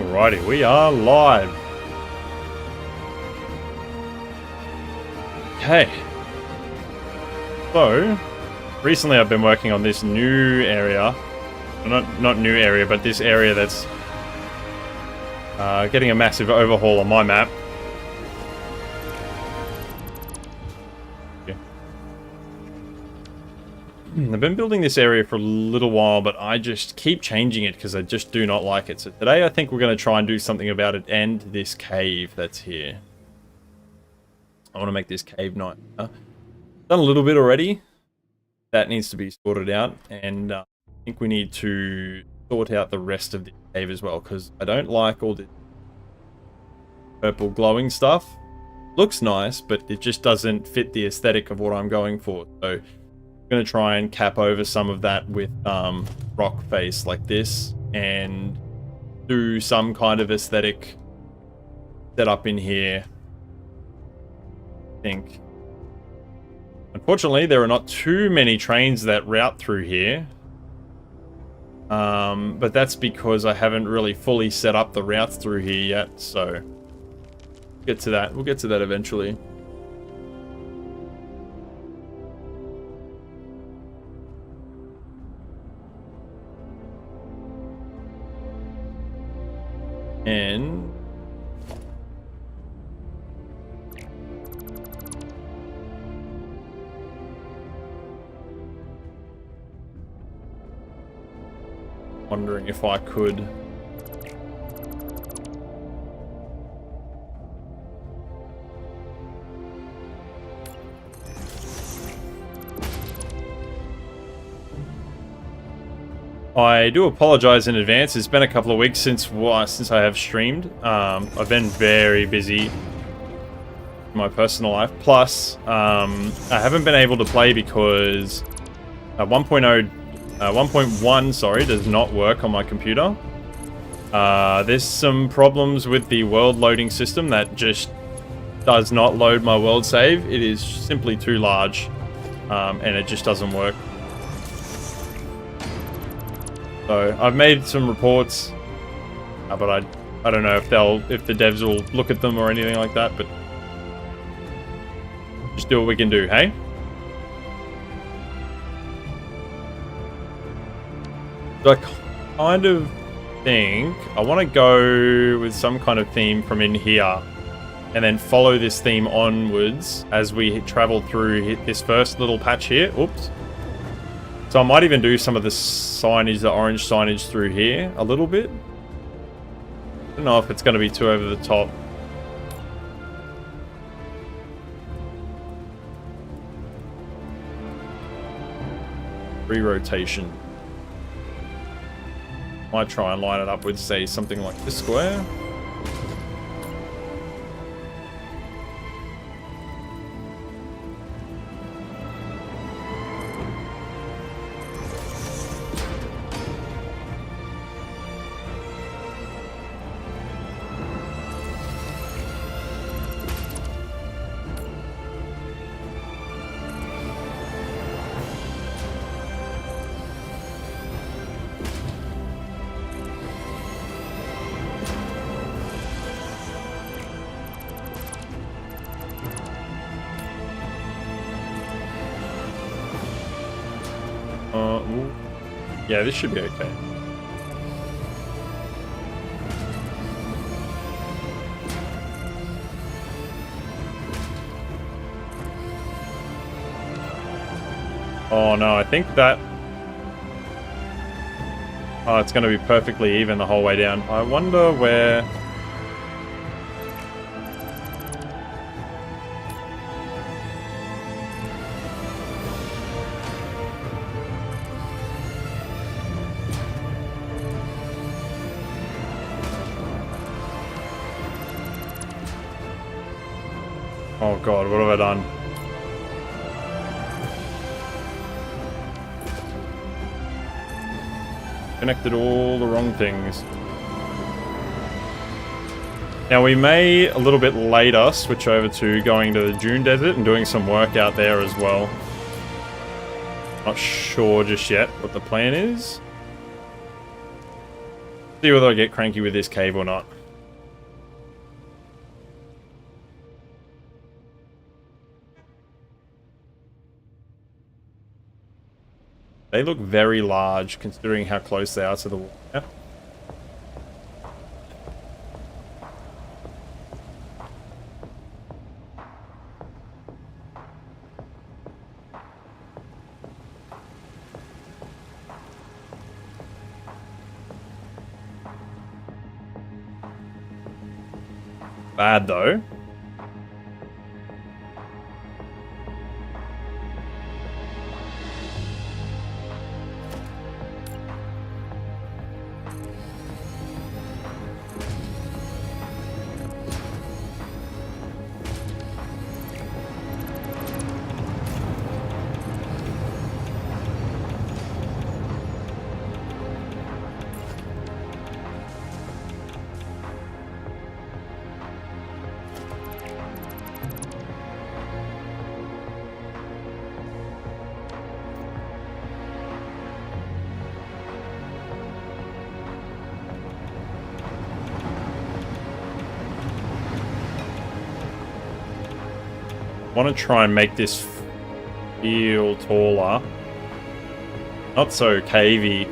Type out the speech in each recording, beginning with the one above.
Alrighty, we are live. Okay. So, recently I've been working on this new area. Not new area, but this area that's getting a massive overhaul on my map. Okay. I've been building this area for a little while, but I just keep changing it because I just do not like it. So today I think we're going to try and do something about it and this cave that's here. I want to make this cave nice. Done a little bit already. That needs to be sorted out, and I think we need to sort out the rest of the cave as well, because I don't like all the purple glowing stuff. Looks nice, but it just doesn't fit the aesthetic of what I'm going for. So I'm going to try and cap over some of that with rock face like this, and do some kind of aesthetic setup in here, I think. Unfortunately, there are not too many trains that route through here. But that's because I haven't really fully set up the routes through here yet, so we'll get to that. We'll get to that eventually. And wondering if I could I do apologize in advance. It's been a couple of weeks since I have streamed. I've been very busy in my personal life. Plus, I haven't been able to play because 1.1, sorry, does not work on my computer. There's some problems with the world loading system that just does not load my world save. It is simply too large, and it just doesn't work. So I've made some reports, but I don't know if the devs will look at them or anything like that. But just do what we can do, hey? So I kind of think I want to go with some kind of theme from in here, and then follow this theme onwards as we travel through this first little patch here. Oops. So I might even do some of the signage, the orange signage through here a little bit. I don't know if it's going to be too over the top. Re-rotation. Might try and line it up with, say, something like this square. Yeah, this should be okay. Oh no, I think that... Oh, it's going to be perfectly even the whole way down. I wonder where... Oh god, what have I done? Connected all the wrong things. Now we may, a little bit later, switch over to going to the Dune Desert and doing some work out there as well. Not sure just yet what the plan is. See whether I get cranky with this cave or not. They look very large considering how close they are to the water. Bad though. I want to try and make this feel taller. Not so cavey.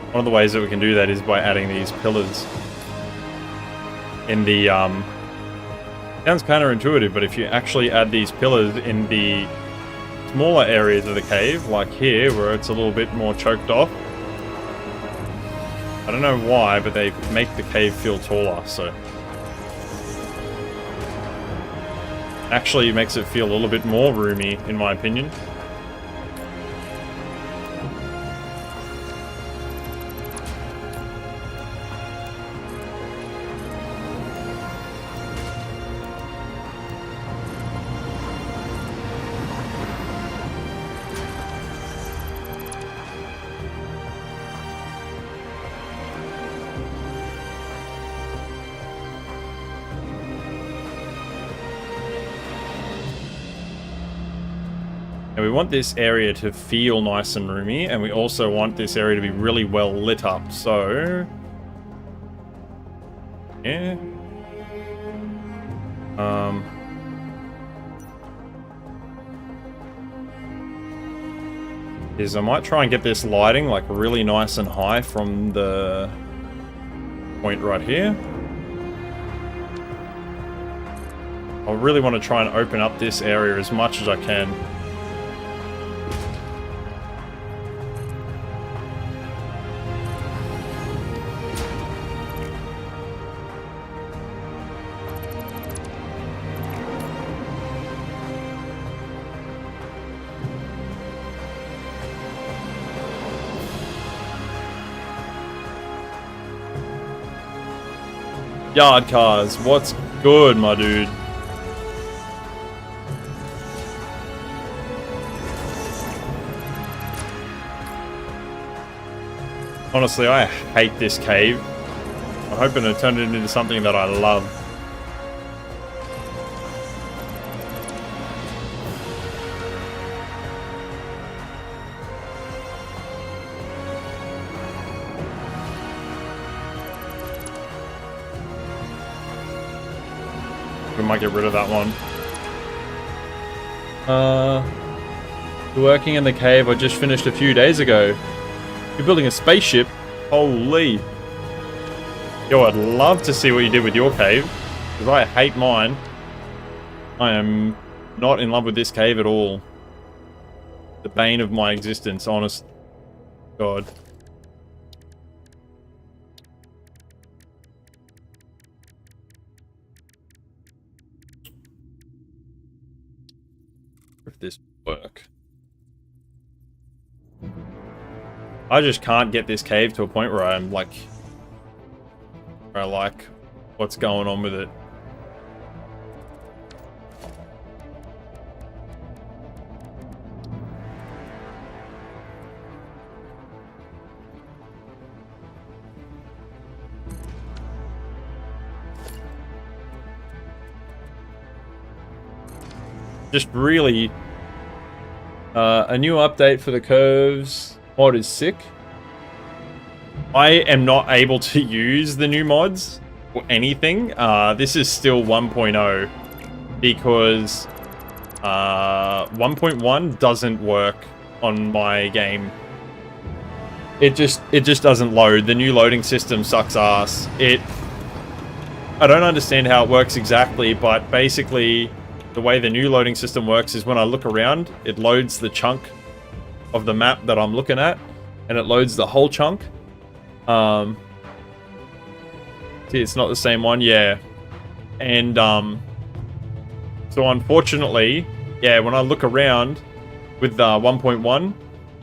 One of the ways that we can do that is by adding these pillars. In the, sounds counterintuitive, but if you actually add these pillars in the smaller areas of the cave, like here, where it's a little bit more choked off. I don't know why, but they make the cave feel taller, so. Actually makes it feel a little bit more roomy, in my opinion. And we want this area to feel nice and roomy, and we also want this area to be really well lit up, so... yeah. I might try and get this lighting like really nice and high from the point right here. I really want to try and open up this area as much as I can. Yard cars, what's good, my dude? Honestly, I hate this cave. I'm hoping to turn it into something that I love. We might get rid of that one. Working in the cave I just finished a few days ago. You're building a spaceship? Holy. Yo, I'd love to see what you did with your cave. Because I hate mine. I am not in love with this cave at all. The bane of my existence, honest God. If this work. I just can't get this cave to a point where I'm like, where I like what's going on with it. Just really a new update for the curves mod is sick. I am not able to use the new mods or anything. This is still 1.0 because 1.1 doesn't work on my game. It just doesn't load. The new loading system sucks ass. I don't understand how it works exactly, but basically the way the new loading system works is when I look around, it loads the chunk of the map that I'm looking at, and it loads the whole chunk. See, it's not the same one, yeah. And so unfortunately, yeah, when I look around with 1.1,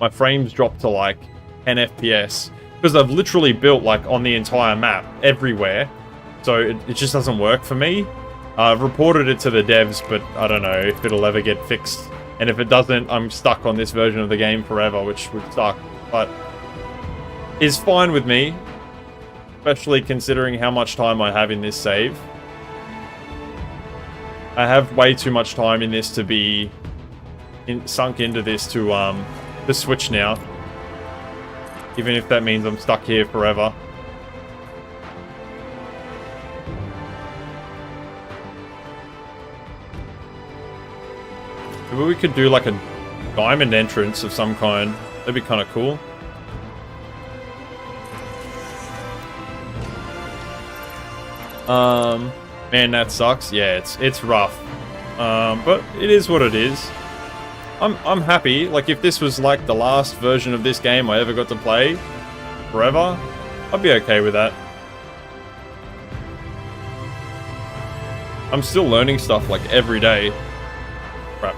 my frames drop to like 10 FPS because I've literally built like on the entire map everywhere, so it just doesn't work for me. I've reported it to the devs, but I don't know if it'll ever get fixed, and if it doesn't, I'm stuck on this version of the game forever, which would suck, but is fine with me, especially considering how much time I have in this save. I have way too much time in this to be sunk into this to switch now. Even if that means I'm stuck here forever. Maybe we could do like a diamond entrance of some kind. That'd be kind of cool. Man, that sucks. Yeah, it's rough. But it is what it is. I'm happy. Like, if this was like the last version of this game I ever got to play forever, I'd be okay with that. I'm still learning stuff like every day. Crap.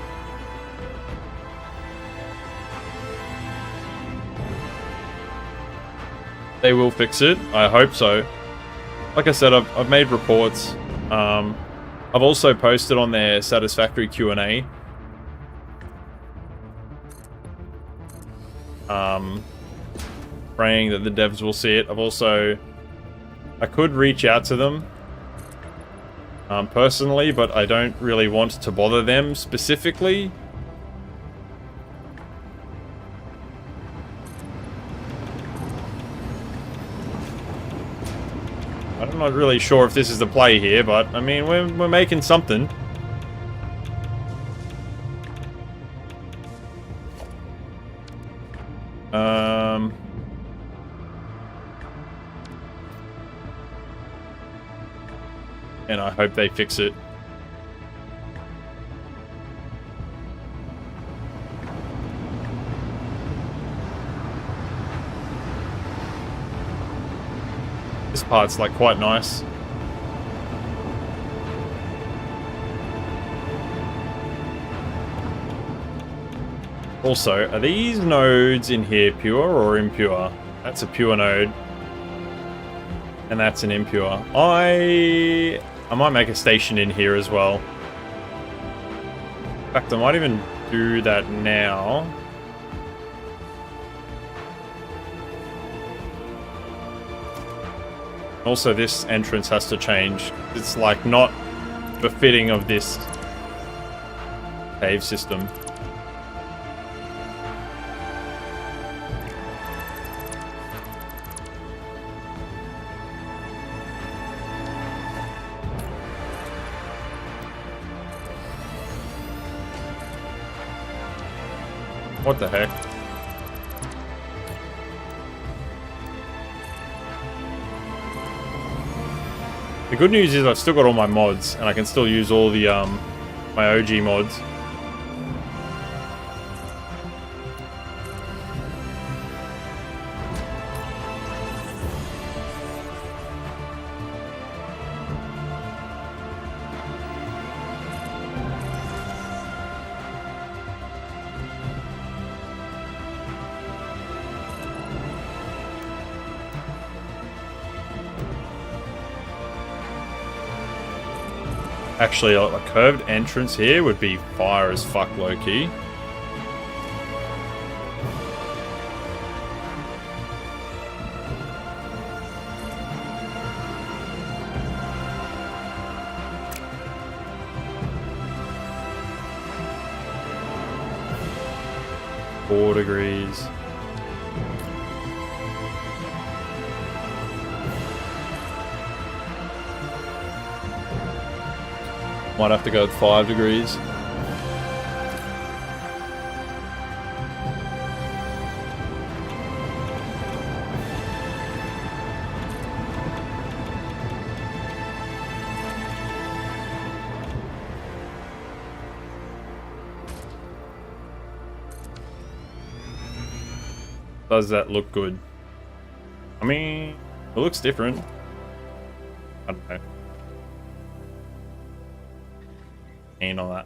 They will fix it. I hope so. Like I said, I've made reports. I've also posted on their Satisfactory Q&A. Praying that the devs will see it. I could reach out to them personally, but I don't really want to bother them specifically. I'm not really sure if this is the play here, but I mean, we're making something. And I hope they fix it. This part's like quite nice. Also, are these nodes in here pure or impure? That's a pure node. And that's an impure. I might make a station in here as well. In fact, I might even do that now. Also, this entrance has to change. It's like not befitting of this cave system. What the heck? The good news is I've still got all my mods, and I can still use all the my OG mods. Actually, a curved entrance here would be fire as fuck, low-key. $4 degrees. Might have to go with 5 degrees. Does that look good? I mean, it looks different. I don't know. Ain't on that.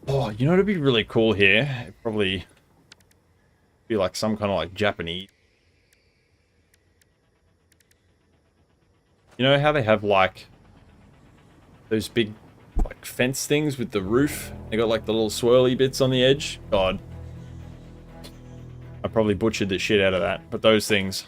Oh, you know what'd be really cool here? It'd probably be like some kind of like Japanese. You know how they have like those big like fence things with the roof? They got like the little swirly bits on the edge. God. I probably butchered the shit out of that, but those things.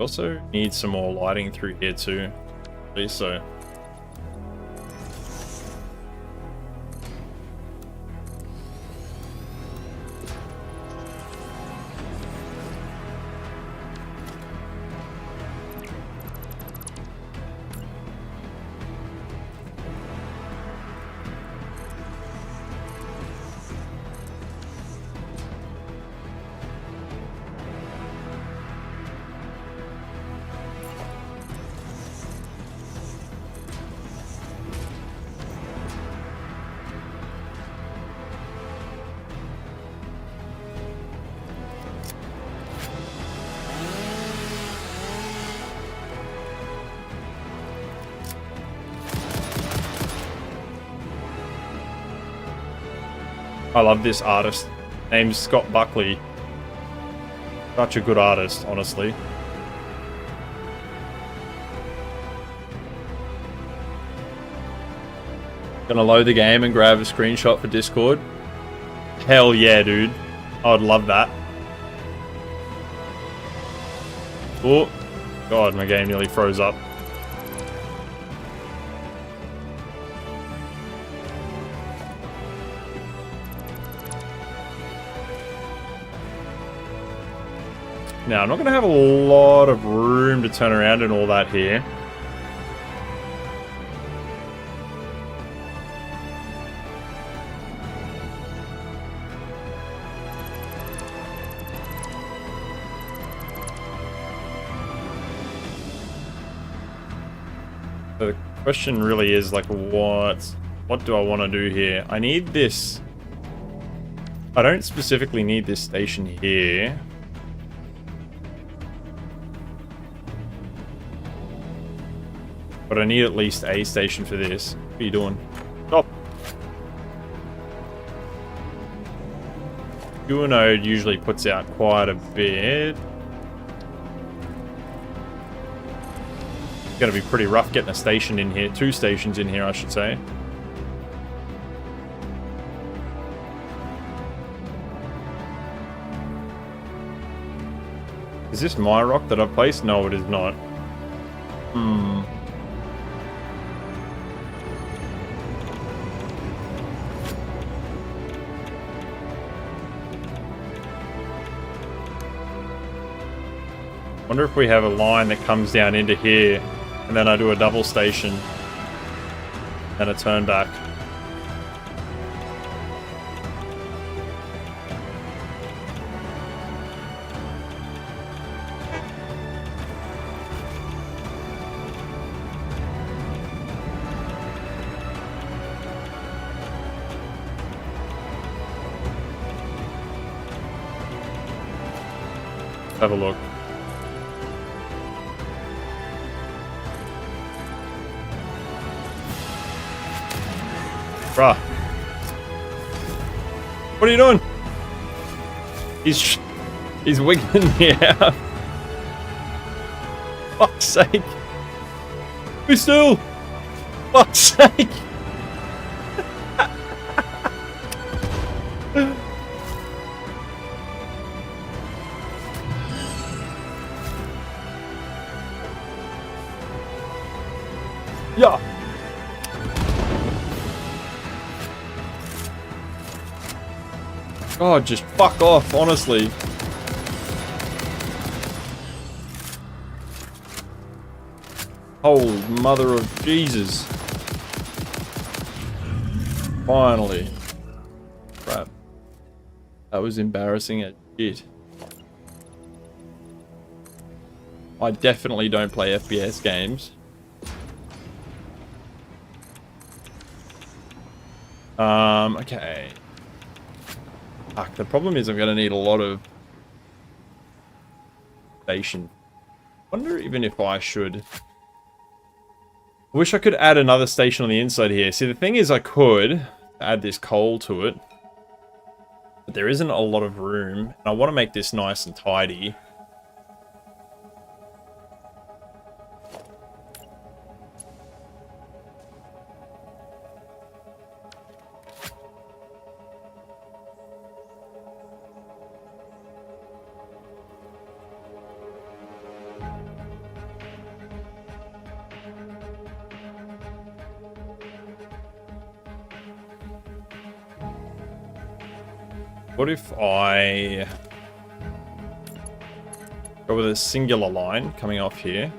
Also need some more lighting through here too. So I love this artist. Name's Scott Buckley. Such a good artist, honestly. Gonna load the game and grab a screenshot for Discord. Hell yeah, dude. I would love that. Oh, God, my game nearly froze up. Now, I'm not going to have a lot of room to turn around and all that here. So the question really is, like, what do I want to do here? I need this. I don't specifically need this station here. But I need at least a station for this. What are you doing? Stop! Dual node usually puts out quite a bit. It's gonna be pretty rough getting a station in here. 2 stations in here, I should say. Is this my rock that I've placed? No, it is not. Wonder if we have a line that comes down into here, and then I do a double station, and a turn back. Have a look. Bruh. What are you doing? He's wiggling me out. Fuck's sake. Be still. Fuck's sake. Yeah. God, just fuck off, honestly. Holy mother of Jesus. Finally. Crap. That was embarrassing as shit. I definitely don't play FPS games. Okay. Fuck, the problem is I'm gonna need a lot of station. Wonder even if I should. I wish I could add another station on the inside here. See, the thing is I could add this coal to it, but there isn't a lot of room, and I want to make this nice and tidy. What if I go with a singular line coming off here?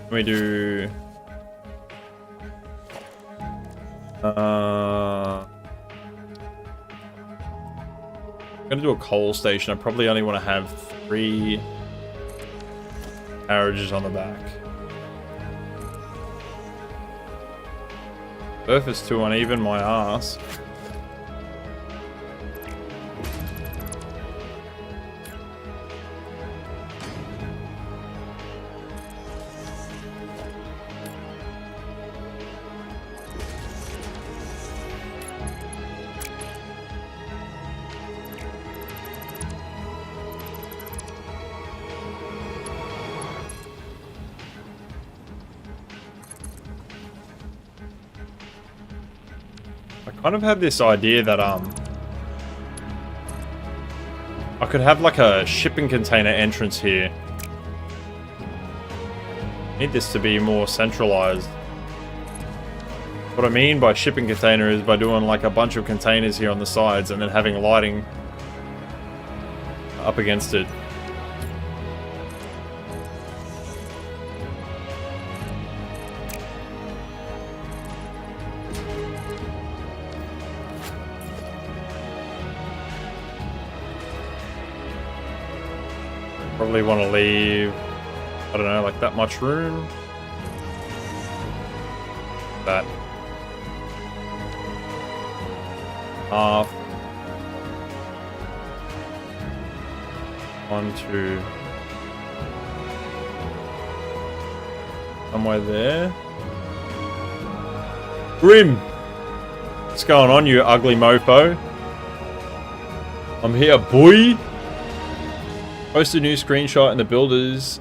Let me do... I'm gonna do a coal station. I probably only want to have 3 carriages on the back. Surface too uneven, my ass. I kind of have this idea that I could have like a shipping container entrance here. Need this to be more centralized. What I mean by shipping container is by doing like a bunch of containers here on the sides and then having lighting up against it. Probably want to leave, I don't know, like that much room. That. Half. 1, 2. Somewhere there. Grim! What's going on, you ugly mofo? I'm here, boy! Post a new screenshot in the builders.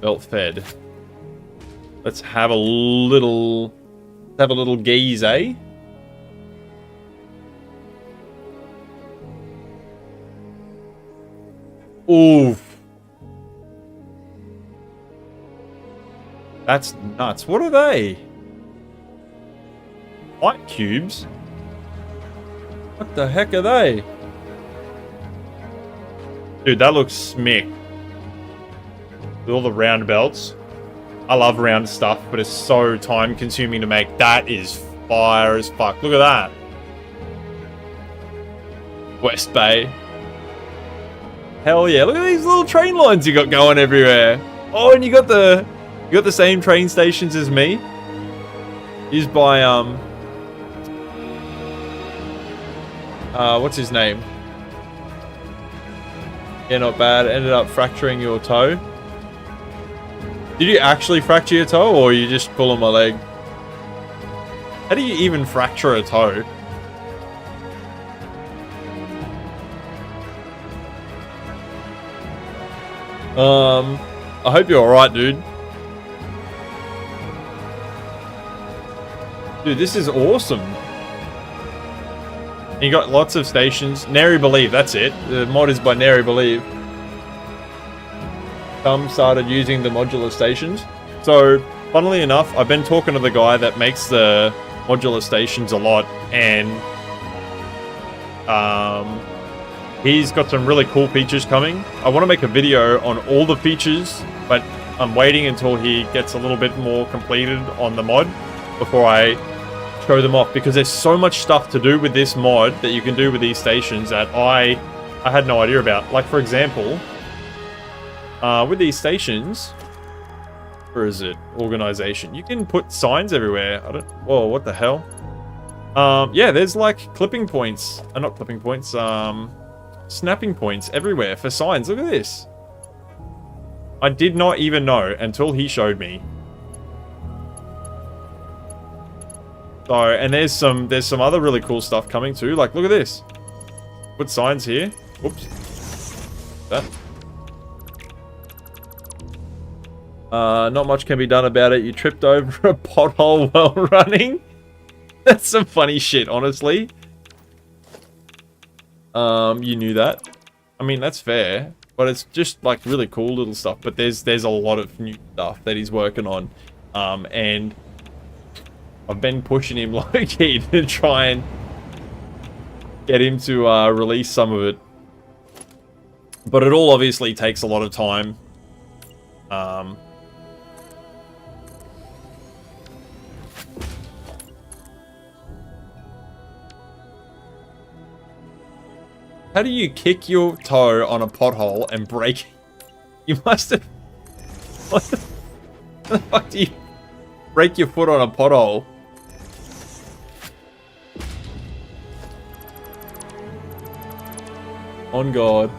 Belt fed. Let's have a little gaze, eh? Oof. That's nuts. What are they? White cubes? What the heck are they? Dude, that looks smick. With all the round belts. I love round stuff, but it's so time consuming to make. That is fire as fuck. Look at that. West Bay. Hell yeah. Look at these little train lines you got going everywhere. Oh, and you got the same train stations as me. Used by what's his name? Yeah, not bad. Ended up fracturing your toe. Did you actually fracture your toe, or are you just pulling my leg? How do you even fracture a toe? I hope you're alright, dude. Dude, this is awesome. You got lots of stations. Nary Believe, that's it. The mod is by Nary Believe. Some started using the modular stations. So, funnily enough, I've been talking to the guy that makes the modular stations a lot, and he's got some really cool features coming. I want to make a video on all the features, but I'm waiting until he gets a little bit more completed on the mod before I show them off, because there's so much stuff to do with this mod that you can do with these stations that I had no idea about. Like, for example, with these stations, where is it? Organization. You can put signs everywhere. Whoa, what the hell? Yeah, there's like clipping points. Not clipping points, snapping points everywhere for signs. Look at this. I did not even know until he showed me. So, and there's some other really cool stuff coming too. Like, look at this. Put signs here. Whoops. That. Not much can be done about it. You tripped over a pothole while running. That's some funny shit, honestly. You knew that. I mean, that's fair. But it's just, like, really cool little stuff. But there's a lot of new stuff that he's working on. And I've been pushing him low-key to try and get him to release some of it. But it all obviously takes a lot of time. How do you kick your toe on a pothole and break? You must have... What the fuck do you break your foot on a pothole? On God.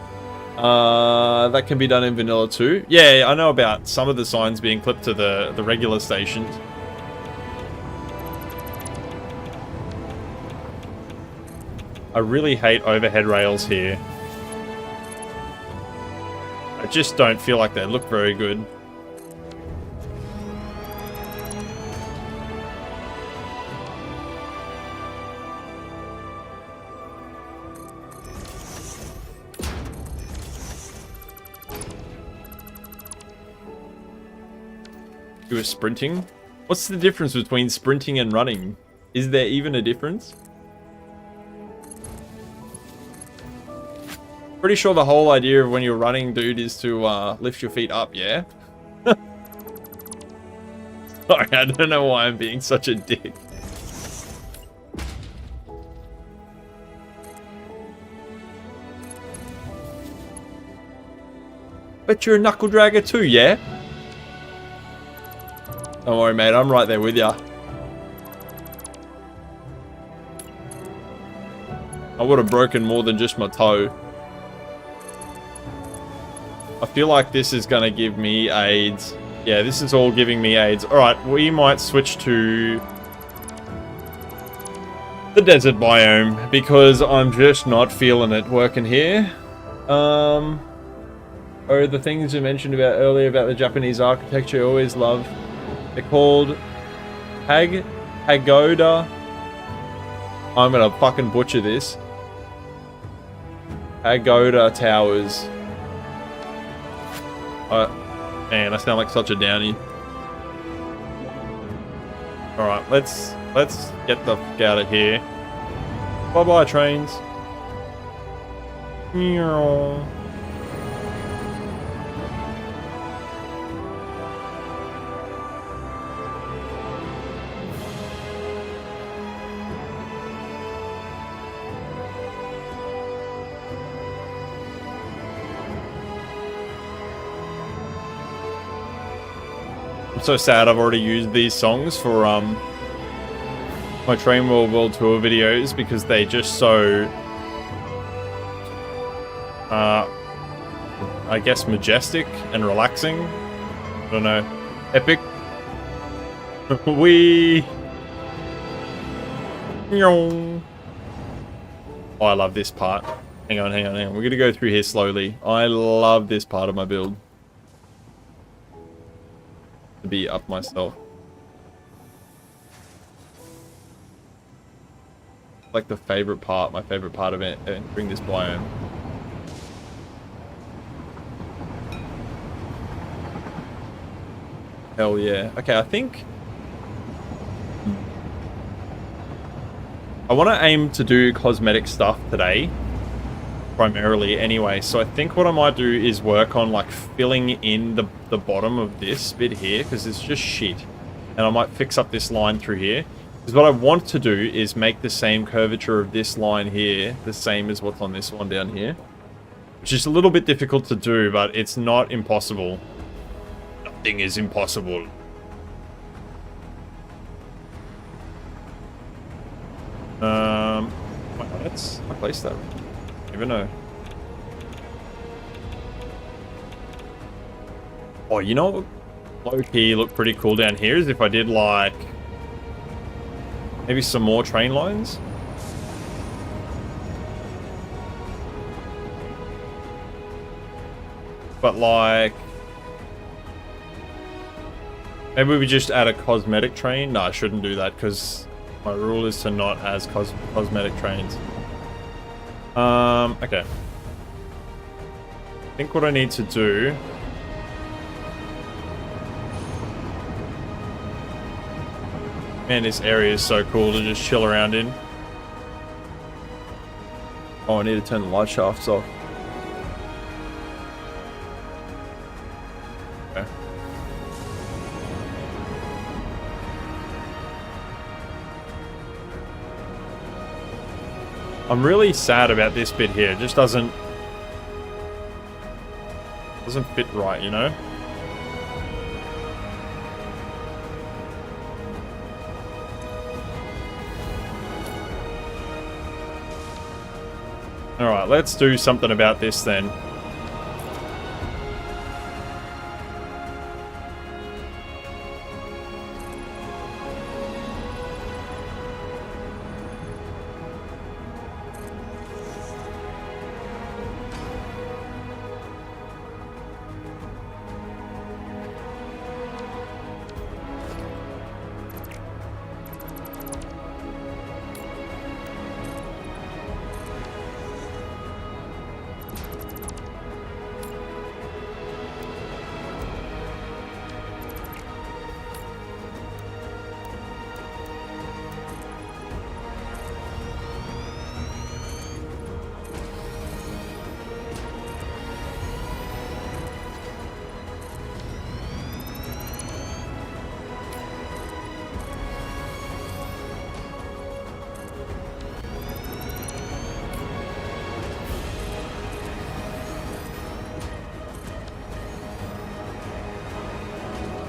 That can be done in vanilla too. Yeah, I know about some of the signs being clipped to the regular stations. I really hate overhead rails here. I just don't feel like they look very good. Do a sprinting? What's the difference between sprinting and running? Is there even a difference? Pretty sure the whole idea of when you're running, dude, is to lift your feet up, yeah? Sorry, I don't know why I'm being such a dick. Bet you're a knuckle dragger too, yeah? Don't worry, mate, I'm right there with ya. I would have broken more than just my toe. I feel like this is going to give me AIDS. Yeah, this is all giving me AIDS. Alright, we might switch to the desert biome, because I'm just not feeling it working here. Oh, the things you mentioned about earlier about the Japanese architecture, I always love. They're called Pagoda. I'm going to fucking butcher this. Pagoda Towers. Man, I sound like such a downy. Alright, let's get the fuck out of here. Bye-bye, trains. Meow. So sad I've already used these songs for my Train World Tour videos, because they just so I guess majestic and relaxing. I don't know. Epic. Oh, I love this part. Hang on. We're gonna go through here slowly. I love this part of my build. To be up myself. like the favorite part, my favorite part of it, entering this biome. Hell yeah. Okay, I think I want to aim to do cosmetic stuff today, primarily anyway. So I think what I might do is work on like filling in the bottom of this bit here, because it's just shit. And I might fix up this line through here. Because what I want to do is make the same curvature of this line here the same as what's on this one down here. Which is a little bit difficult to do, but it's not impossible. Nothing is impossible. Let's place that. I don't even know. Oh, you know what? Low-key look pretty cool down here is if I did like maybe some more train lines. But like maybe we just add a cosmetic train. No, I shouldn't do that because my rule is to not as cosmetic trains. Okay. I think what I need to do man, this area is so cool to just chill around in. Oh, I need to turn the light shafts off. Okay. I'm really sad about this bit here. It just doesn't fit right, you know? Alright, let's do something about this then.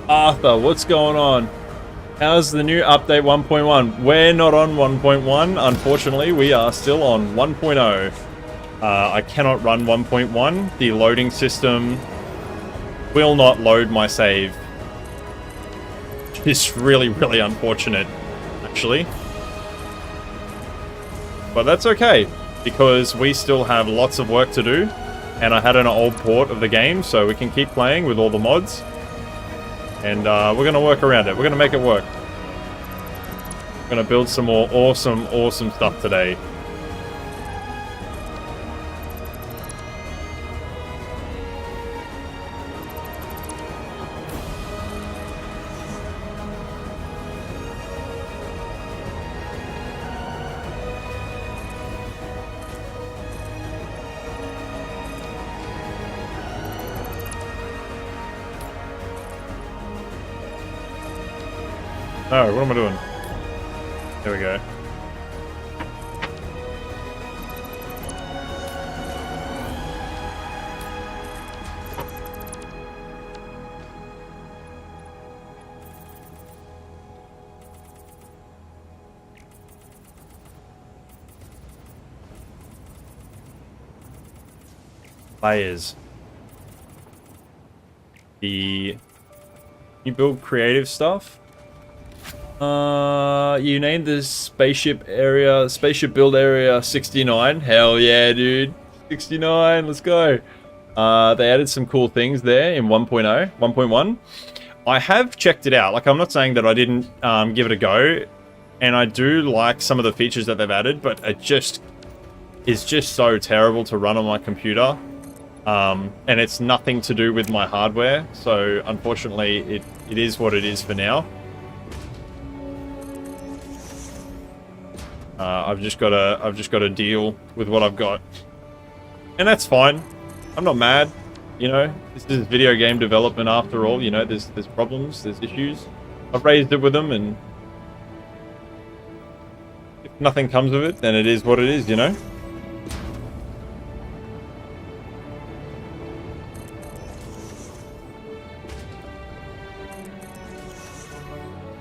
Arthur, what's going on? How's the new update 1.1? We're not on 1.1, unfortunately. We are still on 1.0. I cannot run 1.1. The loading system will not load my save. It's really, really unfortunate, actually. But that's okay, because we still have lots of work to do. And I had an old port of the game, so we can keep playing with all the mods. And we're going to work around it. We're going to make it work. We're going to build some more awesome, awesome stuff today. Oh, what am I doing? There we go. Layers. You build creative stuff. You named this spaceship build area 69. Hell yeah, dude. 69, let's go. They added some cool things there in 1.0, 1.1. I have checked it out. Like, I'm not saying that I didn't give it a go. And I do like some of the features that they've added, but it just is just so terrible to run on my computer. And it's nothing to do with my hardware. So unfortunately, it is what it is for now. I've just got to deal with what I've got. And that's fine. I'm not mad. You know, this is video game development after all. You know, there's problems, there's issues. I've raised it with them, and if nothing comes of it, then it is what it is, you know?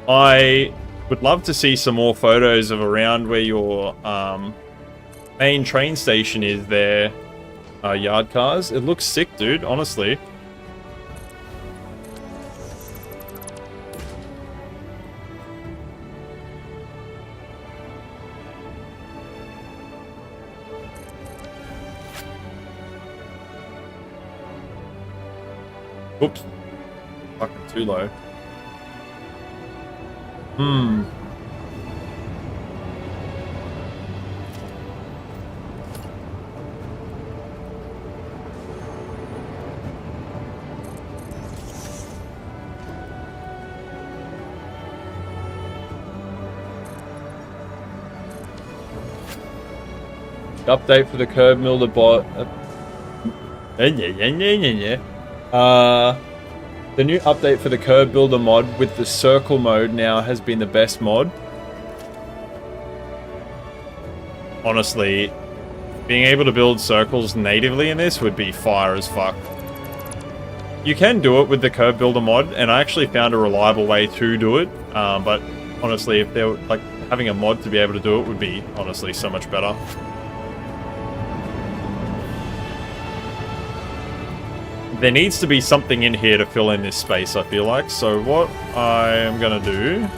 I would love to see some more photos of around where your main train station is there. Yard cars. It looks sick, dude, honestly. Oops. Fucking too low. Update for the curb builder bot. The new update for the curb builder mod with the circle mode now has been the best mod. Honestly, being able to build circles natively in this would be fire as fuck. You can do it with the curb builder mod, and I actually found a reliable way to do it. But honestly, if they were like having a mod to be able to do it would be honestly so much better. There needs to be something in here to fill in this space, I feel like. So what I am going to do...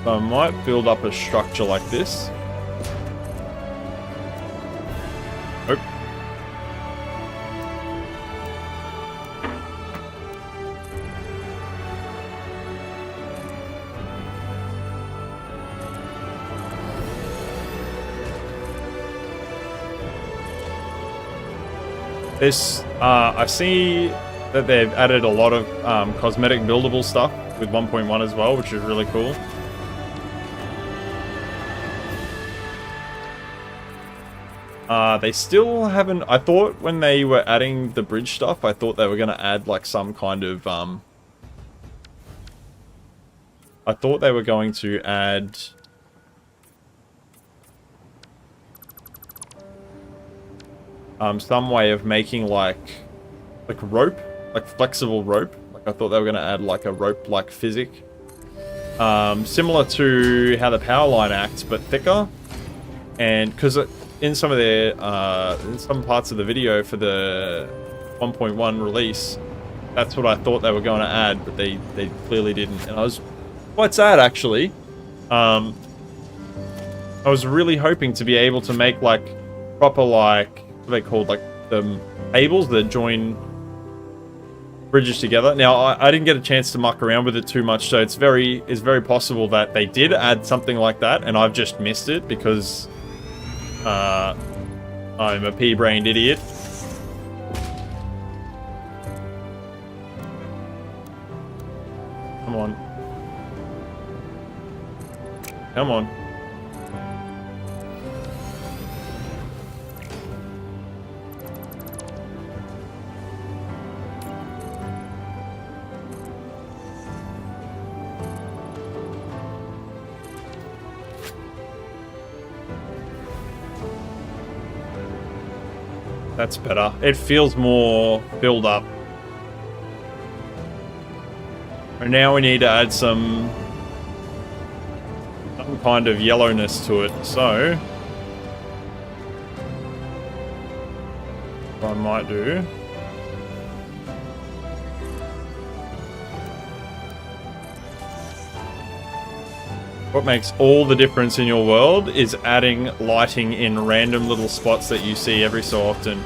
I might build up a structure like this. Oh. This, I see that they've added a lot of cosmetic buildable stuff with 1.1 as well, which is really cool. They still haven't... I thought when they were adding the bridge stuff, I thought they were going to add like some kind of... I thought they were going to add... some way of making like rope, like flexible rope. Like I thought they were going to add like a rope-like physic. Similar to how the power line acts, but thicker. And because in some of their, in some parts of the video for the 1.1 release, that's what I thought they were going to add, but they clearly didn't. And I was quite sad, actually. I was really hoping to be able to make like proper like, what are they called, like the cables that join bridges together. Now I didn't get a chance to muck around with it too much, so it's very possible that they did add something like that and I've just missed it because I'm a pea-brained idiot. Come on. Come on. That's better. It feels more filled up. And now we need to add some kind of yellowness to it. So what I might do, What makes all the difference in your world is adding lighting in random little spots that you see every so often.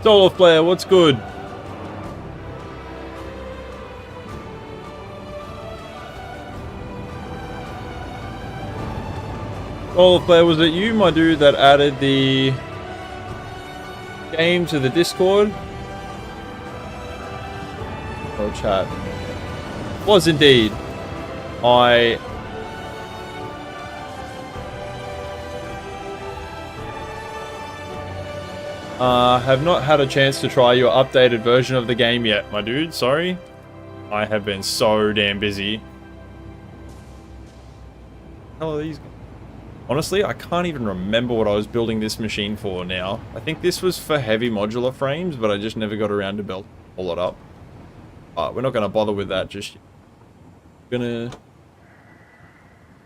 Solar Flare, what's good? Solar Flare, was it you, my dude, that added the game to the Discord? Oh, chat. Was indeed. I have not had a chance to try your updated version of the game yet, my dude. Sorry. I have been so damn busy. How are these? Honestly, I can't even remember what I was building this machine for now. I think this was for heavy modular frames, but I just never got around to build all it up. We're not going to bother with that just yet. We're going to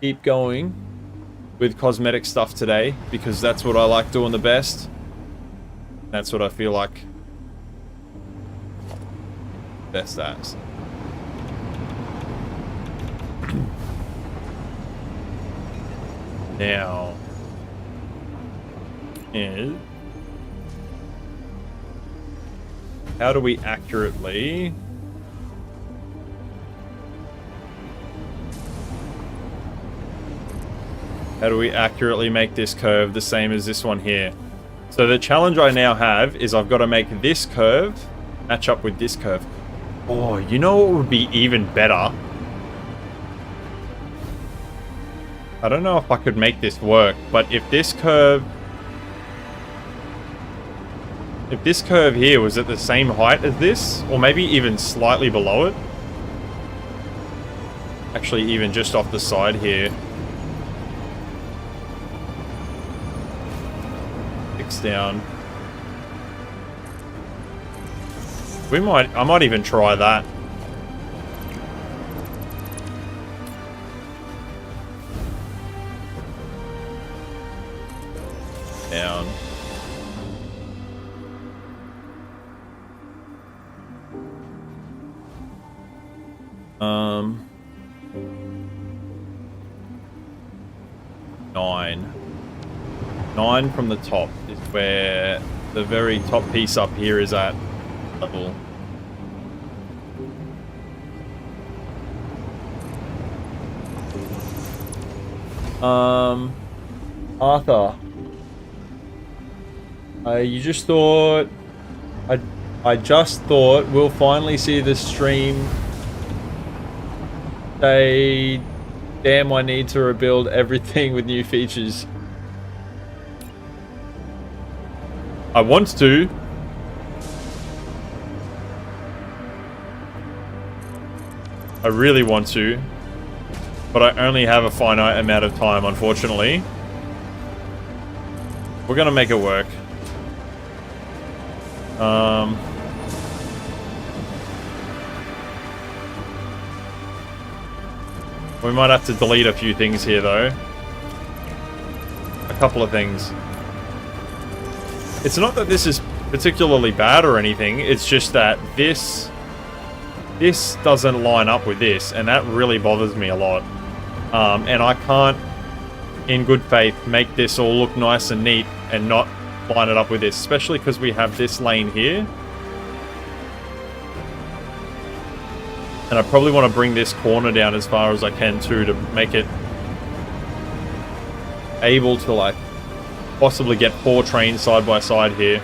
keep going with cosmetic stuff today, because that's what I like doing the best. That's what I feel like best as. Now is how do we accurately make this curve the same as this one here? So the challenge I now have is I've got to make this curve match up with this curve. Oh, you know what would be even better? I don't know if I could make this work, but if this curve here was at the same height as this, or maybe even slightly below it. Actually, even just off the side here. Down. I might even try that. Down. Nine. 9 from the top is where the very top piece up here is at level. Arthur, you just thought I just thought we'll finally see the stream say, damn, I need to rebuild everything with new features. I want to. I really want to. But I only have a finite amount of time, unfortunately. We're gonna make it work. We might have to delete a few things here, though. A couple of things. It's not that this is particularly bad or anything, it's just that this doesn't line up with this, and that really bothers me a lot. And I can't, in good faith, make this all look nice and neat and not line it up with this, especially because we have this lane here. And I probably want to bring this corner down as far as I can too, to make it able to, like, possibly get 4 trains side by side here.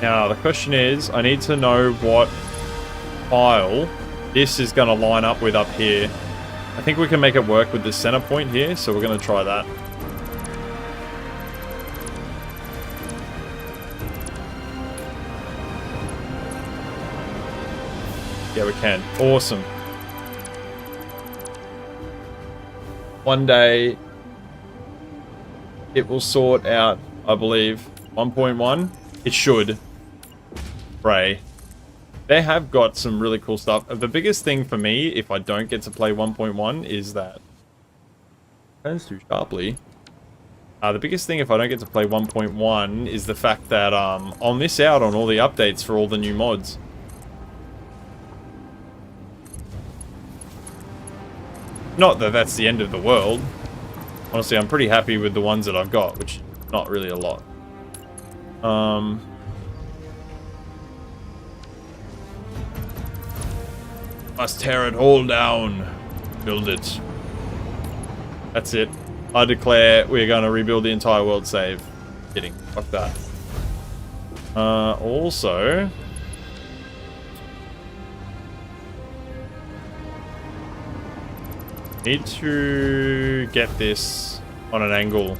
Now the question is, I need to know what file this is going to line up with up here. I think we can make it work with the center point here, so we're going to try that. Yeah, we can. Awesome. One day, it will sort out, I believe, 1.1. It should. Pray. They have got some really cool stuff. The biggest thing for me, if I don't get to play 1.1, is that... Turns too sharply. The biggest thing if I don't get to play 1.1 is the fact that I'll miss out on all the updates for all the new mods. Not that that's the end of the world. Honestly, I'm pretty happy with the ones that I've got, which is not really a lot. Must tear it all down. Build it. That's it. I declare we're going to rebuild the entire world save. Kidding. Fuck that. Also... need to get this on an angle.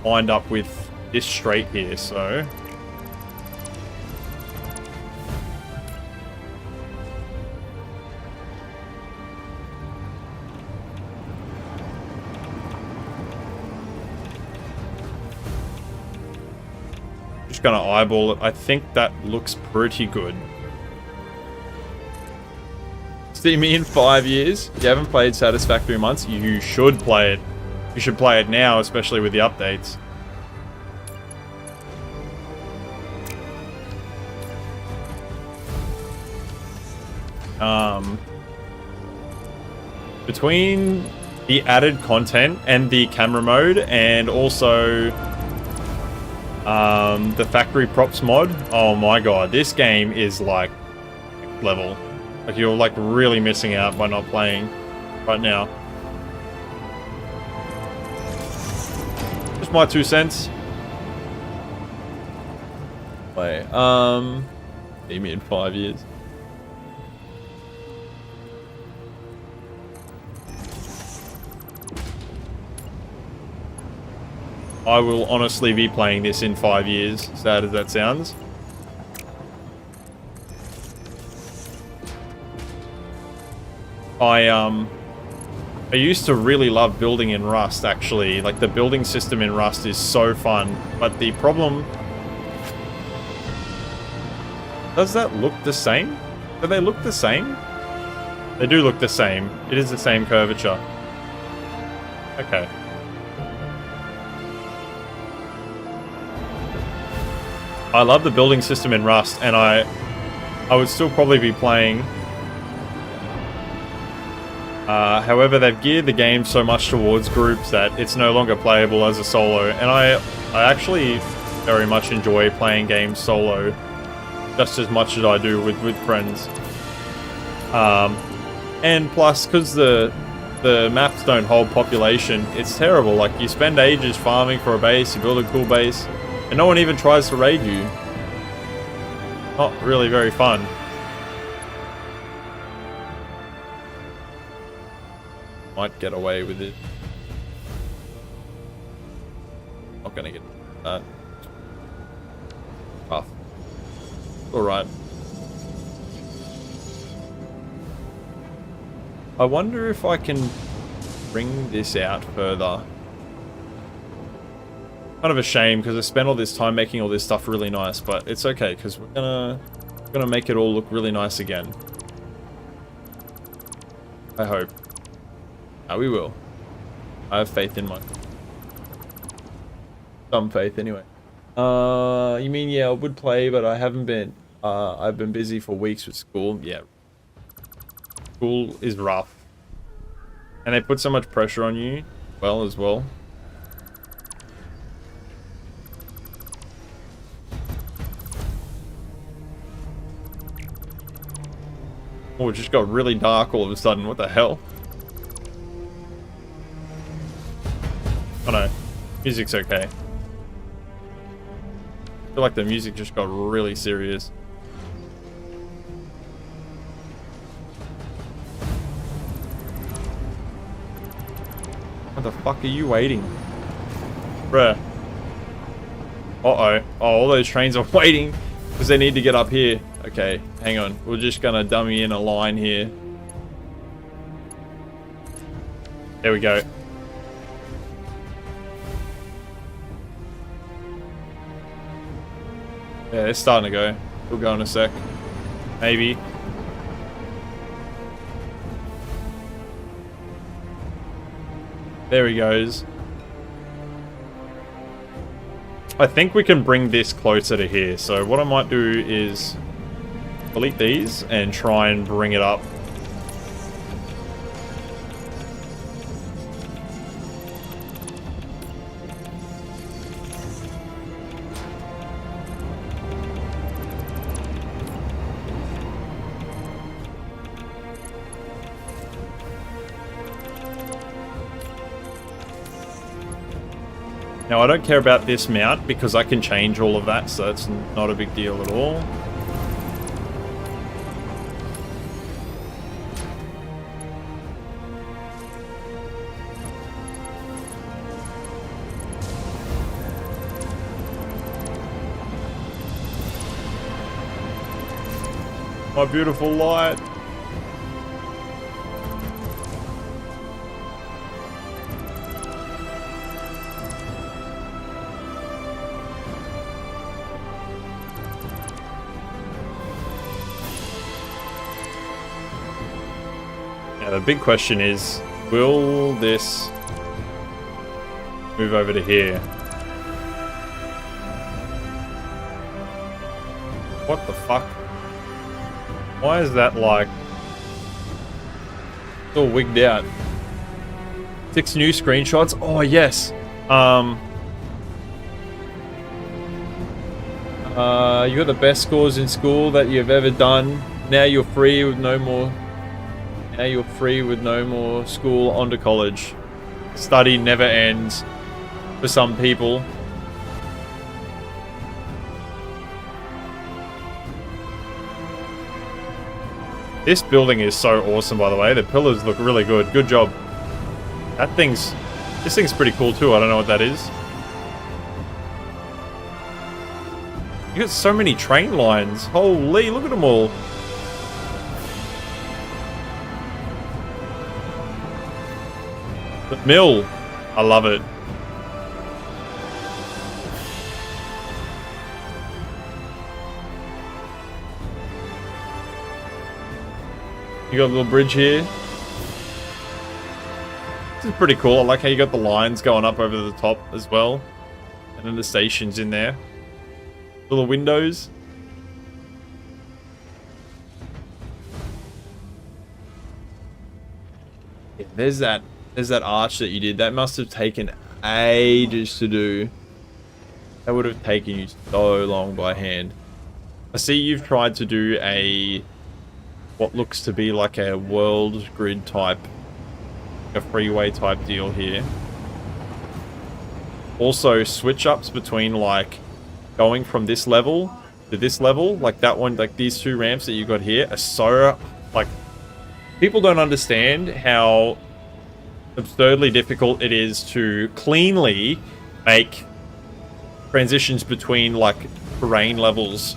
Lined up with this straight here, so... just gonna eyeball it. I think that looks pretty good. See me in 5 years. If you haven't played Satisfactory months, you should play it. You should play it now, especially with the updates. Between the added content and the camera mode, and also the factory props mod, oh my god, this game is like level. Like, you're like really missing out by not playing right now. Just my 2 cents. Wait, see me in 5 years. I will honestly be playing this in 5 years, sad as that sounds. I used to really love building in Rust, actually. Like, the building system in Rust is so fun. But the problem... Does that look the same? Do they look the same? They do look the same. It is the same curvature. Okay. I love the building system in Rust, and I would still probably be playing... however, they've geared the game so much towards groups that it's no longer playable as a solo, and I actually very much enjoy playing games solo, just as much as I do with friends. And plus, because the maps don't hold population, it's terrible. Like, you spend ages farming for a base, you build a cool base, and no one even tries to raid you. Not really very fun. Might get away with it. Not gonna get that. Tough. Alright. I wonder if I can bring this out further. Kind of a shame because I spent all this time making all this stuff really nice, but it's okay because we're gonna make it all look really nice again. I hope. We will. I have faith in some faith anyway. You mean, yeah, I would play, but I haven't been. I've been busy for weeks with school. Yeah. School is rough. And they put so much pressure on you, as well. Oh, it just got really dark all of a sudden. What the hell? Oh no, music's okay. I feel like the music just got really serious. fuck are you waiting? Bruh. Uh-oh. Oh, all those trains are waiting because they need to get up here. Okay, hang on. We're just gonna dummy in a line here. There we go. Yeah, it's starting to go. We'll go in a sec. Maybe. There he goes. I think we can bring this closer to here. So what I might do is delete these and try and bring it up. Now, I don't care about this mount because I can change all of that, so it's not a big deal at all. My beautiful light. The big question is, will this move over to here? What the fuck? Why is that like... It's all wigged out. 6 new screenshots? Oh, yes. You got the best scores in school that you've ever done. Now you're free with no more... Now you're free with no more school, on to college. Study never ends for some people. This building is so awesome, by the way. The pillars look really good. Good job. This thing's pretty cool too. I don't know what that is. You got so many train lines. Holy, look at them all. The mill. I love it. You got a little bridge here. This is pretty cool. I like how you got the lines going up over the top as well. And then the station's in there. Little windows. Yeah, there's that arch that you did. That must have taken ages to do. That would have taken you so long by hand. I see you've tried to do what looks to be like a world grid type, a freeway type deal here. Also, switch ups between like going from this level to this level, like that one, like these 2 ramps that you got here are so, like, people don't understand how absurdly difficult it is to cleanly make transitions between like terrain levels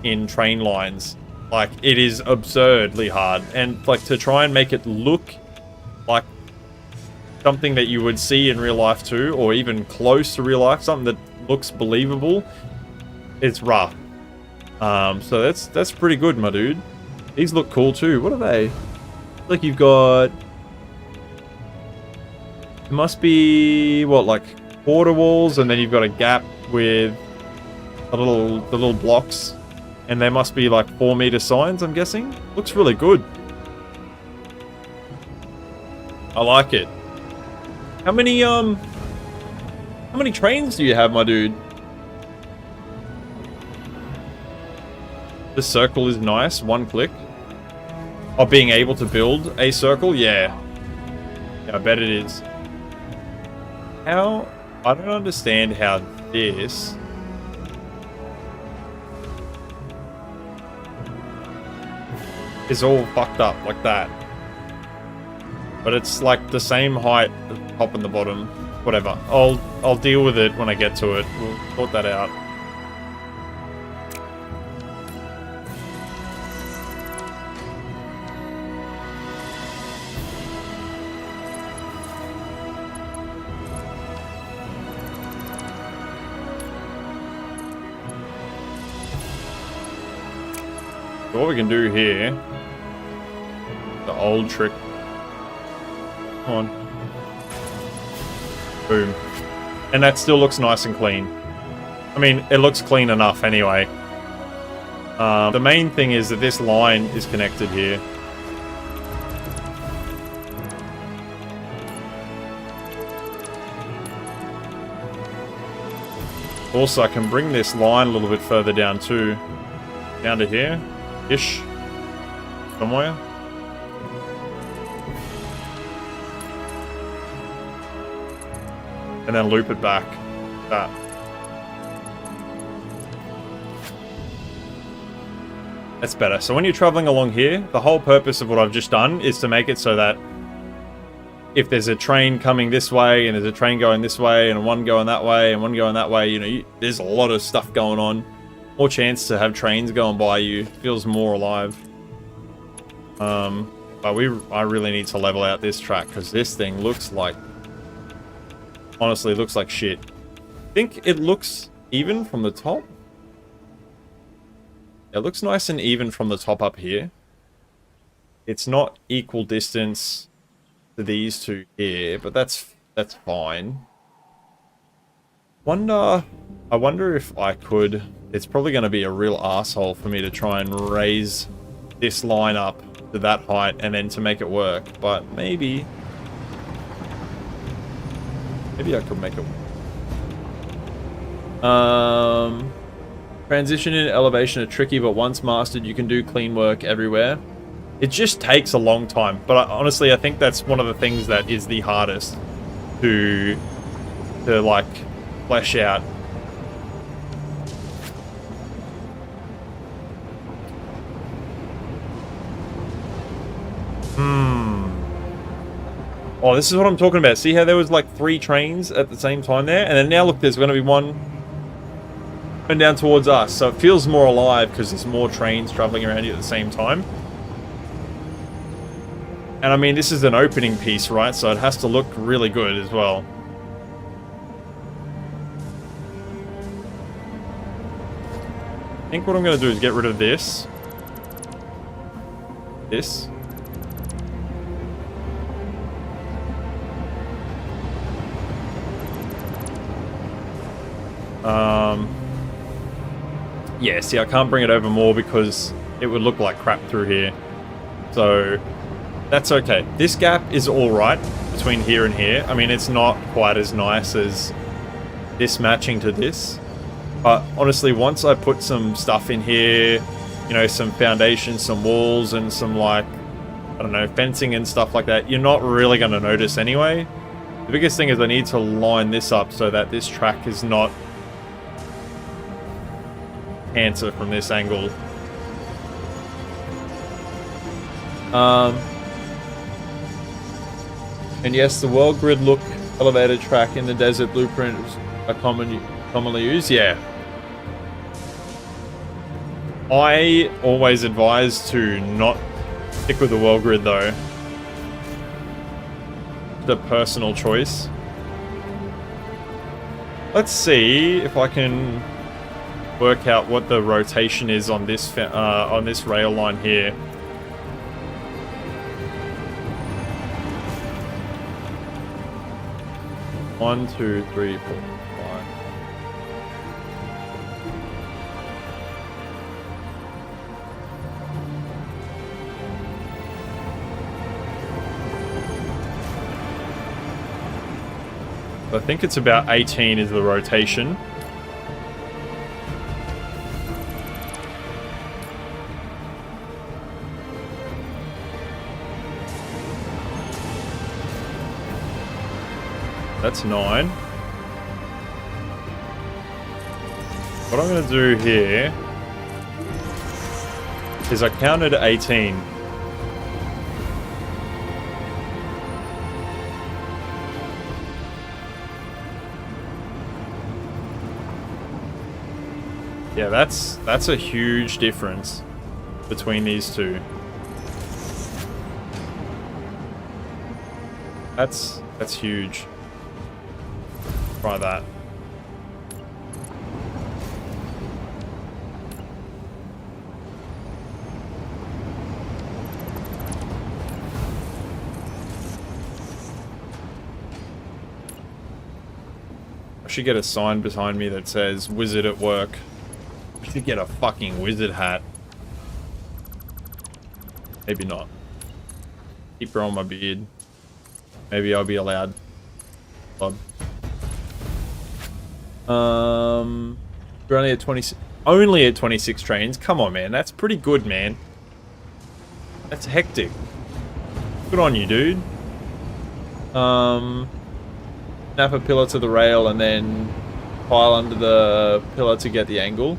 in train lines. Like, it is absurdly hard, and like to try and make it look like something that you would see in real life too, or even close to real life, something that looks believable, it's rough. So that's pretty good, my dude. These look cool too. What are they? Like, you've got, it must be what, like quarter walls, and then you've got a gap with the little blocks, and there must be like 4-meter signs, I'm guessing. Looks really good. I like it. How many trains do you have, my dude? The circle is nice, 1 click. Oh, being able to build a circle? Yeah. Yeah, I bet it is. How? I don't understand how this... is all fucked up like that. But it's like the same height top and the bottom. Whatever. I'll deal with it when I get to it. We'll sort that out. So what we can do here, the old trick. Come on. Boom. And that still looks nice and clean. I mean, it looks clean enough anyway. The main thing is that this line is connected here. Also, I can bring this line a little bit further down too. Down to here-ish. Somewhere. And then loop it back. That. That's better. So when you're traveling along here, the whole purpose of what I've just done is to make it so that if there's a train coming this way, and there's a train going this way, and one going that way, and one going that way, you know, there's a lot of stuff going on. More chance to have trains going by you. Feels more alive. But I really need to level out this track, because this thing looks like... honestly, it looks like shit. I think it looks even from the top. It looks nice and even from the top up here. It's not equal distance to these two here, but that's fine. I wonder if I could... it's probably going to be a real asshole for me to try and raise this line up to that height and then to make it work, but maybe I could make it work. Transition and elevation are tricky, but once mastered, you can do clean work everywhere. It just takes a long time, but honestly, I think that's one of the things that is the hardest to like flesh out. Oh, this is what I'm talking about. See how there was like 3 trains at the same time there? And then now look, there's going to be one going down towards us. So it feels more alive because there's more trains traveling around here at the same time. And I mean, this is an opening piece, right? So it has to look really good as well. I think what I'm going to do is get rid of this. This. Yeah, see, I can't bring it over more because it would look like crap through here. So, that's okay. This gap is alright between here and here. I mean, it's not quite as nice as this matching to this. But honestly, once I put some stuff in here, you know, some foundations, some walls, and some, like, I don't know, fencing and stuff like that, you're not really going to notice anyway. The biggest thing is I need to line this up so that this track is not answer from this angle. And yes, the world grid look elevated track in the desert blueprint are commonly used. Yeah. I always advise to not stick with the world grid though. The personal choice. Let's see if I can work out what the rotation is on this rail line here. One, two, three, four, five. I think it's about 18 is the rotation. That's 9. What I'm going to do here is I counted 18. Yeah, that's a huge difference between these two. That's huge. Try that. I should get a sign behind me that says "Wizard at work." I should get a fucking wizard hat. Maybe not. Keep growing my beard. Maybe I'll be allowed. Club. We're only at 26 trains. Come on, man. That's pretty good, man. That's hectic. Good on you, dude. Snap a pillar to the rail and then pile under the pillar to get the angle.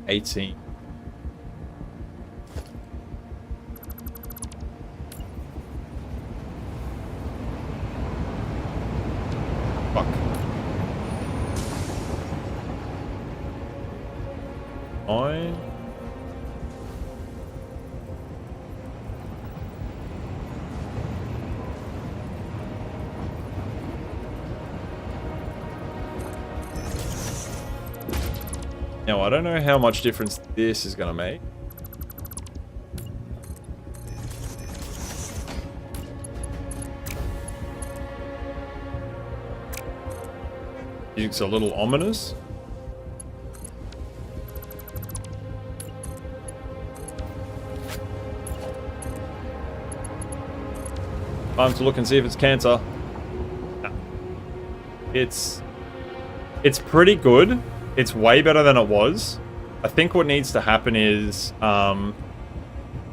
$18. Fuck. Fine. Now, I don't know how much difference this is going to make. It's a little ominous. Time to look and see if it's cancer. No. It's pretty good. It's way better than it was. I think what needs to happen is,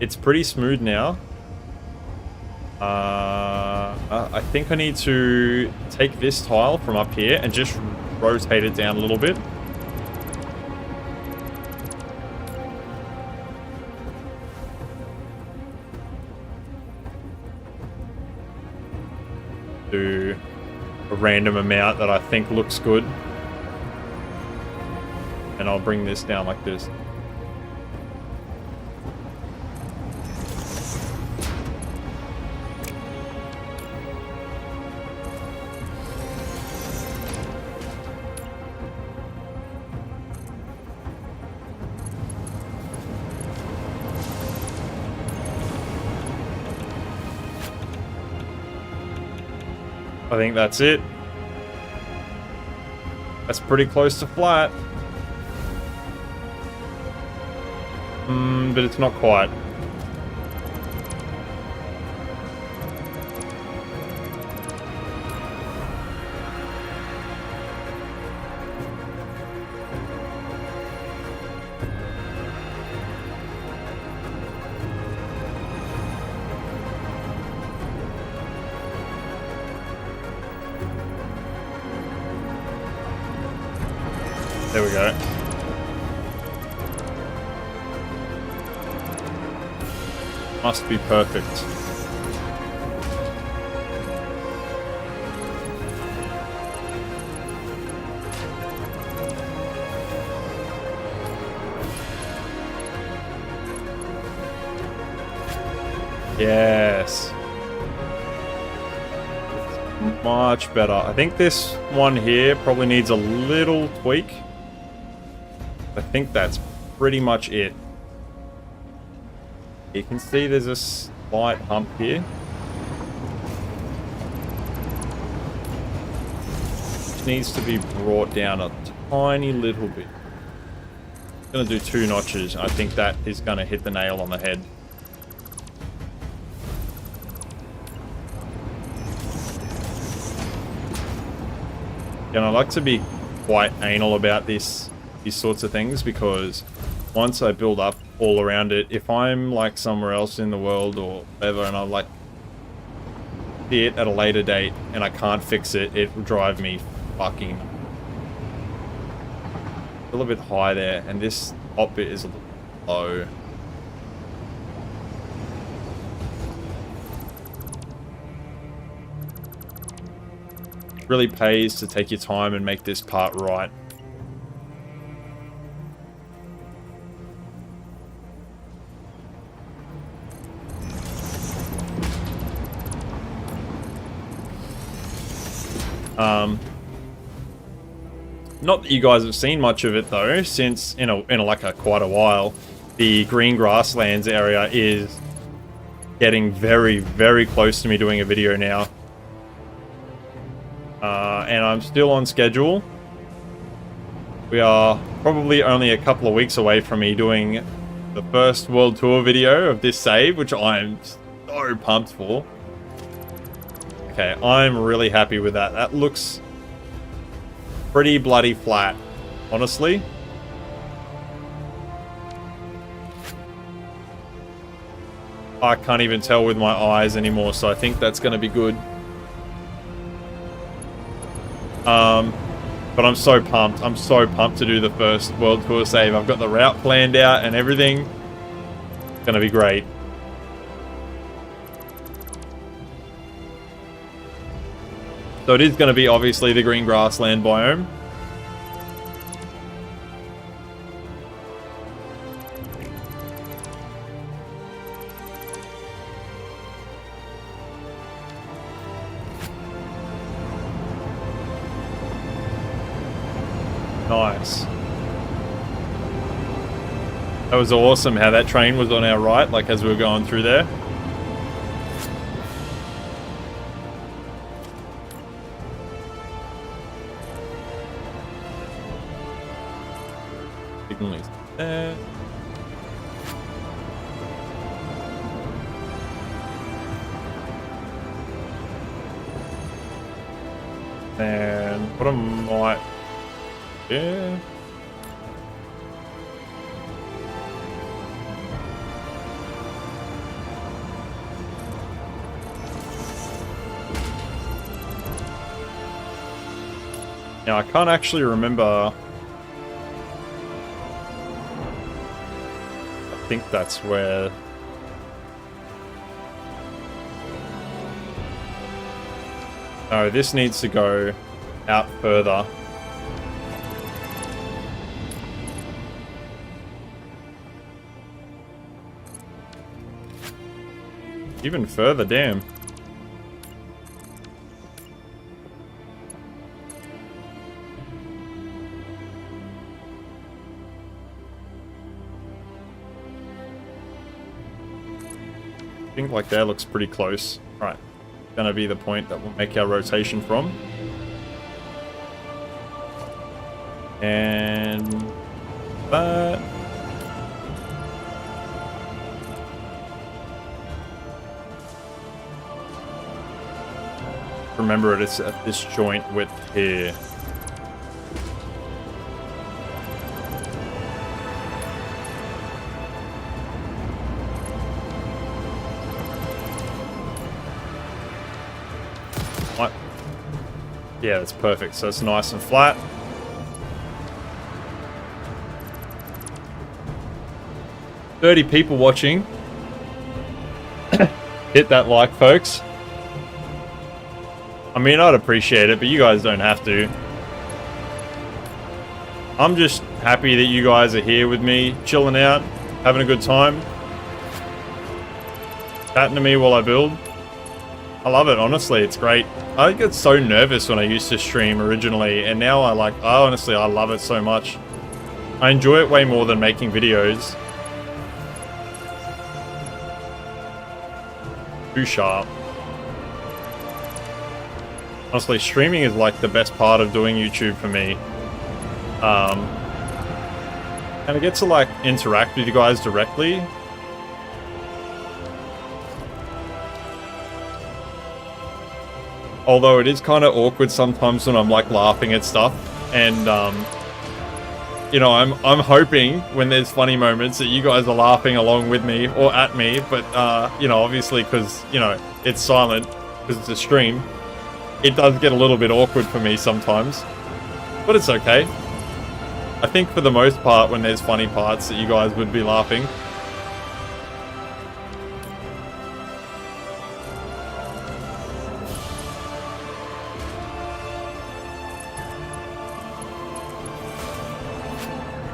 it's pretty smooth now. I think I need to take this tile from up here and just rotate it down a little bit. Do a random amount that I think looks good. And I'll bring this down like this. I think that's it. That's pretty close to flat. But it's not quite. There we go. Must be perfect. Yes. Much better. I think this one here probably needs a little tweak. I think that's pretty much it. You can see there's a slight hump here. Which needs to be brought down a tiny little bit. I'm going to do 2 notches. I think that is going to hit the nail on the head. And I like to be quite anal about these sorts of things, because once I build up all around it, if I'm like somewhere else in the world or whatever and I like see it at a later date and I can't fix it, it will drive me fucking a little bit high there, and this top bit is a little low. Really pays to take your time and make this part right. Not that you guys have seen much of it though, since in quite a while, the green grasslands area is getting very, very close to me doing a video now. And I'm still on schedule. We are probably only a couple of weeks away from me doing the first world tour video of this save, which I'm so pumped for. Okay, I'm really happy with that. That looks pretty bloody flat, honestly. I can't even tell with my eyes anymore, so I think that's going to be good. But I'm so pumped. I'm so pumped to do the first world tour save. I've got the route planned out and everything. It's going to be great. So it is going to be obviously the green grassland biome. Nice. That was awesome how that train was on our right, like as we were going through there. Signal's there. And what I might... Yeah. Now I can't actually remember. I think that's where. No, this needs to go out further. Even further, damn. I think like that looks pretty close. Right, gonna be the point that we'll make our rotation from. And that. Remember, it's at this joint width here. What? Yeah, that's perfect. So it's nice and flat. "30 people watching." Hit that like, folks. I mean, I'd appreciate it, but you guys don't have to. I'm just happy that you guys are here with me, chilling out, having a good time, chatting to me while I build. I love it, honestly, it's great. I get so nervous when I used to stream originally, and now honestly, I love it so much. I enjoy it way more than making videos. Too sharp. Honestly, streaming is like the best part of doing YouTube for me. And I get to like interact with you guys directly. Although it is kind of awkward sometimes when I'm like laughing at stuff. And you know, I'm hoping when there's funny moments that you guys are laughing along with me or at me. But you know, obviously because, you know, it's silent because it's a stream. It does get a little bit awkward for me sometimes, but it's okay. I think for the most part, when there's funny parts, that you guys would be laughing.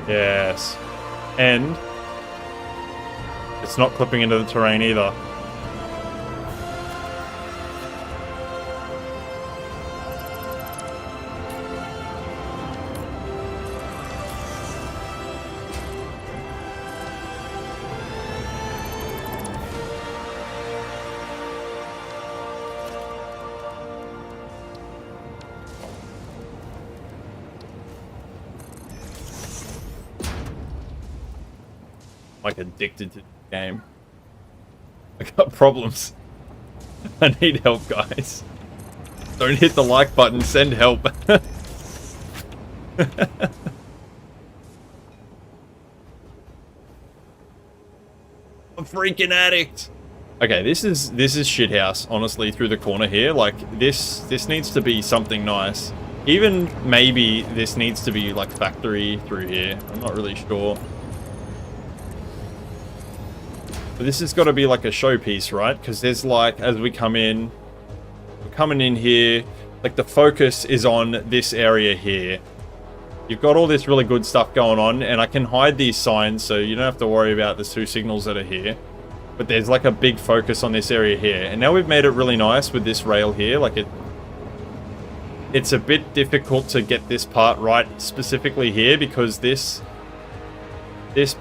Yes. And it's not clipping into the terrain either. Like addicted to the game. I got problems. I need help, guys. Don't hit the like button, send help. I'm a freaking addict. Okay, this is shithouse, honestly, through the corner here. Like this needs to be something nice. Even maybe this needs to be like factory through here. I'm not really sure. But this has got to be like a showpiece, right? Because there's like, as we come in, we're coming in here, like the focus is on this area here. You've got all this really good stuff going on, and I can hide these signs so you don't have to worry about the 2 signals that are here. But there's like a big focus on this area here. And now we've made it really nice with this rail here. Like it's a bit difficult to get this part right specifically here because this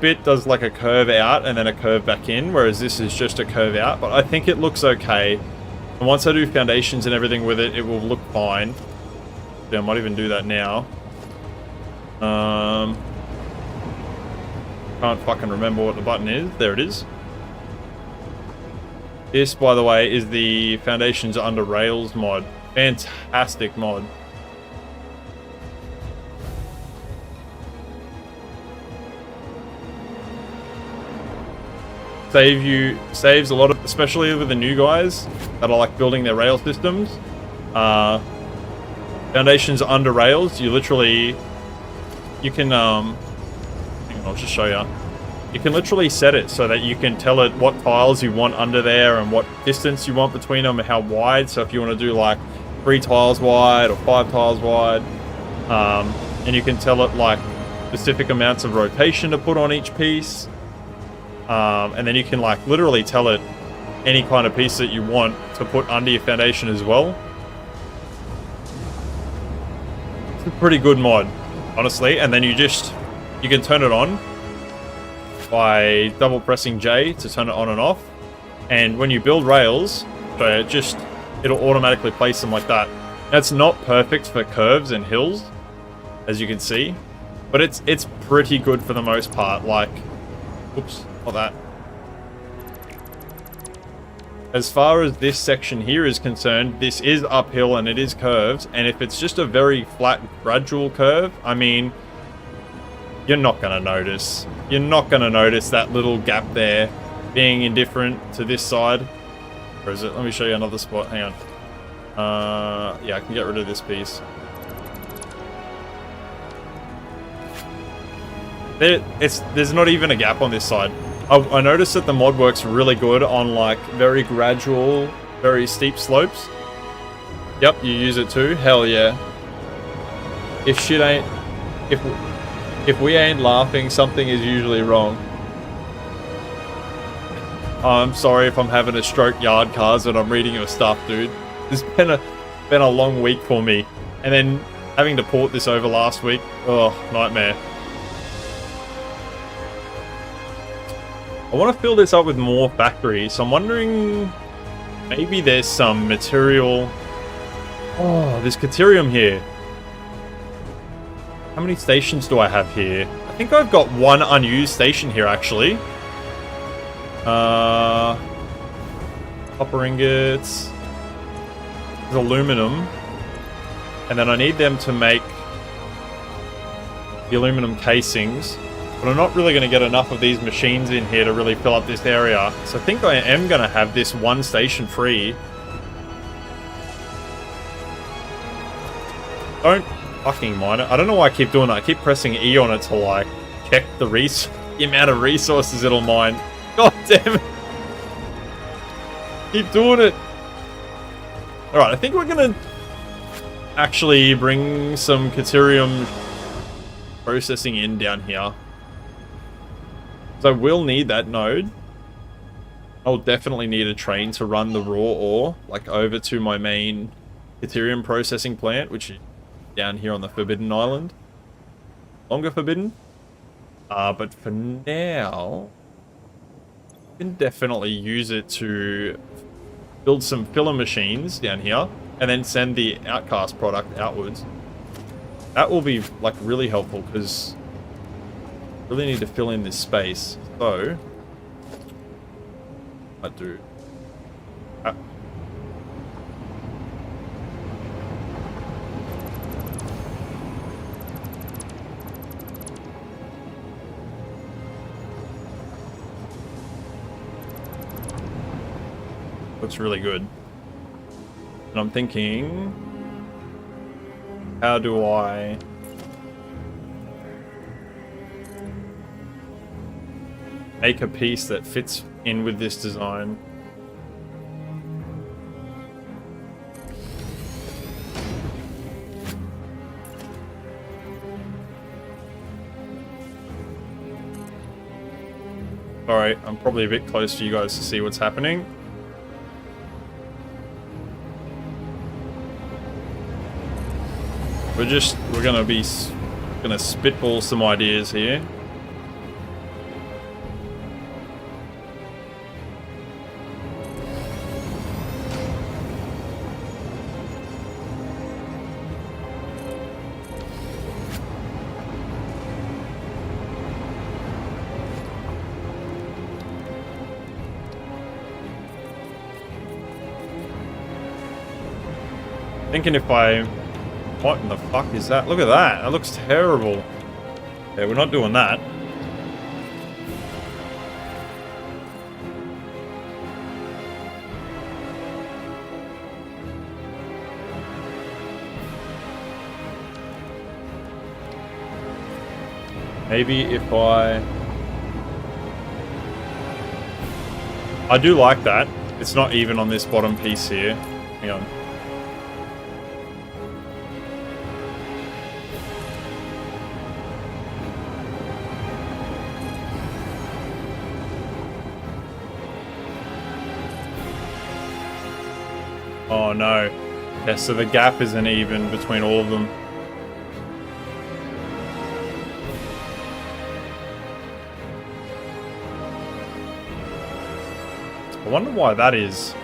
bit does like a curve out and then a curve back in, whereas this is just a curve out. But I think it looks okay. And once I do foundations and everything with it, it will look fine. Yeah, I might even do that now. Can't fucking remember what the button is. There it is. This, by the way, is the Foundations Under Rails mod. Fantastic mod. Saves a lot of, especially with the new guys that are like building their rail systems. Foundations Under Rails, you can hang on, I'll just show you. You can literally set it so that you can tell it what tiles you want under there and what distance you want between them and how wide. So if you want to do like 3 tiles wide or 5 tiles wide, and you can tell it like specific amounts of rotation to put on each piece. And then you can like literally tell it any kind of piece that you want to put under your foundation as well. It's a pretty good mod, honestly. And then you can turn it on by double pressing J to turn it on and off. And when you build rails, it'll automatically place them like that. That's not perfect for curves and hills, as you can see, but it's pretty good for the most part. Like, oops. That. As far as this section here is concerned, this is uphill and it is curved, and if it's just a very flat gradual curve, I mean, you're not going to notice. You're not going to notice that little gap there being indifferent to this side. Where is it? Let me show you another spot. Hang on. Yeah, I can get rid of this piece. There's not even a gap on this side. I noticed that the mod works really good on like very gradual, very steep slopes. Yep, you use it too. Hell yeah. If we ain't laughing, something is usually wrong. I'm sorry if I'm having a stroke, yard cars, and I'm reading your stuff, dude. It's been a long week for me, and then having to port this over last week. Oh, nightmare. I want to fill this up with more factories, so I'm wondering maybe there's some material. Oh, there's Caterium here. How many stations do I have here? I think I've got 1 unused station here, actually. Copper ingots. There's aluminum. And then I need them to make the aluminum casings. But I'm not really going to get enough of these machines in here to really fill up this area. So I think I am going to have this 1 station free. Don't fucking mind it. I don't know why I keep doing that. I keep pressing E on it to like check the amount of resources it'll mine. God damn it. Keep doing it. Alright, I think we're going to actually bring some Caterium processing in down here. So I will need that node. I'll definitely need a train to run the raw ore, like over to my main Ethereum processing plant, which is down here on the Forbidden Island. Longer Forbidden. But for now, I can definitely use it to build some filler machines down here and then send the outcast product outwards. That will be like really helpful because I really need to fill in this space. So I do. Looks really good. And I'm thinking, how do I make a piece that fits in with this design? Sorry, I'm probably a bit close to you guys to see what's happening. We're gonna spitball some ideas here. Thinking if I... What in the fuck is that? Look at that. That looks terrible. Yeah, we're not doing that. Maybe if I do like that. It's not even on this bottom piece here. Hang on. Oh no. Yeah, so the gap isn't even between all of them. I wonder why that is.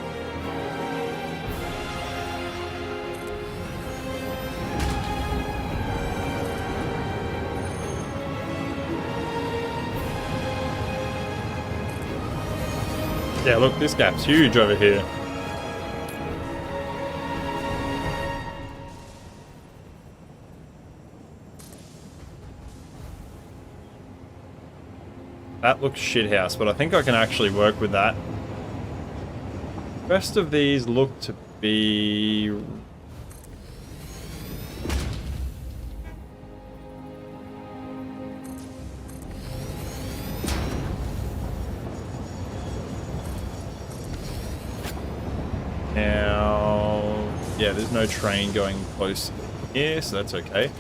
Yeah, look, this gap's huge over here. That looks shithouse, but I think I can actually work with that. The rest of these look to be... Now... Yeah, there's no train going close here, so that's okay.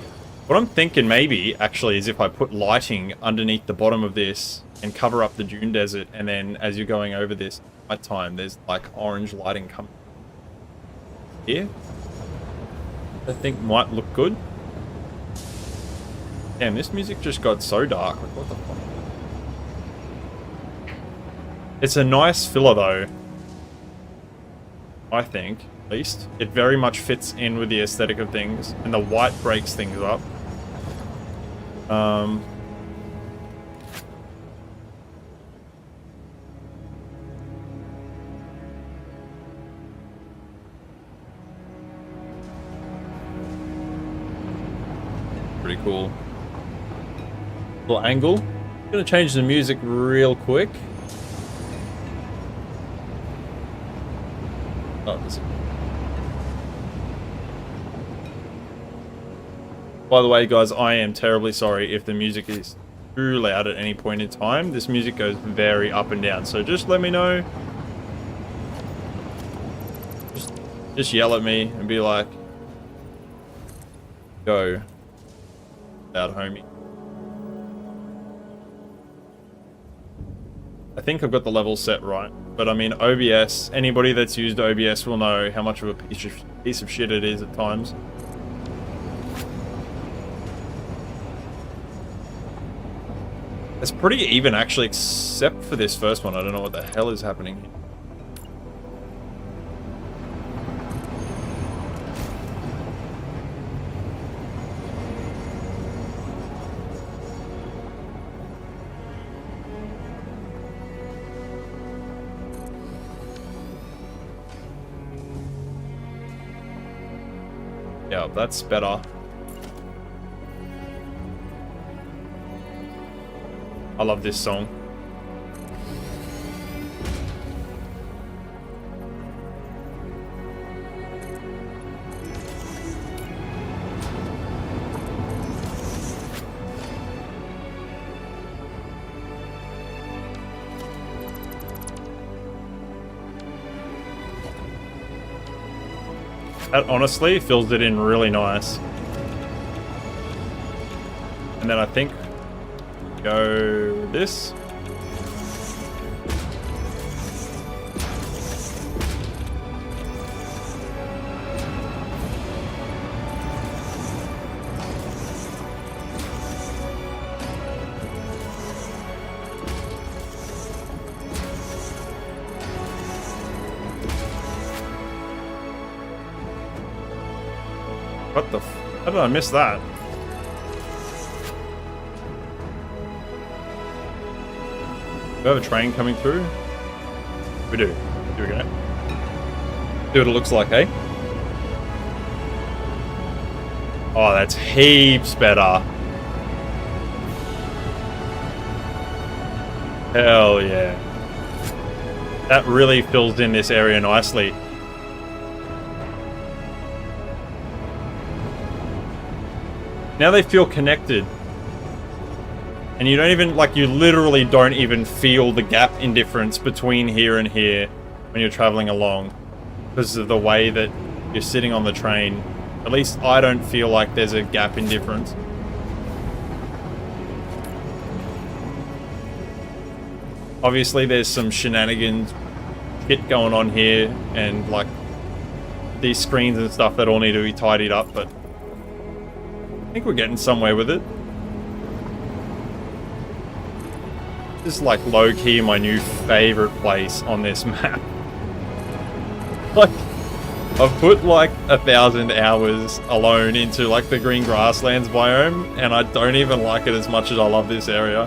What I'm thinking maybe, actually, is if I put lighting underneath the bottom of this and cover up the dune desert, and then as you're going over this at time, there's like orange lighting coming here. I think might look good. Damn, this music just got so dark. Like, what the fuck? It's a nice filler though. I think, at least. It very much fits in with the aesthetic of things, and the white breaks things up. Pretty cool. Little angle. I'm gonna change the music real quick. Oh, this. By the way, guys, I am terribly sorry if the music is too loud at any point in time. This music goes very up and down, so just let me know. Just yell at me and be like, go, loud homie. I think I've got the level set right. But I mean, OBS, anybody that's used OBS will know how much of a piece of shit it is at times. It's pretty even actually, except for this first one. I don't know what the hell is happening here. Yeah, that's better. I love this song. That honestly fills it in really nice. And then I think go this. What the how did I miss that? Do we have a train coming through? We do. Here we go. See what it looks like, eh? Oh, that's heaps better. Hell yeah. That really fills in this area nicely. Now they feel connected. And you don't even, like, you literally don't even feel the gap in difference between here and here when you're traveling along. Because of the way that you're sitting on the train. At least I don't feel like there's a gap in difference. Obviously there's some shenanigans shit going on here. And, like, these screens and stuff that all need to be tidied up. But I think we're getting somewhere with it. This is like low-key my new favorite place on this map. Like, I've put like 1,000 hours alone into like the green grasslands biome, and I don't even like it as much as I love this area.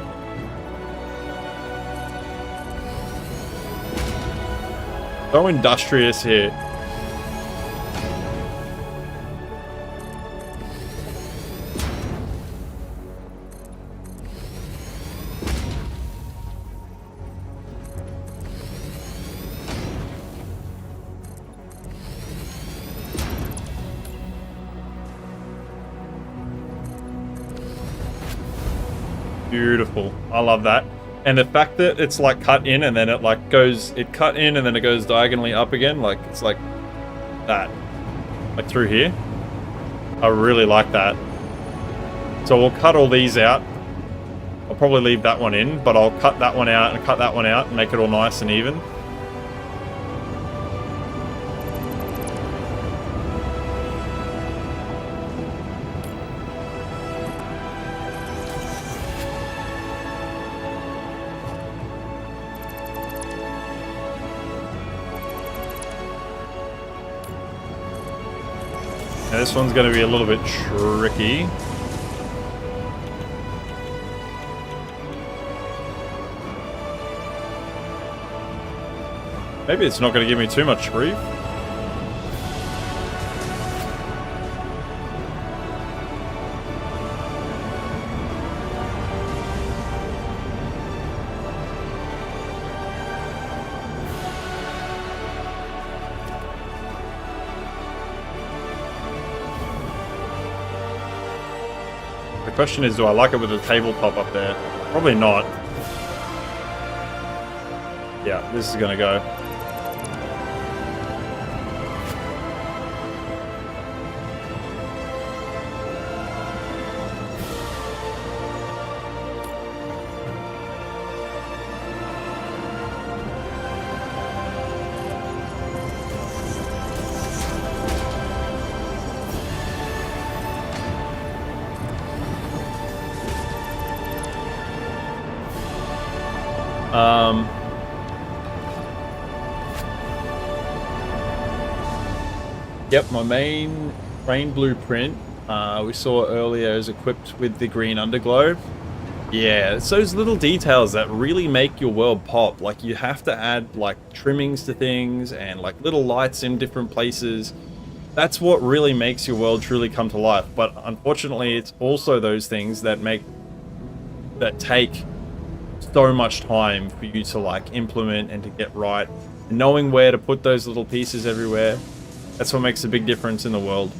So industrious here. Beautiful. I love that. And the fact that it's like cut in and then it like goes, it cut in and then it goes diagonally up again. Like it's like that, like through here. I really like that. So we'll cut all these out. I'll probably leave that one in, but I'll cut that one out and cut that one out and make it all nice and even. Now this one's going to be a little bit tricky. Maybe it's not going to give me too much grief. The question is, do I like it with a tabletop up there? Probably not. Yeah, this is going to go. Yep, my main train blueprint we saw earlier is equipped with the green underglow. Yeah, it's those little details that really make your world pop. Like, you have to add like trimmings to things and like little lights in different places. That's what really makes your world truly come to life. But unfortunately, it's also those things that take so much time for you to like implement and to get right. And knowing where to put those little pieces everywhere, that's what makes a big difference in the world.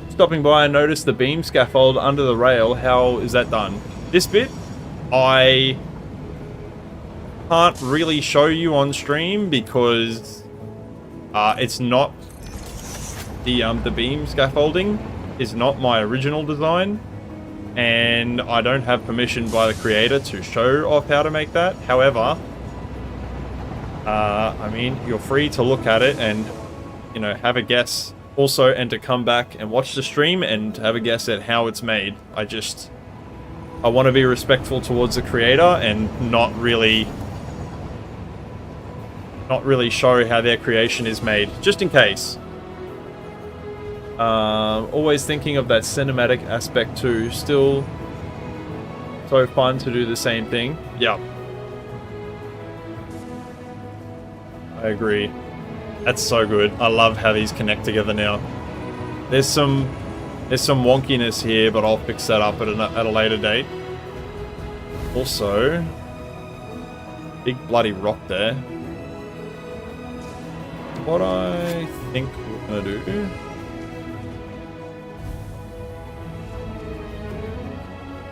Stopping by, I noticed the beam scaffold under the rail. How is that done? This bit, I can't really show you on stream because it's not the beam scaffolding is not my original design, and I don't have permission by the creator to show off how to make that. However, I mean, you're free to look at it and, you know, have a guess also, and to come back and watch the stream and have a guess at how it's made. I want to be respectful towards the creator and not really show how their creation is made, just in case. Always thinking of that cinematic aspect too. Still so fun to do the same thing. Yeah, I agree. That's so good. I love how these connect together now. There's some wonkiness here, but I'll fix that up at a later date. Also, big bloody rock there. What I think we're gonna do.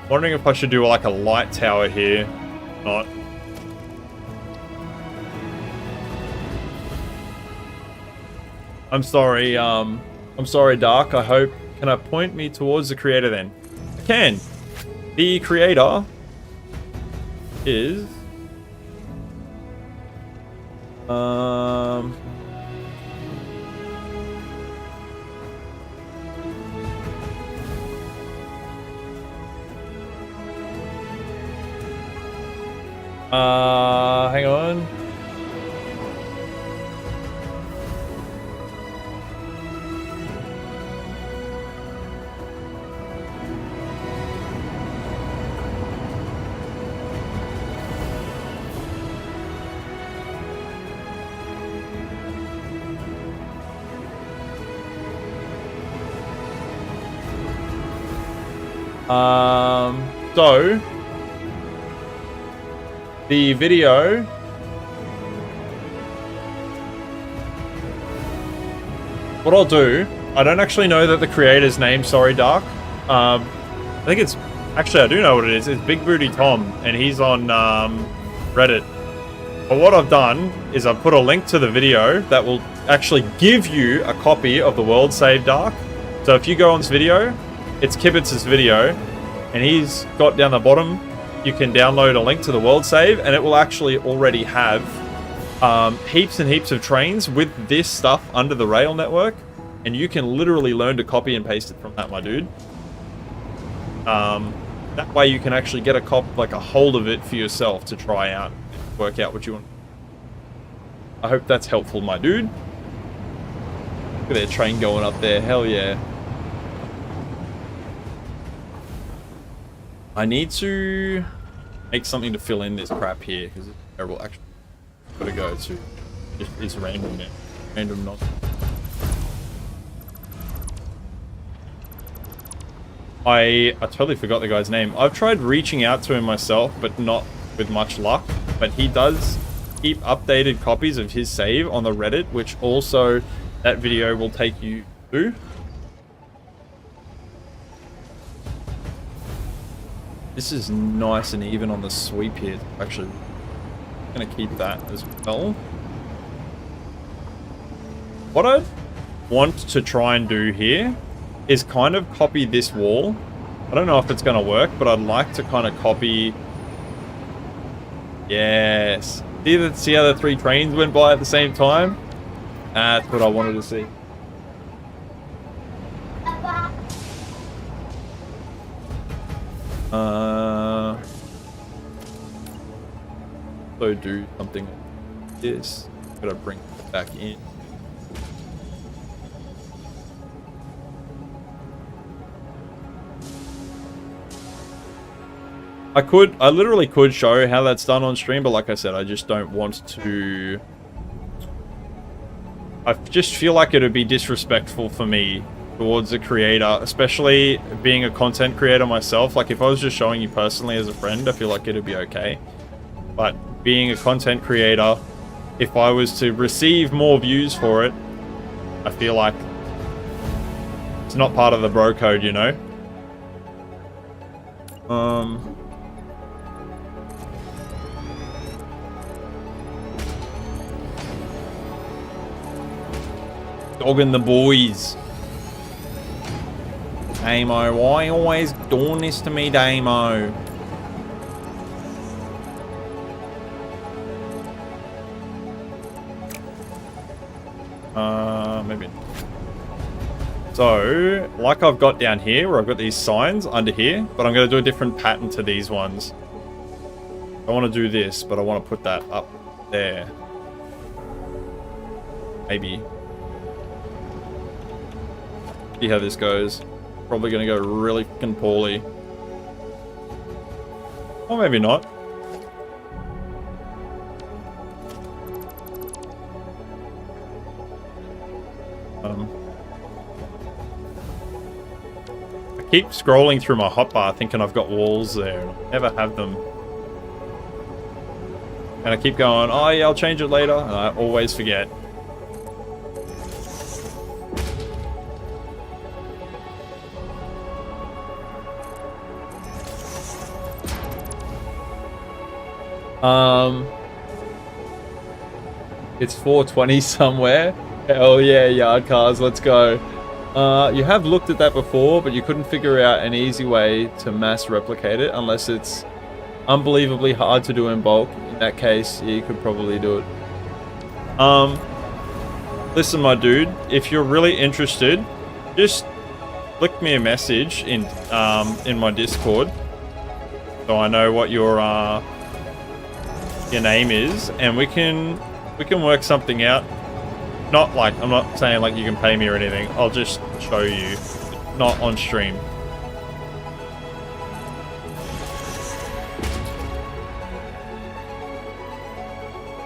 Wondering if I should do like a light tower here. Not. I'm sorry, Dark. I hope... Can I point me towards the creator then? I can. The creator is... hang on. So the video what I'll do, I don't actually know that the creator's name, sorry Dark. I think it's actually, I do know what it is. It's Big Booty Tom, and he's on Reddit. But what I've done is I've put a link to the video that will actually give you a copy of the world save, Dark. So if you go on this video, it's Kibitz's video, and he's got down the bottom, you can download a link to the world save, and it will actually already have heaps and heaps of trains with this stuff under the rail network, and you can literally learn to copy and paste it from that, my dude. That way you can actually get a hold of it for yourself to try out, work out what you want. I hope that's helpful, my dude. Look at that train going up there, hell yeah. I need to make something to fill in this crap here, because it's terrible. Actually, gotta go to it's random now. Random not. I totally forgot the guy's name. I've tried reaching out to him myself, but not with much luck. But he does keep updated copies of his save on the Reddit, which also that video will take you to. This is nice and even on the sweep here. Actually, I'm gonna keep that as well. What I want to try and do here is kind of copy this wall. I don't know if it's gonna work, but I'd like to kind of copy. Yes. See how the three trains went by at the same time? That's what I wanted to see. also do something like this. Gotta bring it back in. I literally could show how that's done on stream, but like I said, I just don't want to. I just feel like it would be disrespectful for me towards a creator, especially being a content creator myself. Like if I was just showing you personally as a friend, I feel like it'd be okay. But being a content creator, if I was to receive more views for it, I feel like it's not part of the bro code, you know? Dogging the boys. Damo, why you always doing this to me, Damo? Maybe. So, like I've got down here, where I've got these signs under here, but I'm going to do a different pattern to these ones. I want to do this, but I want to put that up there. Maybe. See how this goes. Probably going to go really fucking poorly. Or maybe not. I keep scrolling through my hotbar thinking I've got walls there. I never have them. And I keep going, oh yeah, I'll change it later. And I always forget. It's 4:20 somewhere. Hell yeah, yard cars, let's go. You have looked at that before, but you couldn't figure out an easy way to mass replicate it unless it's unbelievably hard to do in bulk. In that case, yeah, you could probably do it. Listen, my dude, if you're really interested, just flick me a message in my Discord so I know what your name is, and we can work something out. Not like, I'm not saying like you can pay me or anything. I'll just show you, not on stream.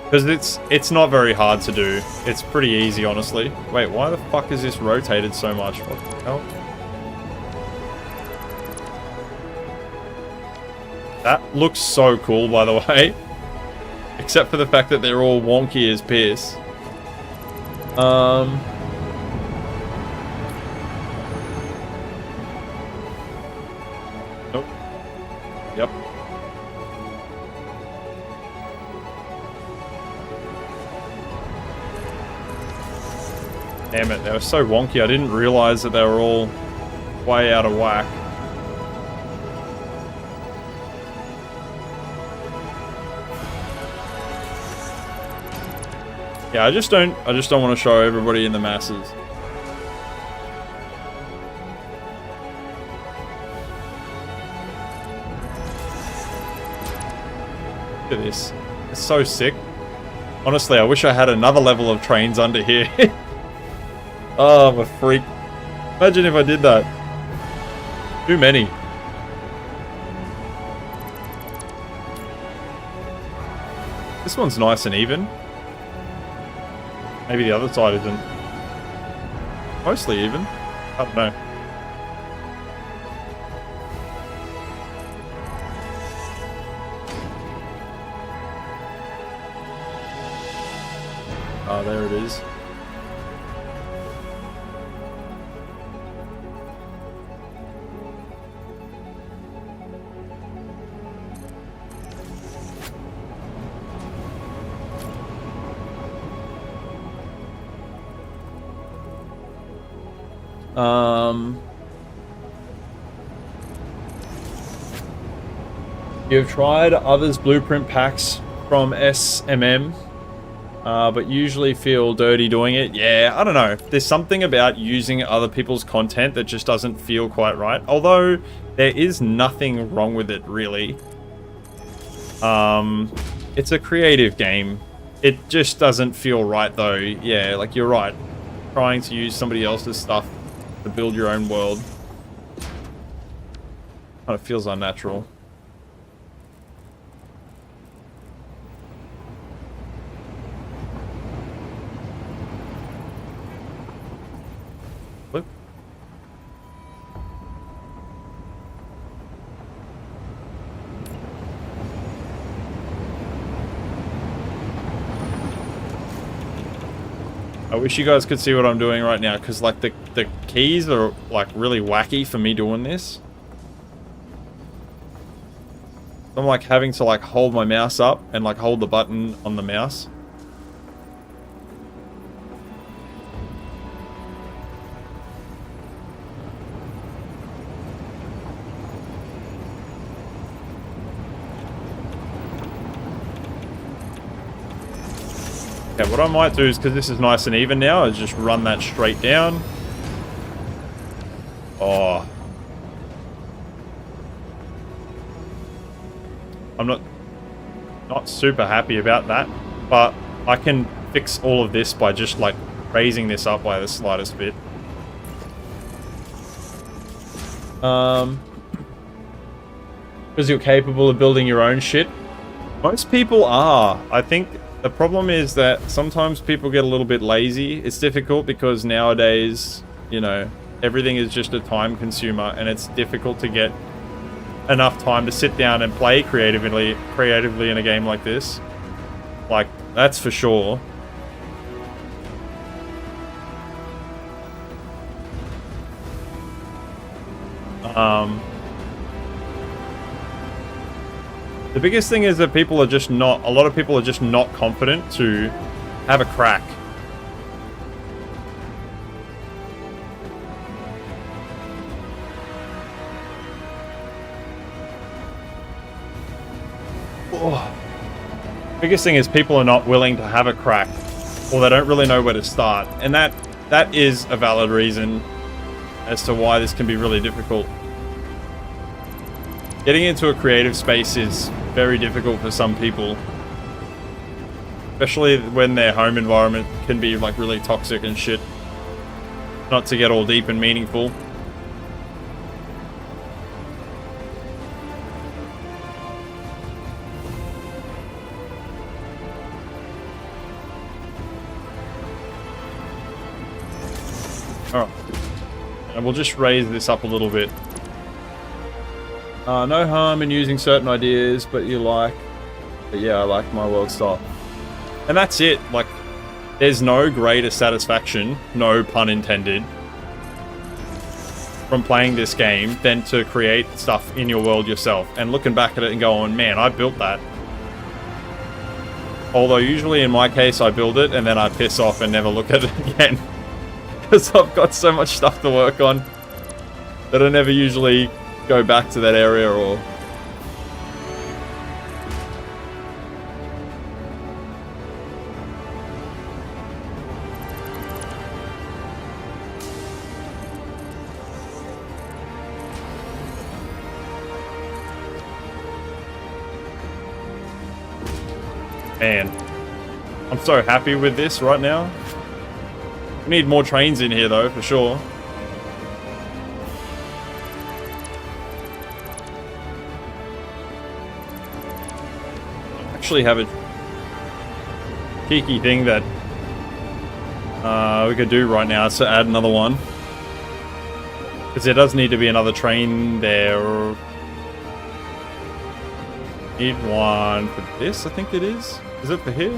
Because it's not very hard to do. It's pretty easy, honestly. Wait, why the fuck is this rotated so much? What the hell? That looks so cool, by the way. Except for the fact that they're all wonky as piss. Nope. Yep. Damn it, they were so wonky. I didn't realize that they were all way out of whack. Yeah, I just don't want to show everybody in the masses. Look at this. It's so sick. Honestly, I wish I had another level of trains under here. Oh, I'm a freak. Imagine if I did that. Too many. This one's nice and even. Maybe the other side isn't. Mostly even. I don't know. Oh, there it is. You've tried others' blueprint packs from SMM, but usually feel dirty doing it. Yeah, I don't know. There's something about using other people's content that just doesn't feel quite right. Although there is nothing wrong with it, really. It's a creative game. It just doesn't feel right though. Yeah, like you're right. Trying to use somebody else's stuff to build your own world kind of feels unnatural. Flip. I wish you guys could see what I'm doing right now, because like the keys are like really wacky for me doing this. I'm like having to like hold my mouse up and like hold the button on the mouse. Okay, what I might do is, because this is nice and even now, is just run that straight down. Oh. I'm not super happy about that, but I can fix all of this by just like raising this up by the slightest bit. Because you're capable of building your own shit. Most people are. I think the problem is that sometimes people get a little bit lazy. It's difficult because nowadays, you know, everything is just a time consumer, and it's difficult to get enough time to sit down and play creatively in a game like this. Like, that's for sure. The biggest thing is that a lot of people are just not confident to have a crack. Oh. Biggest thing is people are not willing to have a crack, or they don't really know where to start, and that is a valid reason as to why this can be really difficult. Getting into a creative space is very difficult for some people, especially when their home environment can be like really toxic and shit. Not to get all deep and meaningful. Alright, and we'll just raise this up a little bit. No harm in using certain ideas, but yeah, I like my world style. And that's it. Like, there's no greater satisfaction, no pun intended, from playing this game than to create stuff in your world yourself and looking back at it and going, man, I built that. Although usually in my case, I build it and then I piss off and never look at it again. Because I've got so much stuff to work on that I never usually go back to that area or... Man, I'm so happy with this right now. We need more trains in here though, for sure. Actually have a cheeky thing that we could do right now is to add another one, because there does need to be another train there. Need one for this, I think it is. Is it for here?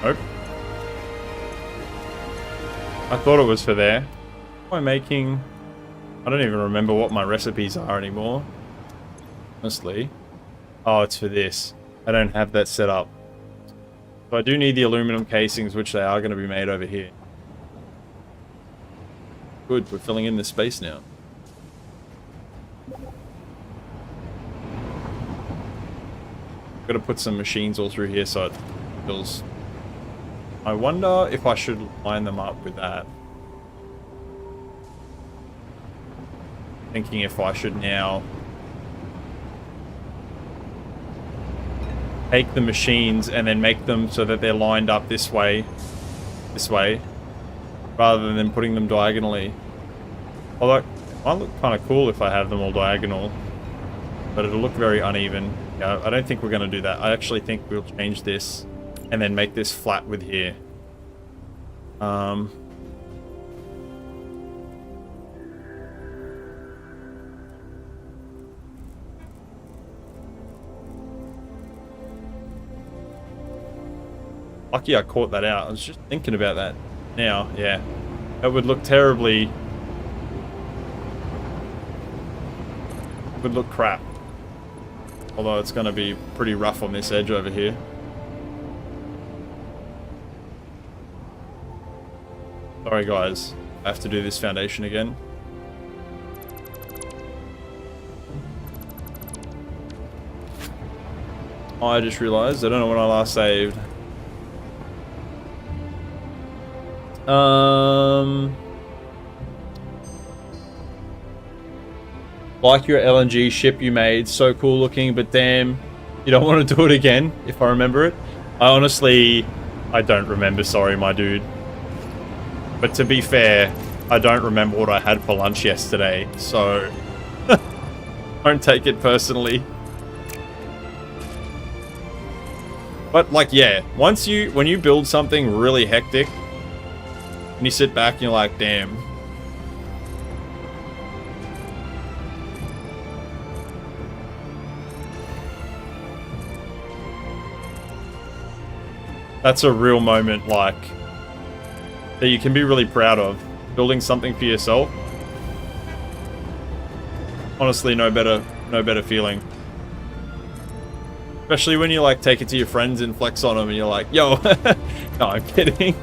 Nope. I thought it was for there. What am I making? I don't even remember what my recipes are anymore. Honestly. Oh, it's for this. I don't have that set up. So I do need the aluminum casings, which they are going to be made over here. Good, we're filling in the space now. Got to put some machines all through here so it feels... I wonder if I should line them up with that. thinking if I should now take the machines and then make them so that they're lined up this way, rather than putting them diagonally. Although it might look kind of cool if I have them all diagonal, but it'll look very uneven. Yeah, I don't think we're going to do that. I actually think we'll change this and then make this flat with here. Lucky I caught that out. I was just thinking about that now. Yeah, that would look terribly. Would look crap. Although it's going to be pretty rough on this edge over here. Sorry guys, I have to do this foundation again. Oh, I just realized I don't know when I last saved. Like your LNG ship you made, so cool looking, but damn, you don't want to do it again, if I remember it. I don't remember, sorry my dude. But to be fair, I don't remember what I had for lunch yesterday, so don't take it personally. But like, yeah, when you build something really hectic, and you sit back and you're like, damn. That's a real moment, like, that you can be really proud of. Building something for yourself. Honestly, no better feeling. Especially when you like take it to your friends and flex on them and you're like, yo, no, I'm kidding.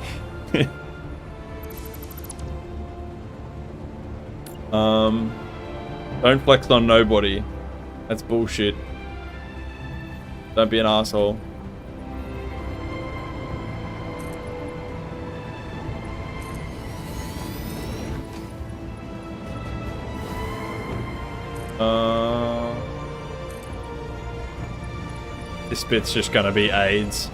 Don't flex on nobody. That's bullshit. Don't be an asshole. This bit's just gonna be AIDS.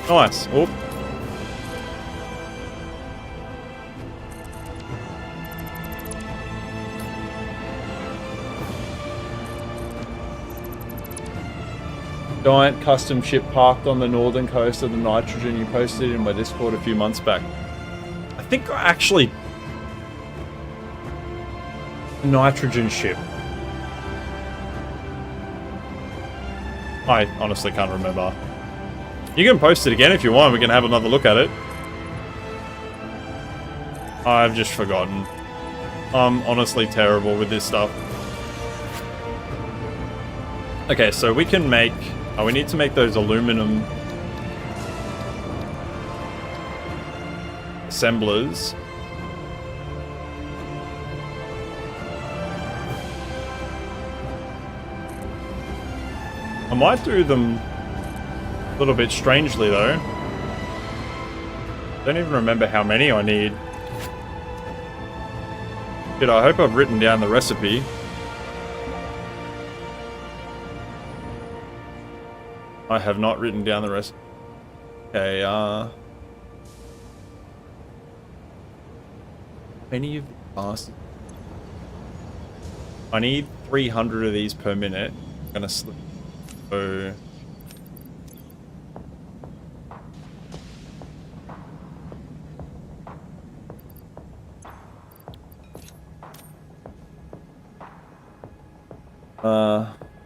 Nice. Oh. Giant custom ship parked on the northern coast of the nitrogen you posted in my Discord a few months back. I think I actually... Nitrogen ship. I honestly can't remember. You can post it again if you want. We can have another look at it. I've just forgotten. I'm honestly terrible with this stuff. Okay, so we can make... Oh, we need to make those aluminum assemblers. I might do them a little bit strangely though. Don't even remember how many I need. Good, I hope I've written down the recipe. I have not written down the recipe. Okay, many of the bastards. I need 300 of these per minute. I'm gonna slip. So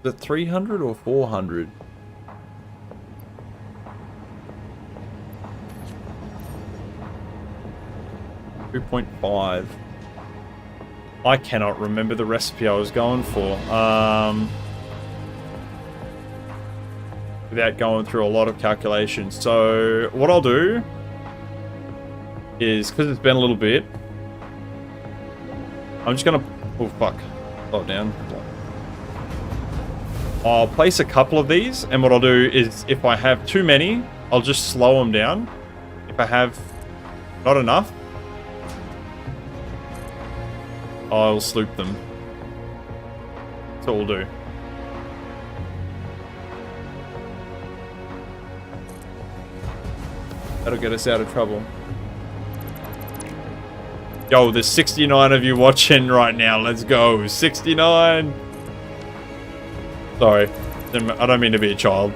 is it 300 or 400? .5. I cannot remember the recipe I was going for. Without going through a lot of calculations. So what I'll do is, because it's been a little bit, I'm just gonna... Oh fuck. Slow it down. I'll place a couple of these, and what I'll do is, if I have too many, I'll just slow them down. If I have not enough, I'll sloop them. That's what we'll do. That'll get us out of trouble. Yo, there's 69 of you watching right now. Let's go. 69. Sorry. I don't mean to be a child.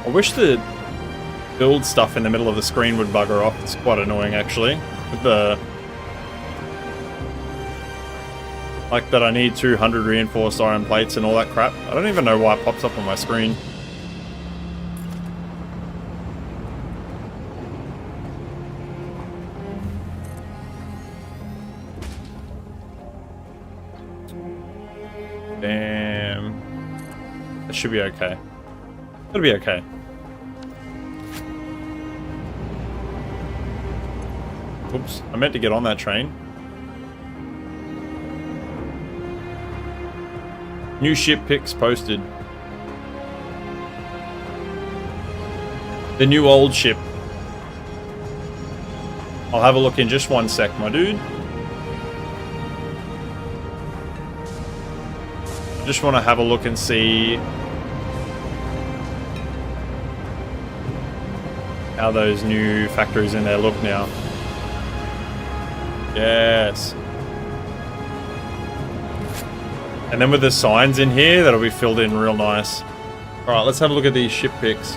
I wish the build stuff in the middle of the screen would bugger off. It's quite annoying, actually. With the... like that I need 200 reinforced iron plates and all that crap. I don't even know why it pops up on my screen. Damn. That should be okay. It'll be okay. Oops, I meant to get on that train. New ship pics posted. The new old ship. I'll have a look in just one sec, my dude. I just want to have a look and see how those new factories in there look now. Yes. And then with the signs in here, that'll be filled in real nice. Alright, let's have a look at these ship pics.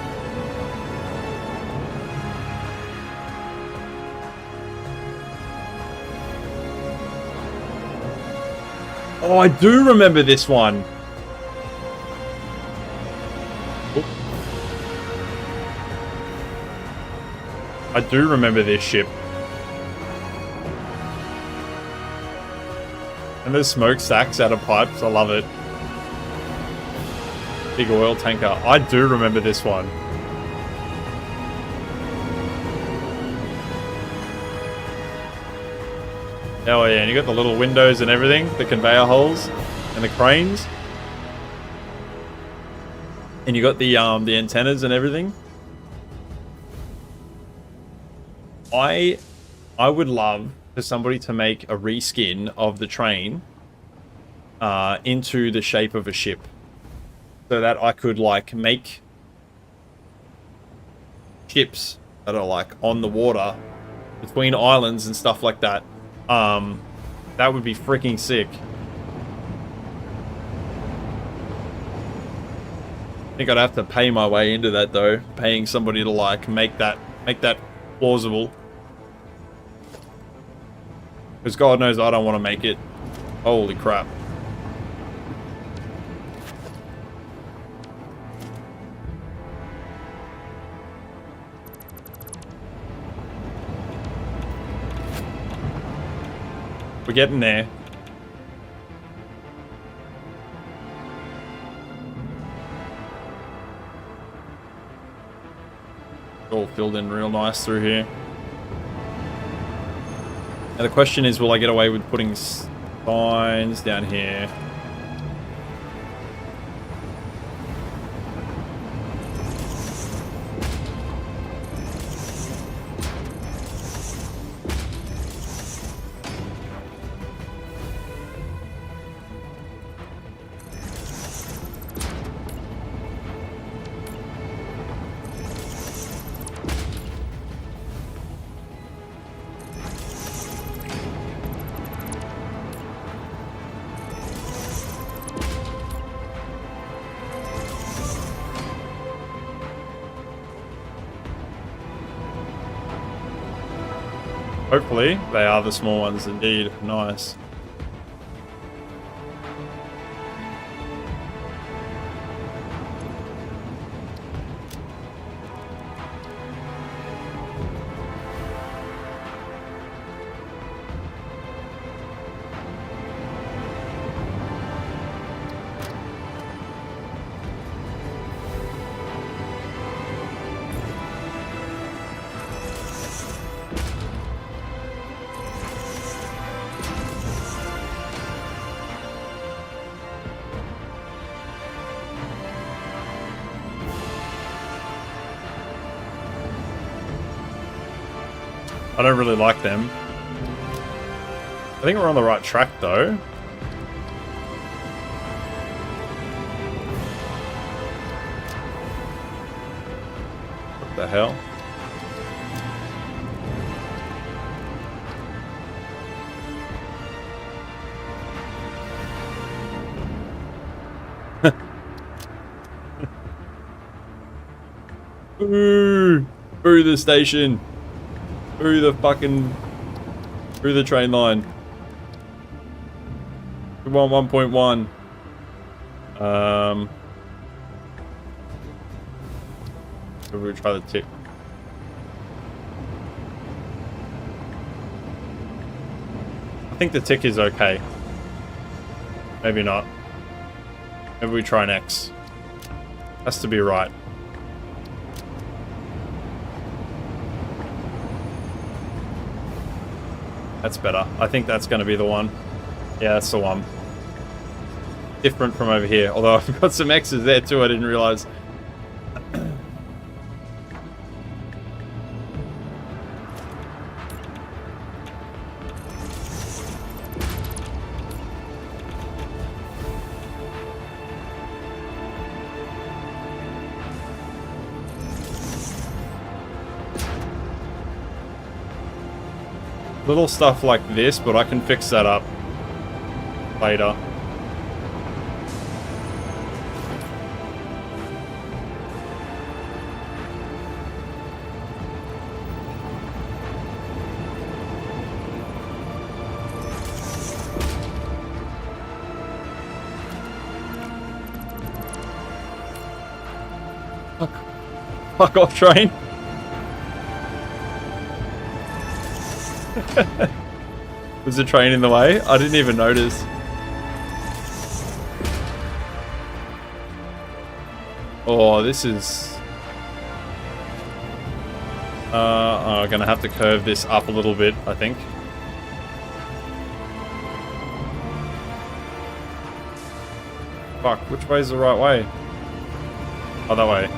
Oh, I do remember this one. I do remember this ship. And there's smokestacks out of pipes. I love it. Big oil tanker. I do remember this one. Oh yeah, and you got the little windows and everything, the conveyor holes and the cranes. And you got the antennas and everything. I would love for somebody to make a reskin of the train into the shape of a ship, so that I could like make ships that are like on the water between islands and stuff like that. That would be freaking sick. I think I'd have to pay my way into that though, paying somebody to like make that plausible. Because God knows I don't want to make it. Holy crap. We're getting there. All filled in real nice through here. Now the question is, will I get away with putting signs down here? Hopefully, they are the small ones indeed. Nice. I don't really like them. I think we're on the right track though. What the hell? Ooh, through the station. Through the train line. We want 1.1. We'll try the tick. I think the tick is okay. Maybe not. Maybe we try an X. Has to be right. That's better. I think that's going to be the one. Yeah, that's the one. Different from over here. Although I've got some X's there too, I didn't realize. Little stuff like this, but I can fix that up later. Fuck off, train. Was the train in the way? I didn't even notice. Oh, this is... I'm gonna have to curve this up a little bit, I think. Fuck, which way is the right way? Oh, that way.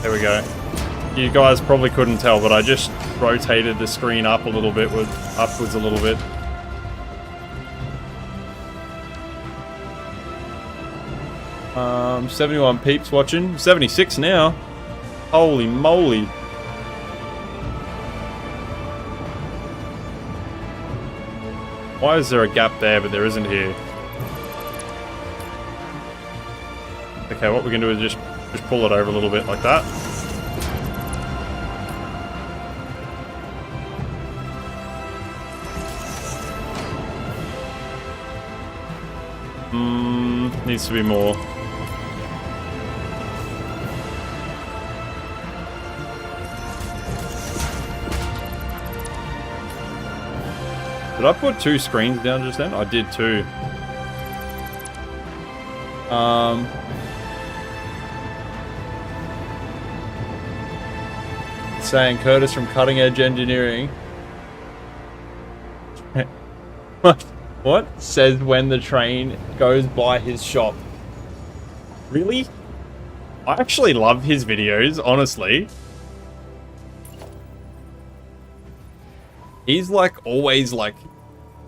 There we go. You guys probably couldn't tell, but I just rotated the screen up a little bit, upwards a little bit. Um, 71 peeps watching. 76 now. Holy moly. Why is there a gap there, but there isn't here? Okay, what we can do is just pull it over a little bit like that. Needs to be more. Did I put 2 screens down just then? I did too. Saying Curtis from Cutting Edge Engineering. What? Says when the train goes by his shop. Really? I actually love his videos, honestly. He's like always like,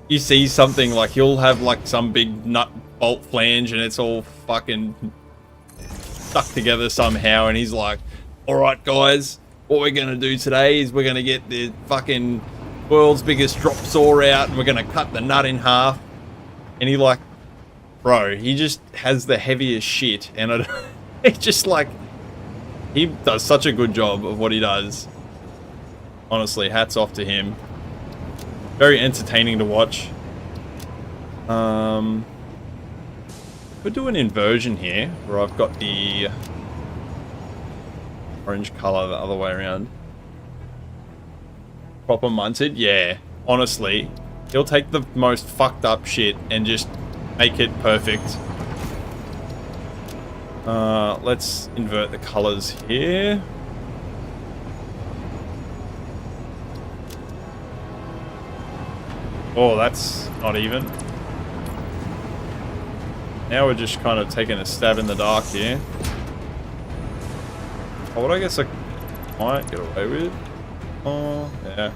you see something like he'll have like some big nut bolt flange and it's all fucking stuck together somehow, and he's like, alright guys, what we're gonna do today is we're gonna get the fucking world's biggest drop saw out and we're gonna cut the nut in half. And he like Bro, he just has the heaviest shit, and it's just like, he does such a good job of what he does. Honestly, hats off to him. Very entertaining to watch. We'll do an inversion here, where I've got the orange color the other way around. Proper munted, yeah. Honestly, he'll take the most fucked up shit and just make it perfect. Let's invert the colors here. Oh, that's not even. Now we're just kind of taking a stab in the dark here. Oh, what I guess I might get away with. Oh, yeah.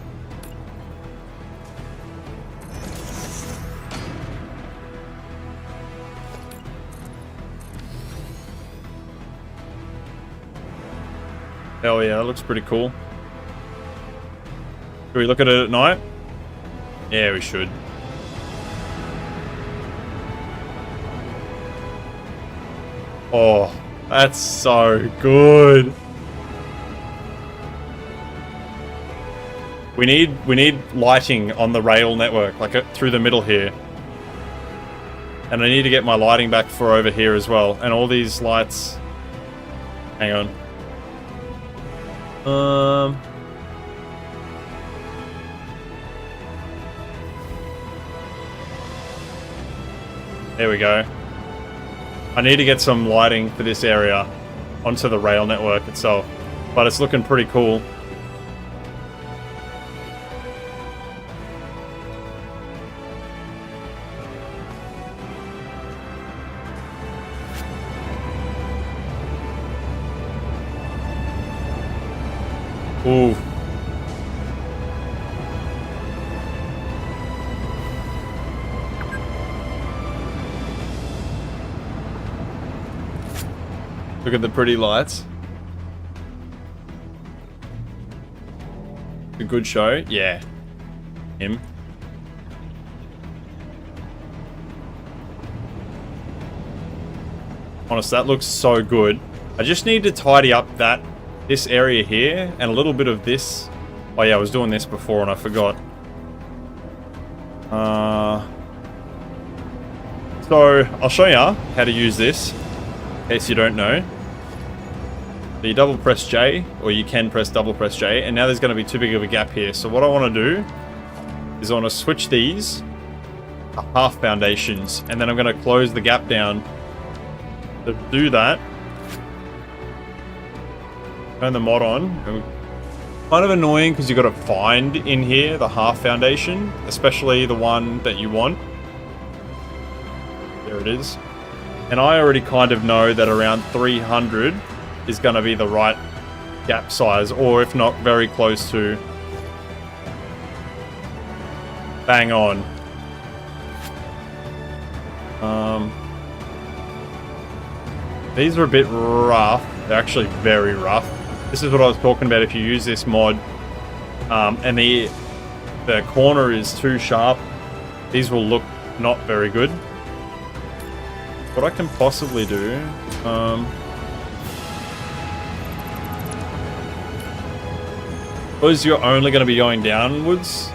Hell yeah, that looks pretty cool. Should we look at it at night? Yeah, we should. Oh, that's so good. We need lighting on the rail network, like through the middle here. And I need to get my lighting back for over here as well. And all these lights. Hang on. There we go. I need to get some lighting for this area onto the rail network itself, but it's looking pretty cool. Ooh. Look at the pretty lights. A good show? Yeah. Him. Honest, that looks so good. I just need to tidy up this area here and a little bit of this. Oh yeah, I was doing this before and I forgot. So I'll show you how to use this in case you don't know. So you double press J, or you can press double press J, and now there's going to be too big of a gap here. So what I want to do is I want to switch these to half foundations, and then I'm going to close the gap down. To do that, turn the mod on. Kind of annoying because you've got to find in here the half foundation, especially the one that you want. There it is. And I already kind of know that around 300 is going to be the right gap size, or if not, very close to. Bang on. These are a bit rough. They're actually very rough. This is what I was talking about. If you use this mod, and the corner is too sharp, these will look not very good. What I can possibly do, because you're only going to be going downwards.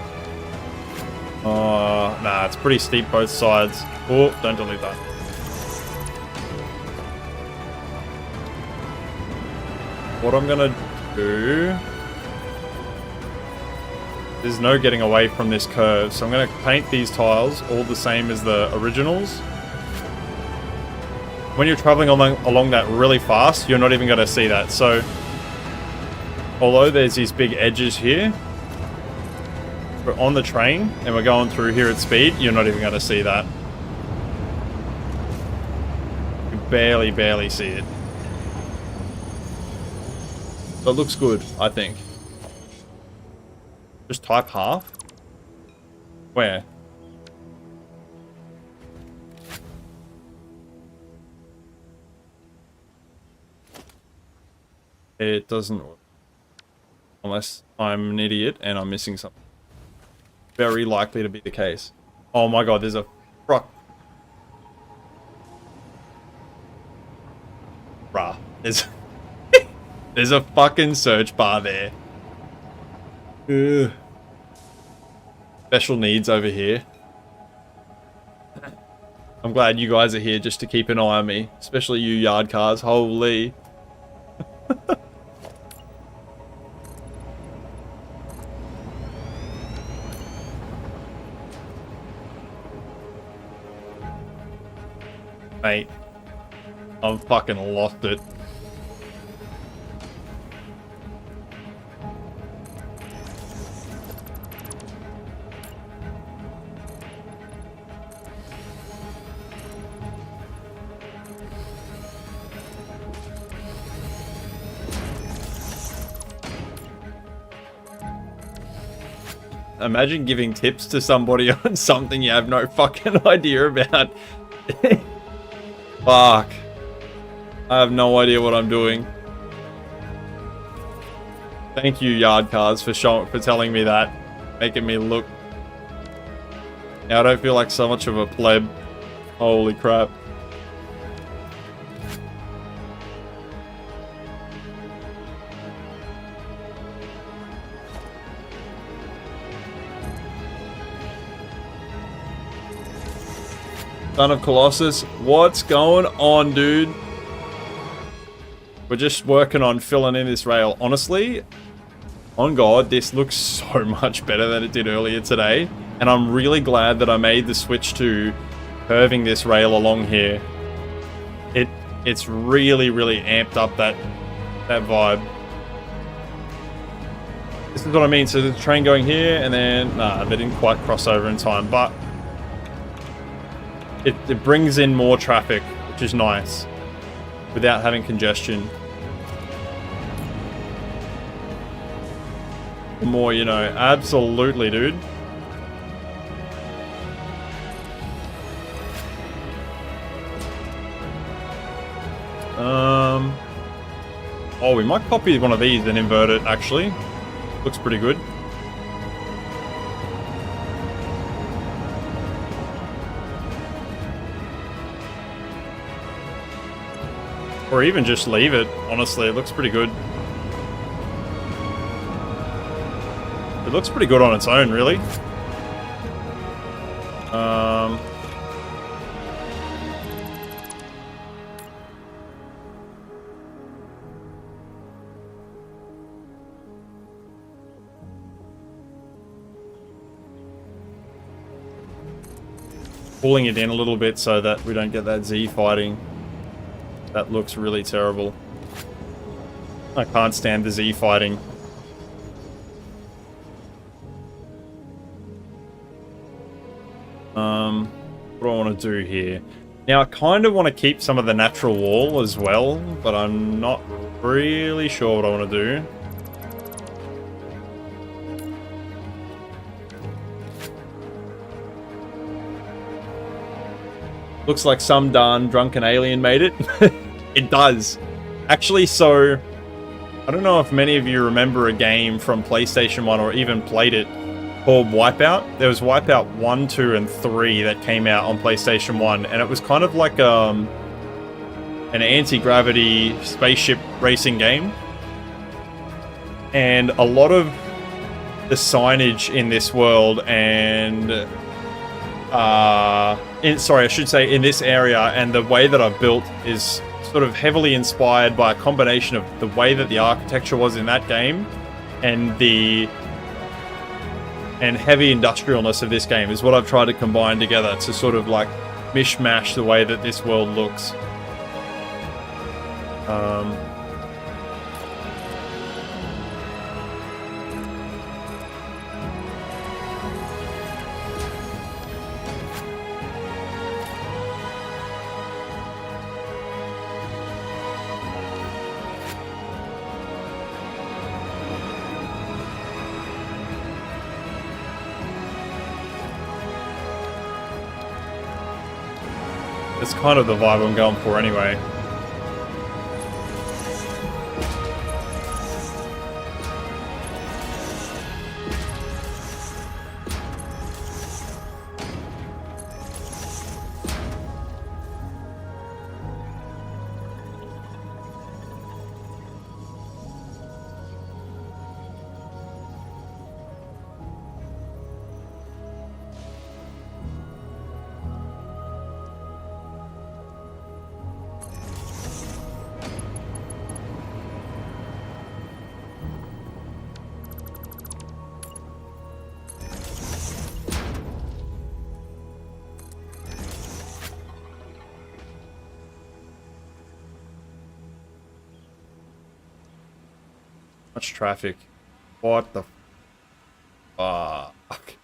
Nah, it's pretty steep both sides. Oh, don't delete that. What I'm going to do, there's no getting away from this curve, so I'm going to paint these tiles all the same as the originals. When you're traveling along that really fast, you're not even going to see that. So, although there's these big edges here, we're on the train and we're going through here at speed, you're not even going to see that. You barely see it. But it looks good, I think. Just type half. Where? It doesn't work. Unless I'm an idiot and I'm missing something. Very likely to be the case. Oh my god, there's a There's, there's a fucking search bar there. Ugh. Special needs over here. I'm glad you guys are here just to keep an eye on me. Especially you yard cars. Holy. Mate. I've fucking lost it. Imagine giving tips to somebody on something you have no fucking idea about. Fuck. I have no idea what I'm doing. Thank you, yard cars, for telling me that. Making me look. Now I don't feel like so much of a pleb. Holy crap. Son of Colossus, what's going on, dude? We're just working on filling in this rail. Honestly, on God, this looks so much better than it did earlier today. And I'm really glad that I made the switch to curving this rail along here. It's really, really amped up that vibe. This is what I mean. So there's a train going here, and then, nah, they didn't quite cross over in time, but it brings in more traffic, which is nice, without having congestion. The more you know. Absolutely, dude. Oh, we might copy one of these and invert it, actually. Looks pretty good. Or even just leave it, honestly. It looks pretty good. It looks pretty good on its own, really. Pulling it in a little bit so that we don't get that Z fighting. That looks really terrible. I can't stand the Z fighting. What do I want to do here? Now, I kind of want to keep some of the natural wall as well, but I'm not really sure what I want to do. Looks like some darn drunken alien made it. It does. Actually, so I don't know if many of you remember a game from PlayStation 1 or even played it called Wipeout. There was Wipeout 1, 2, and 3 that came out on PlayStation 1, and it was kind of like an anti-gravity spaceship racing game. And a lot of the signage in this world and I should say in this area, and the way that I've built is sort of heavily inspired by a combination of the way that the architecture was in that game and heavy industrialness of this game is what I've tried to combine together to sort of like mishmash the way that this world looks. It's kind of the vibe I'm going for anyway. Much traffic. What the fuck?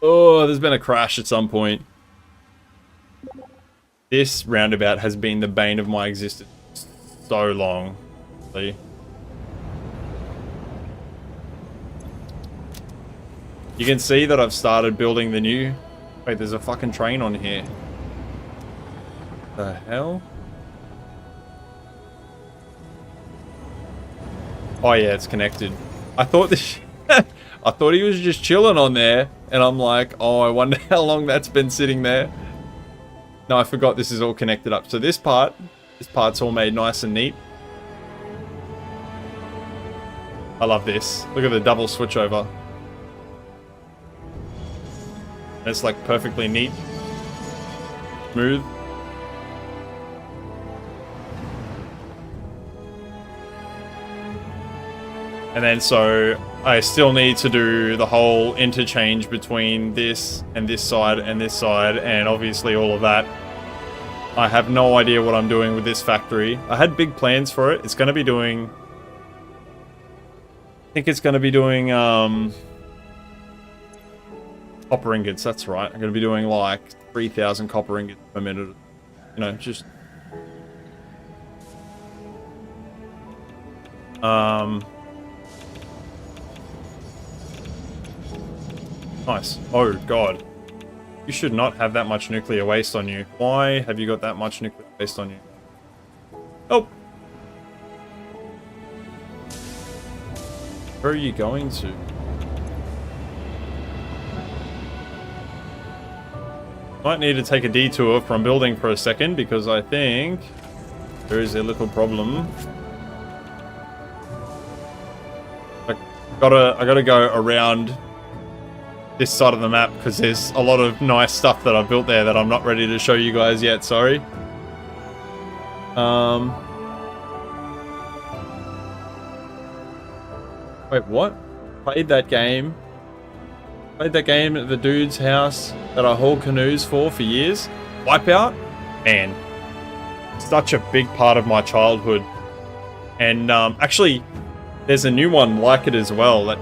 Oh, there's been a crash at some point. This roundabout has been the bane of my existence so long. See? You can see that I've started building the new... Wait, there's a fucking train on here. The hell? Oh yeah, it's connected. I thought this... I thought he was just chilling on there. And I'm like, oh, I wonder how long that's been sitting there. No, I forgot this is all connected up. So this part's all made nice and neat. I love this. Look at the double switch over. It's like perfectly neat. Smooth. And then so I still need to do the whole interchange between this and this side and this side, and obviously all of that. I have no idea what I'm doing with this factory. I had big plans for it. It's going to be doing... I think it's going to be doing copper ingots, that's right. I'm going to be doing like 3,000 copper ingots per minute. You know, just... Nice. Oh, God. You should not have that much nuclear waste on you. Why have you got that much nuclear waste on you? Oh! Where are you going to? Might need to take a detour from building for a second, because I think there is a little problem. I gotta go around this side of the map, because there's a lot of nice stuff that I've built there that I'm not ready to show you guys yet, sorry. Wait, what? Played that game at the dude's house that I hauled canoes for years. Wipeout? Man, such a big part of my childhood. And actually, there's a new one like it as well that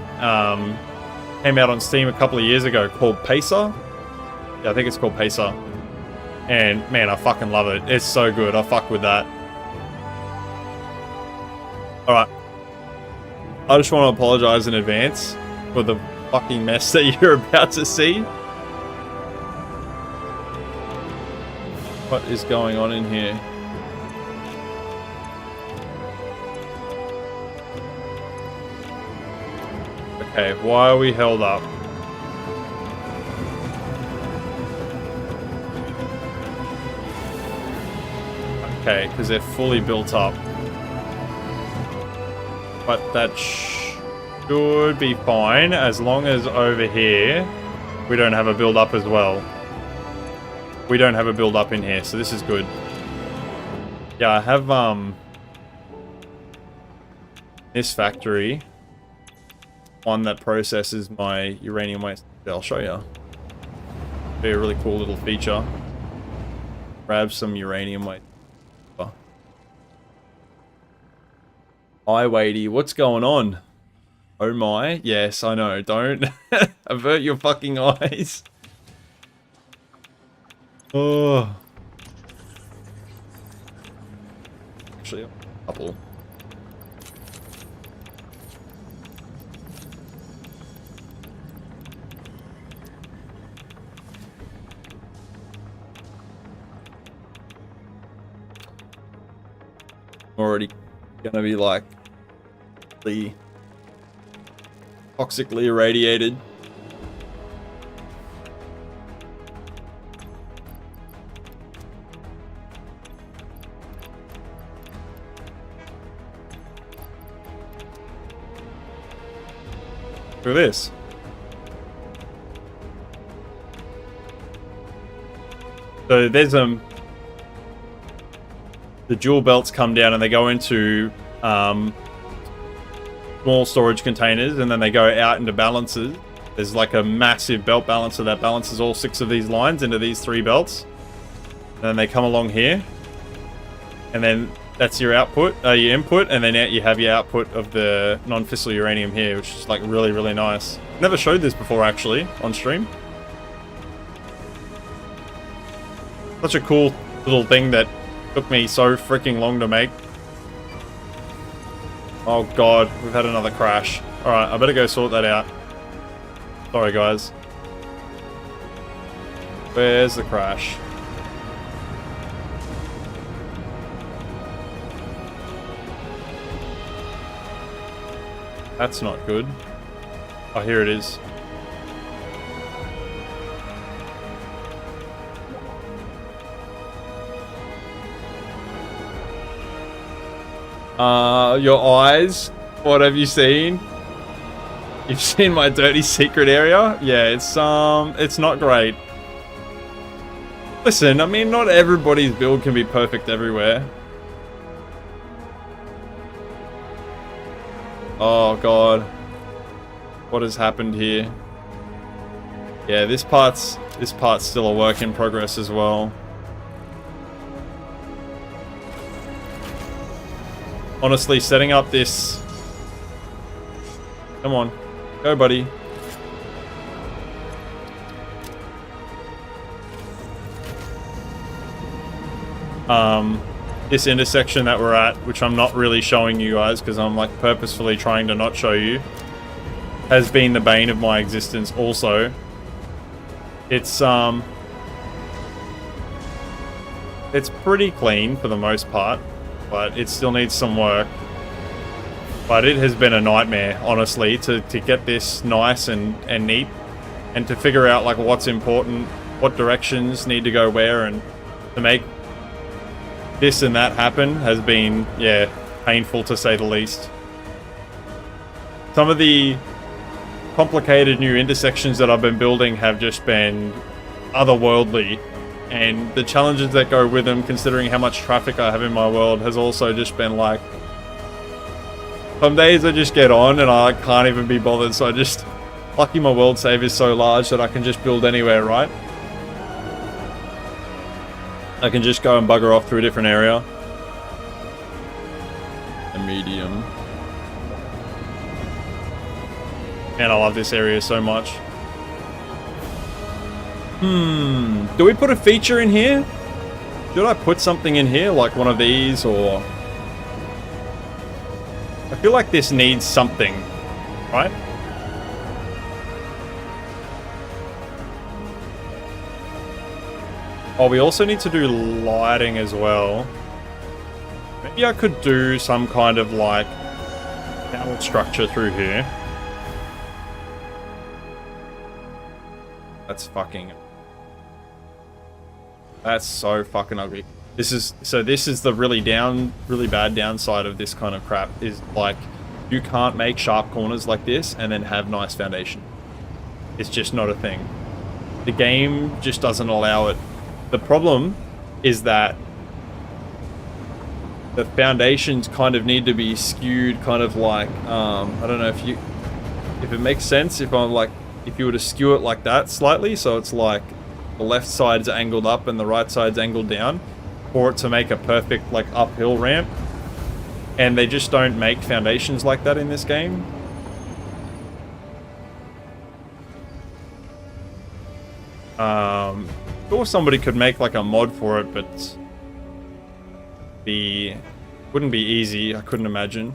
came out on Steam a couple of years ago called Pacer. Yeah, I think it's called Pacer. And man, I fucking love it. It's so good. I fuck with that. Alright. I just want to apologize in advance for the fucking mess that you're about to see. What is going on in here? Okay, why are we held up? Okay, because they're fully built up. But that should be fine as long as over here we don't have a build up as well. We don't have a build up in here, so this is good. Yeah, I have this factory. One that processes my uranium waste. I'll show you. Be a really cool little feature. Grab some uranium waste. Hi, Wadey. What's going on? Oh my. Yes, I know. Don't avert your fucking eyes. Oh. Actually, a couple. Already gonna be like the toxically irradiated. Look at this. So there's the dual belts come down and they go into small storage containers, and then they go out into balances. There's like a massive belt balancer that balances all 6 of these lines into these 3 belts. And then they come along here. And then That's your output, your input, and then you have your output of the non-fissile uranium here, which is like really, really nice. Never showed this before actually on stream. Such a cool little thing that took me so freaking long to make. Oh god, we've had another crash. Alright, I better go sort that out. Sorry guys. Where's the crash? That's not good. Oh, here it is. Your eyes? What have you seen? You've seen my dirty secret area? Yeah, it's not great. Listen, I mean, not everybody's build can be perfect everywhere. Oh god. What has happened here? Yeah, this part's still a work in progress as well. Honestly, setting up this... Come on. Go, buddy. This intersection that we're at, which I'm not really showing you guys because I'm like purposefully trying to not show you, has been the bane of my existence also. It's pretty clean for the most part, but it still needs some work. But it has been a nightmare, honestly, to get this nice and neat, and to figure out like what's important, what directions need to go where, and to make this and that happen has been, yeah, painful to say the least. Some of the complicated new intersections that I've been building have just been otherworldly, and the challenges that go with them, considering how much traffic I have in my world, has also just been like, some days I just get on and I can't even be bothered, so I just, lucky my world save is so large that I can just build anywhere, right? I can just go and bugger off through a different area. A medium. Man, I love this area so much. Do we put a feature in here? Should I put something in here, like one of these, or... I feel like this needs something, right? Oh, we also need to do lighting as well. Maybe I could do some kind of like panel structure through here. That's so fucking ugly. This is the really bad downside of this kind of crap, is like you can't make sharp corners like this and then have nice foundation. It's just not a thing. The game just doesn't allow it. The problem is that the foundations kind of need to be skewed, kind of like, I don't know if it makes sense, if you were to skew it like that slightly, so it's like the left side's angled up and the right side's angled down, for it to make a perfect like uphill ramp. And they just don't make foundations like that in this game. Or somebody could make like a mod for it, but wouldn't be easy, I couldn't imagine.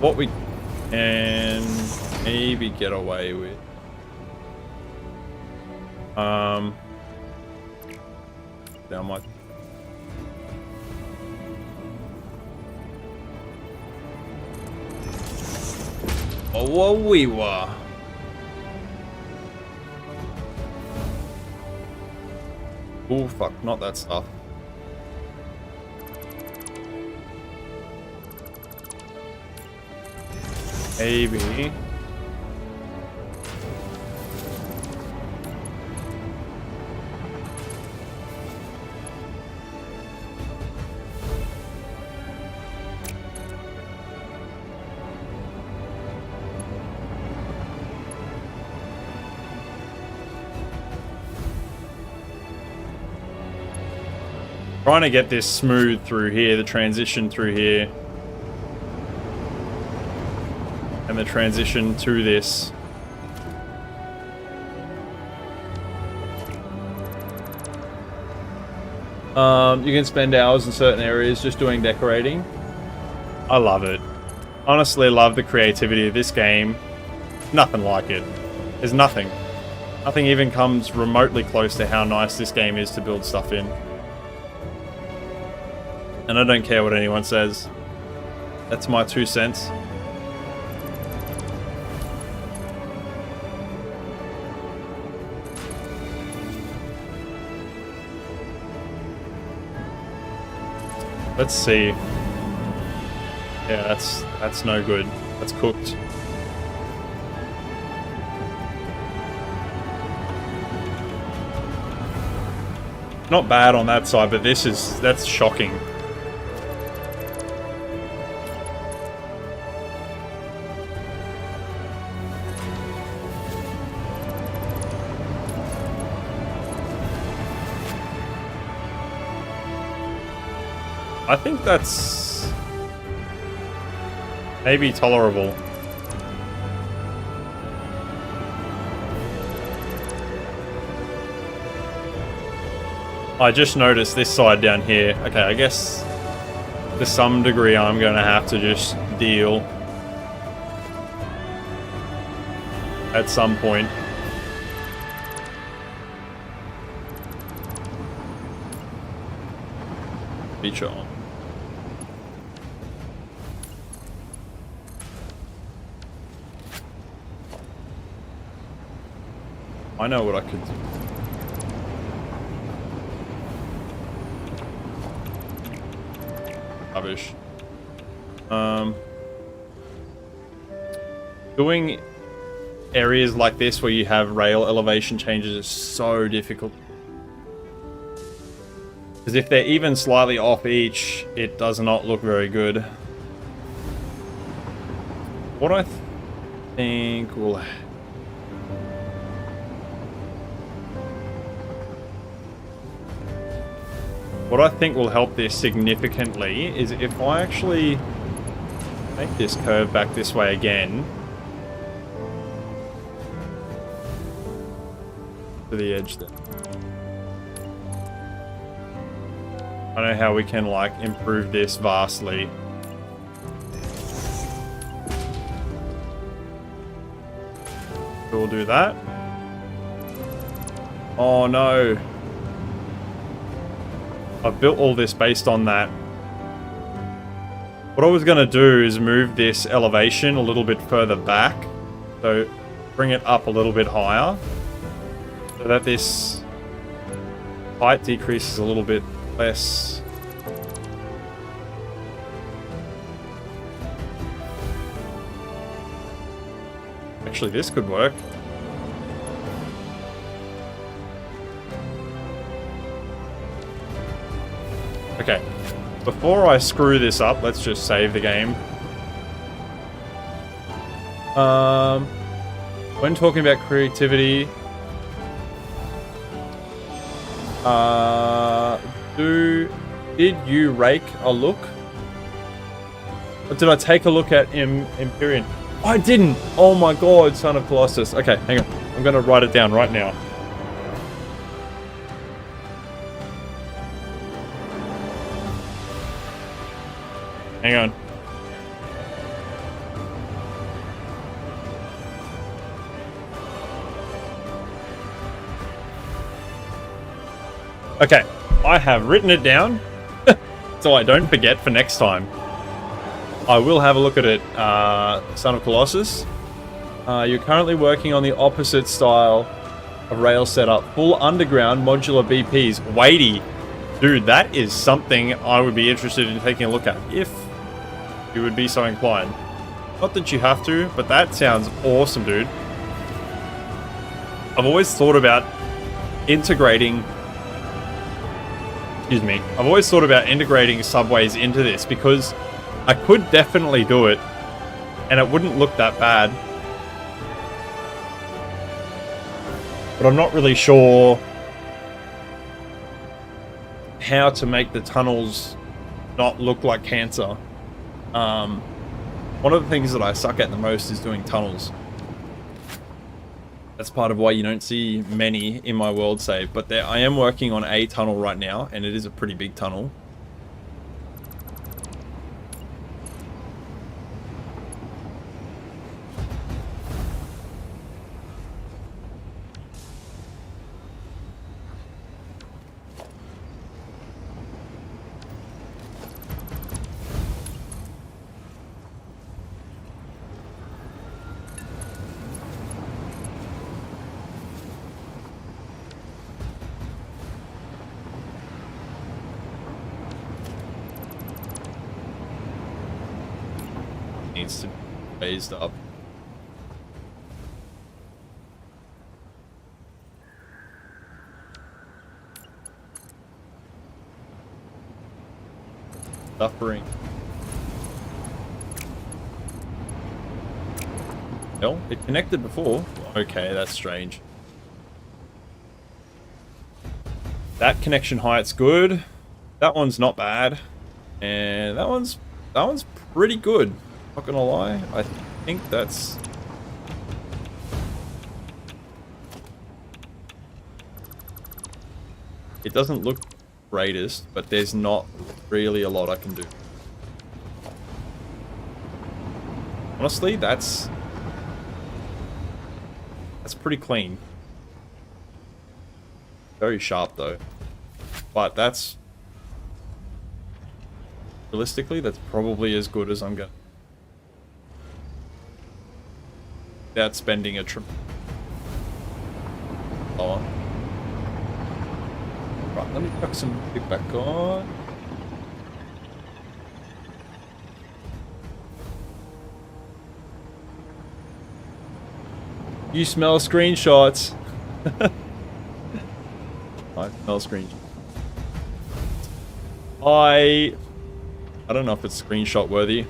What we can maybe get away with. Down my... Oh, what we were. Oh fuck, not that stuff. Maybe. Trying to get this smooth through here, the transition through here. And the transition to this. You can spend hours in certain areas just doing decorating. I love it. Honestly, love the creativity of this game. Nothing like it. There's nothing. Nothing even comes remotely close to how nice this game is to build stuff in. And I don't care what anyone says. That's my 2 cents. Let's see. Yeah, that's no good. That's cooked. Not bad on that side, but that's shocking. I think that's maybe tolerable. I just noticed this side down here. Okay, I guess to some degree I'm going to have to just deal at some point. Feature on. I know what I could do. Rubbish. Doing areas like this where you have rail elevation changes is so difficult. Because if they're even slightly off each, it does not look very good. What I think will... What I think will help this significantly is if I actually make this curve back this way again to the edge there. I know how we can like improve this vastly. We'll do that. Oh no. I've built all this based on that. What I was going to do is move this elevation a little bit further back. So bring it up a little bit higher. So that this height decreases a little bit less. Actually, this could work. Okay, before I screw this up, let's just save the game. When talking about creativity, did you rake a look? Or did I take a look at Empyrean? I didn't! Oh my god, Son of Colossus. Okay, hang on. I'm gonna write it down right now. Hang on. Okay, I have written it down so I don't forget for next time. I will have a look at it, Son of Colossus. You're currently working on the opposite style of rail setup. Full underground modular BPs. Weighty. Dude, that is something I would be interested in taking a look at, if you would be so inclined. Not that you have to, but that sounds awesome, dude. I've always thought about integrating... Excuse me. I've always thought about integrating subways into this, because I could definitely do it, and it wouldn't look that bad. But I'm not really sure how to make the tunnels not look like cancer. One of the things that I suck at the most is doing tunnels. That's part of why you don't see many in my world save, but I am working on a tunnel right now, and it is a pretty big tunnel. Needs to be raised up. Suffering. No, it connected before. Okay, that's strange. That connection height's good. That one's not bad. And that one's pretty good. Not gonna lie, I think that's... It doesn't look greatest, but there's not really a lot I can do. Honestly, that's pretty clean. Very sharp though. But that's... Realistically, that's probably as good as I'm going. Without spending a trip. Oh. Right, let me chuck some pick back on. You smell screenshots. I smell screenshots. I don't know if it's screenshot worthy.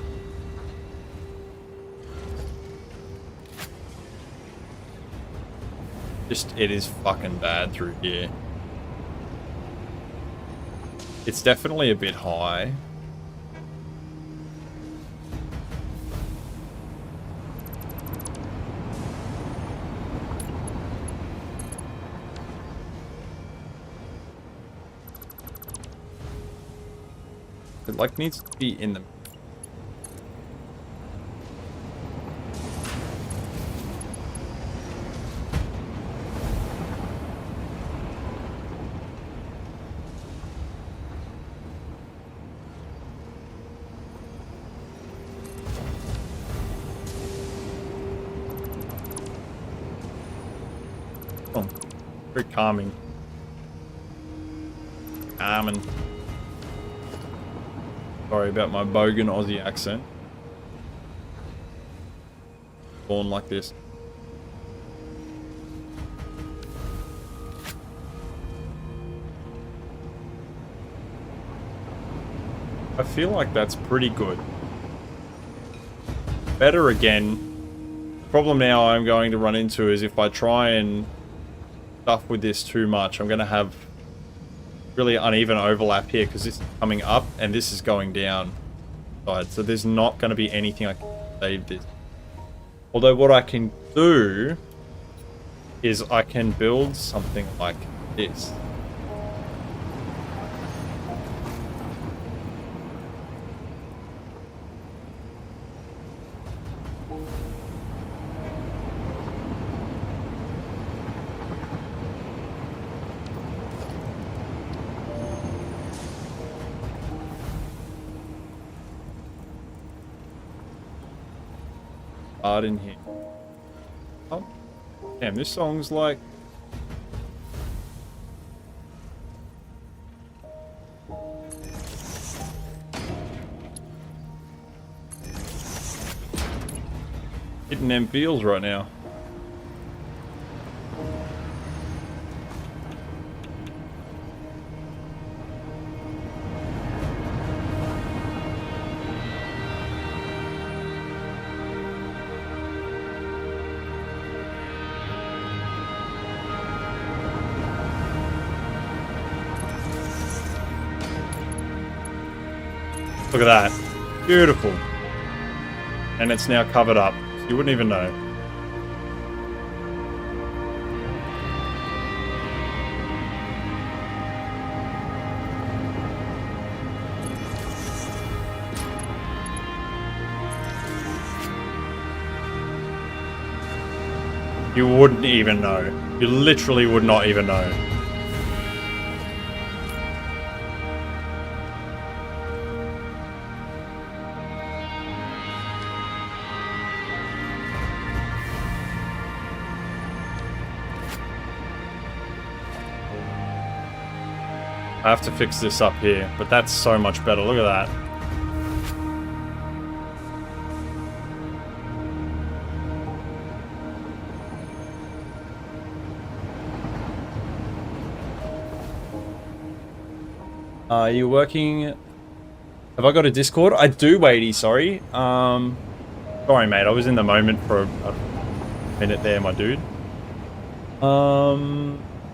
Just, it is fucking bad through here. It's definitely a bit high. It like needs to be in the... Oh, very calming. Calming. Sorry about my bogan Aussie accent. Born like this. I feel like that's pretty good. Better again. The problem now I'm going to run into is if I try and stuff with this too much, I'm going to have really uneven overlap here because this is coming up and this is going down. So there's not going to be anything I can save this. Although what I can do is I can build something like this. In here. Oh, damn, this song's like... hitting them feels right now. Look at that. Beautiful. And it's now covered up. You wouldn't even know. You wouldn't even know. You literally would not even know. I have to fix this up here, but that's so much better. Look at that. Are you working? Have I got a Discord? I do, Wadey, sorry. Sorry, mate. I was in the moment for a minute there, my dude.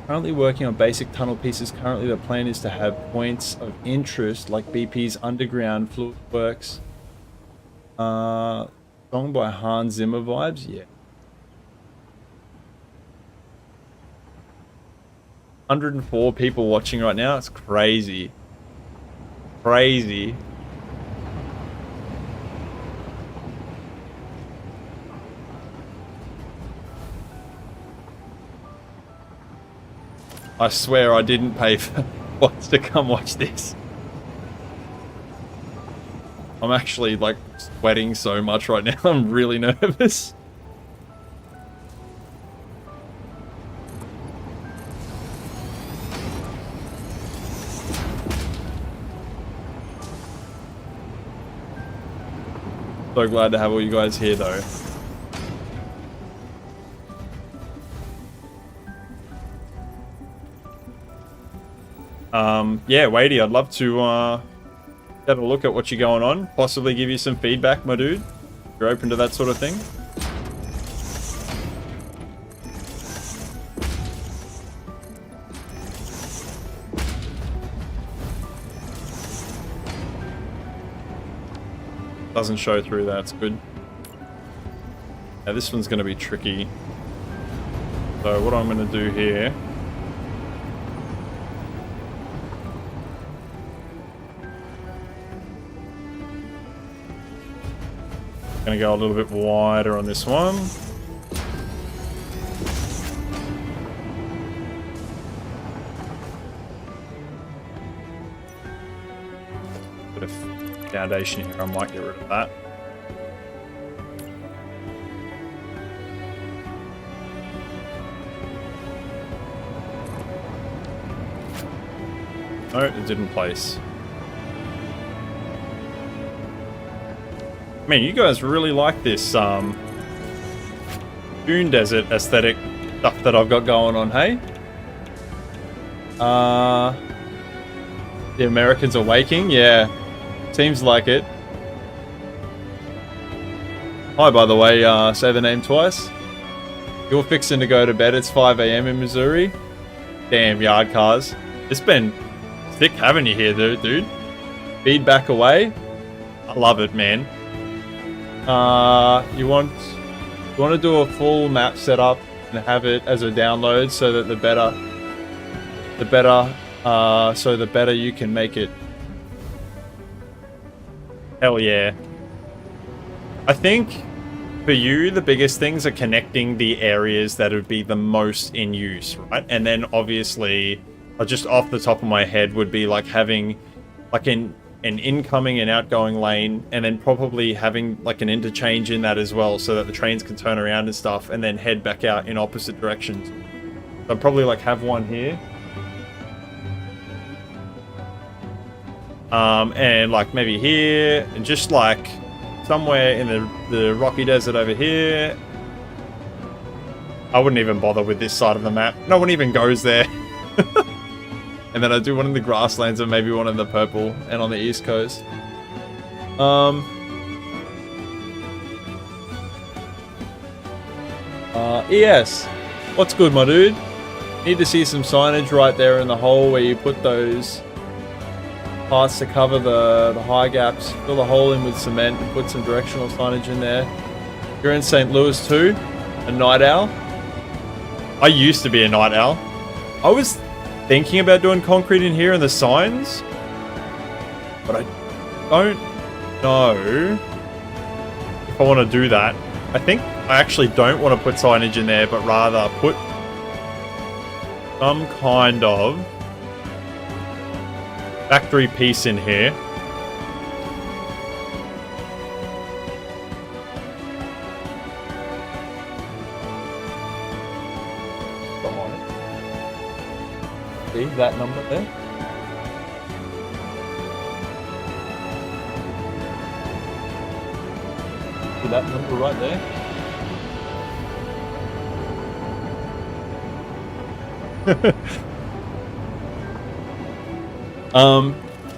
Currently working on basic tunnel pieces. Currently, the plan is to have points of interest like BP's underground fluid works. Song by Hans Zimmer vibes, yeah. 104 people watching right now. It's crazy. Crazy. I swear I didn't pay for bots to come watch this. I'm actually like sweating so much right now. I'm really nervous. So glad to have all you guys here though. Yeah, Wadey, I'd love to have a look at what you're going on. Possibly give you some feedback, my dude. If you're open to that sort of thing. Doesn't show through, that's good. Now this one's going to be tricky. So what I'm going to do here... Gonna go a little bit wider on this one. Bit of foundation here, I might get rid of that. No, it didn't place. Man, you guys really like this Dune Desert aesthetic stuff that I've got going on, hey? The Americans are waking? Yeah, seems like it. Hi, by the way, say the name twice. You're fixing to go to bed, it's 5 AM in Missouri. Damn, yard cars. It's been thick having you here, dude. Feedback away. I love it, man. You want to do a full map setup and have it as a download so that the better you can make it. Hell yeah. I think for you the biggest things are connecting the areas that would be the most in use, right? And then obviously, just off the top of my head would be like having like an incoming and outgoing lane, and then probably having like an interchange in that as well so that the trains can turn around and stuff and then head back out in opposite directions. So I'd probably like have one here. And like maybe here, and just like somewhere in the rocky desert over here. I wouldn't even bother with this side of the map. No one even goes there. And then I do one in the grasslands and maybe one in the purple and on the east coast. ES, what's good, my dude? Need to see some signage right there in the hole where you put those parts to cover the high gaps. Fill the hole in with cement and put some directional signage in there. You're in St. Louis too? A night owl? I used to be a night owl. I was thinking about doing concrete in here and the signs, but I don't know if I want to do that. I think I actually don't want to put signage in there, but rather put some kind of factory piece in here. See that number there? See that number right there?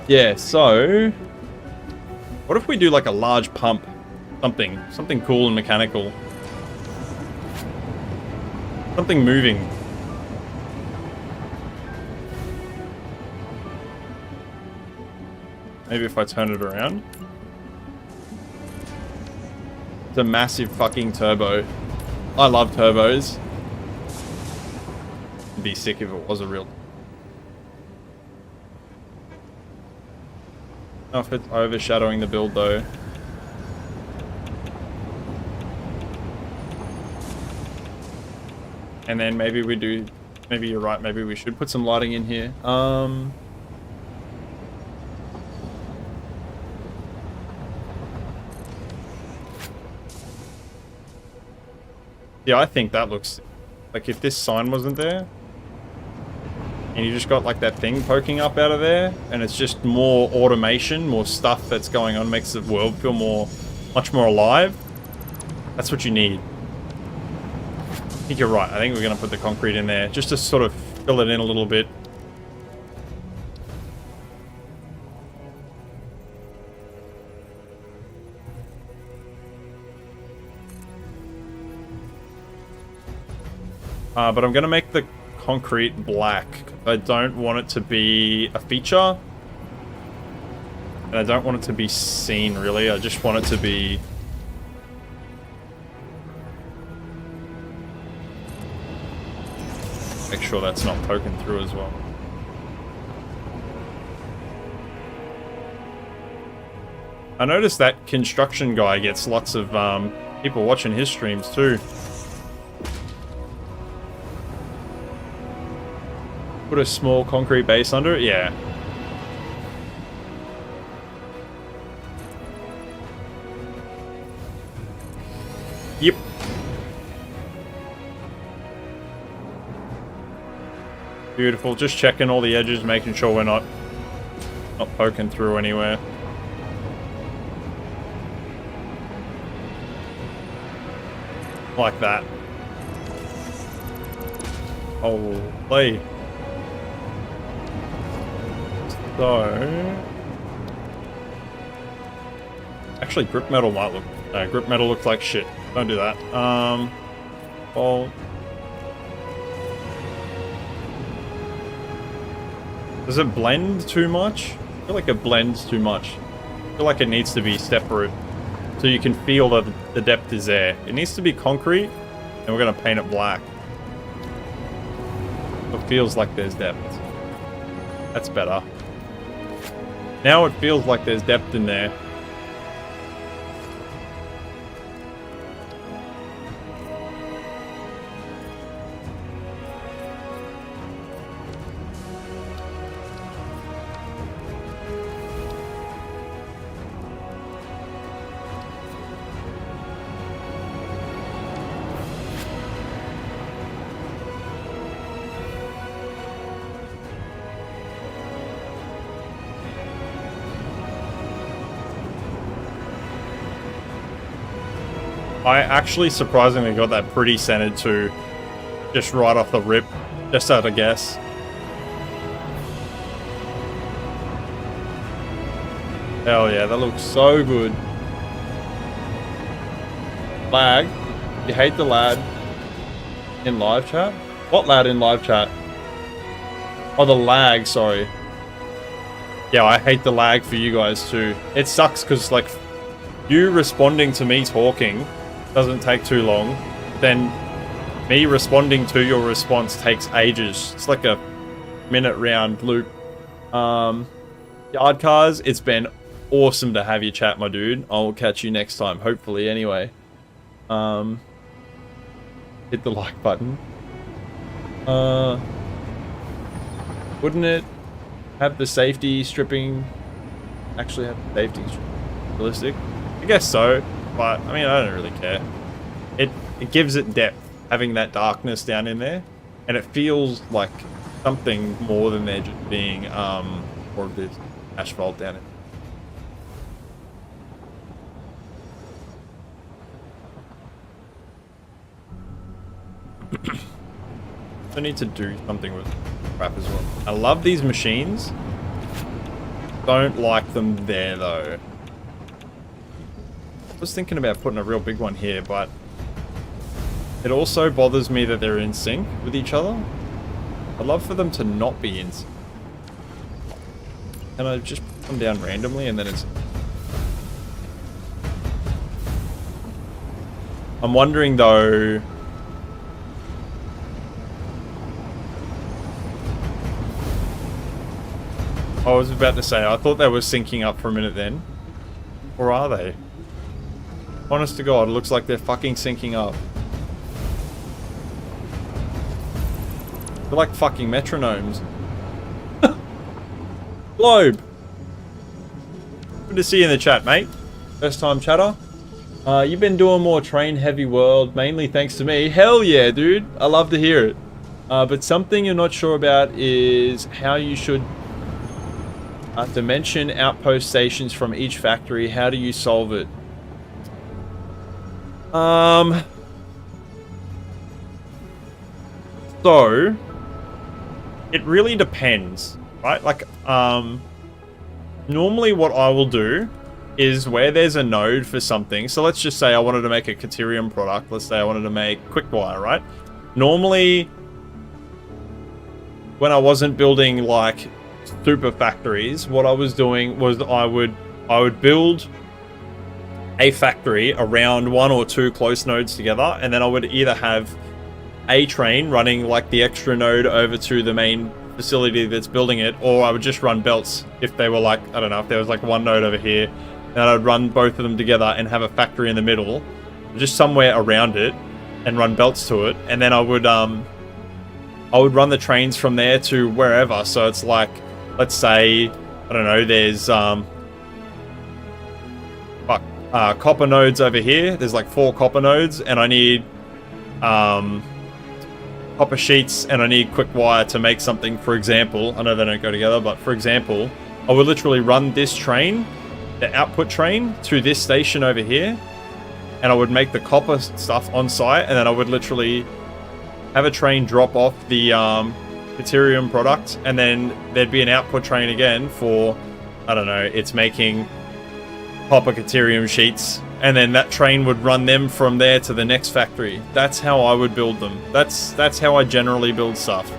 Yeah, so what if we do like a large pump? Something cool and mechanical. Something moving. Maybe if I turn it around. It's a massive fucking turbo. I love turbos. It'd be sick if it was a real... I don't know if it's overshadowing the build though. And then maybe we do... Maybe you're right, maybe we should put some lighting in here. Yeah, I think that looks... Like if this sign wasn't there, and you just got like that thing poking up out of there, and it's just more automation, more stuff that's going on, makes the world feel much more alive. That's what you need. I think you're right. I think we're going to put the concrete in there, just to sort of fill it in a little bit. But I'm going to make the concrete black. I don't want it to be a feature. And I don't want it to be seen, really. I just want it to be... Make sure that's not poking through as well. I noticed that construction guy gets lots of people watching his streams too. Put a small concrete base under it? Yeah. Yep. Beautiful. Just checking all the edges, making sure we're not poking through anywhere. Like that. Holy. So, actually, grip metal might look. Grip metal looks like shit. Don't do that. Well, does it blend too much? I feel like it blends too much. I feel like it needs to be separate, so you can feel that the depth is there. It needs to be concrete, and we're gonna paint it black. It feels like there's depth. That's better. Now it feels like there's depth in there. I actually surprisingly got that pretty centered too, just right off the rip, just out of guess. Hell yeah, that looks so good. Lag? You hate the lad in live chat? What lad in live chat? Oh, the lag, sorry. Yeah, I hate the lag for you guys too. It sucks because like you responding to me talking doesn't take too long. Then me responding to your response takes ages. It's like a minute round loop. Yard cars, it's been awesome to have you chat, my dude. I'll catch you next time, hopefully anyway. Hit the like button. Wouldn't it have the safety stripping actually have safety stripping realistic? I guess so, but I mean I don't really care. It gives it depth having that darkness down in there, and it feels like something more than there just being more of this asphalt down it. I need to do something with crap as well. I love these machines. Don't like them there though. I was thinking about putting a real big one here, but it also bothers me that they're in sync with each other. I'd love for them to not be in sync. Can I just put them down randomly and then it's... I'm wondering though... I was about to say, I thought they were syncing up for a minute then. Or are they? Honest to God, it looks like they're fucking syncing up. They're like fucking metronomes. Globe! Good to see you in the chat, mate. First time chatter. You've been doing more train heavy world, mainly thanks to me. Hell yeah, dude. I love to hear it. But something you're not sure about is how you should dimension outpost stations from each factory. How do you solve it? So it really depends, right? Like, normally what I will do is where there's a node for something. So let's just say I wanted to make a Caterium product. Let's say I wanted to make Quickwire, right? Normally, when I wasn't building like super factories, what I was doing was I would build a factory around one or two close nodes together, and then I would either have a train running like the extra node over to the main facility that's building it, or I would just run belts if they were like, I don't know, if there was like one node over here, and I'd run both of them together and have a factory in the middle, just somewhere around it, and run belts to it, and then I would run the trains from there to wherever. So it's like, let's say, I don't know, there's copper nodes over here. There's like 4 copper nodes, and I need copper sheets, and I need quick wire to make something. For example, I know they don't go together, but for example, I would literally run this train, the output train, to this station over here, and I would make the copper stuff on site, and then I would literally have a train drop off the Caterium product, and then there'd be an output train again for, I don't know, it's making copper Caterium sheets, and then that train would run them from there to the next factory. That's how I would build them. That's how I generally build stuff.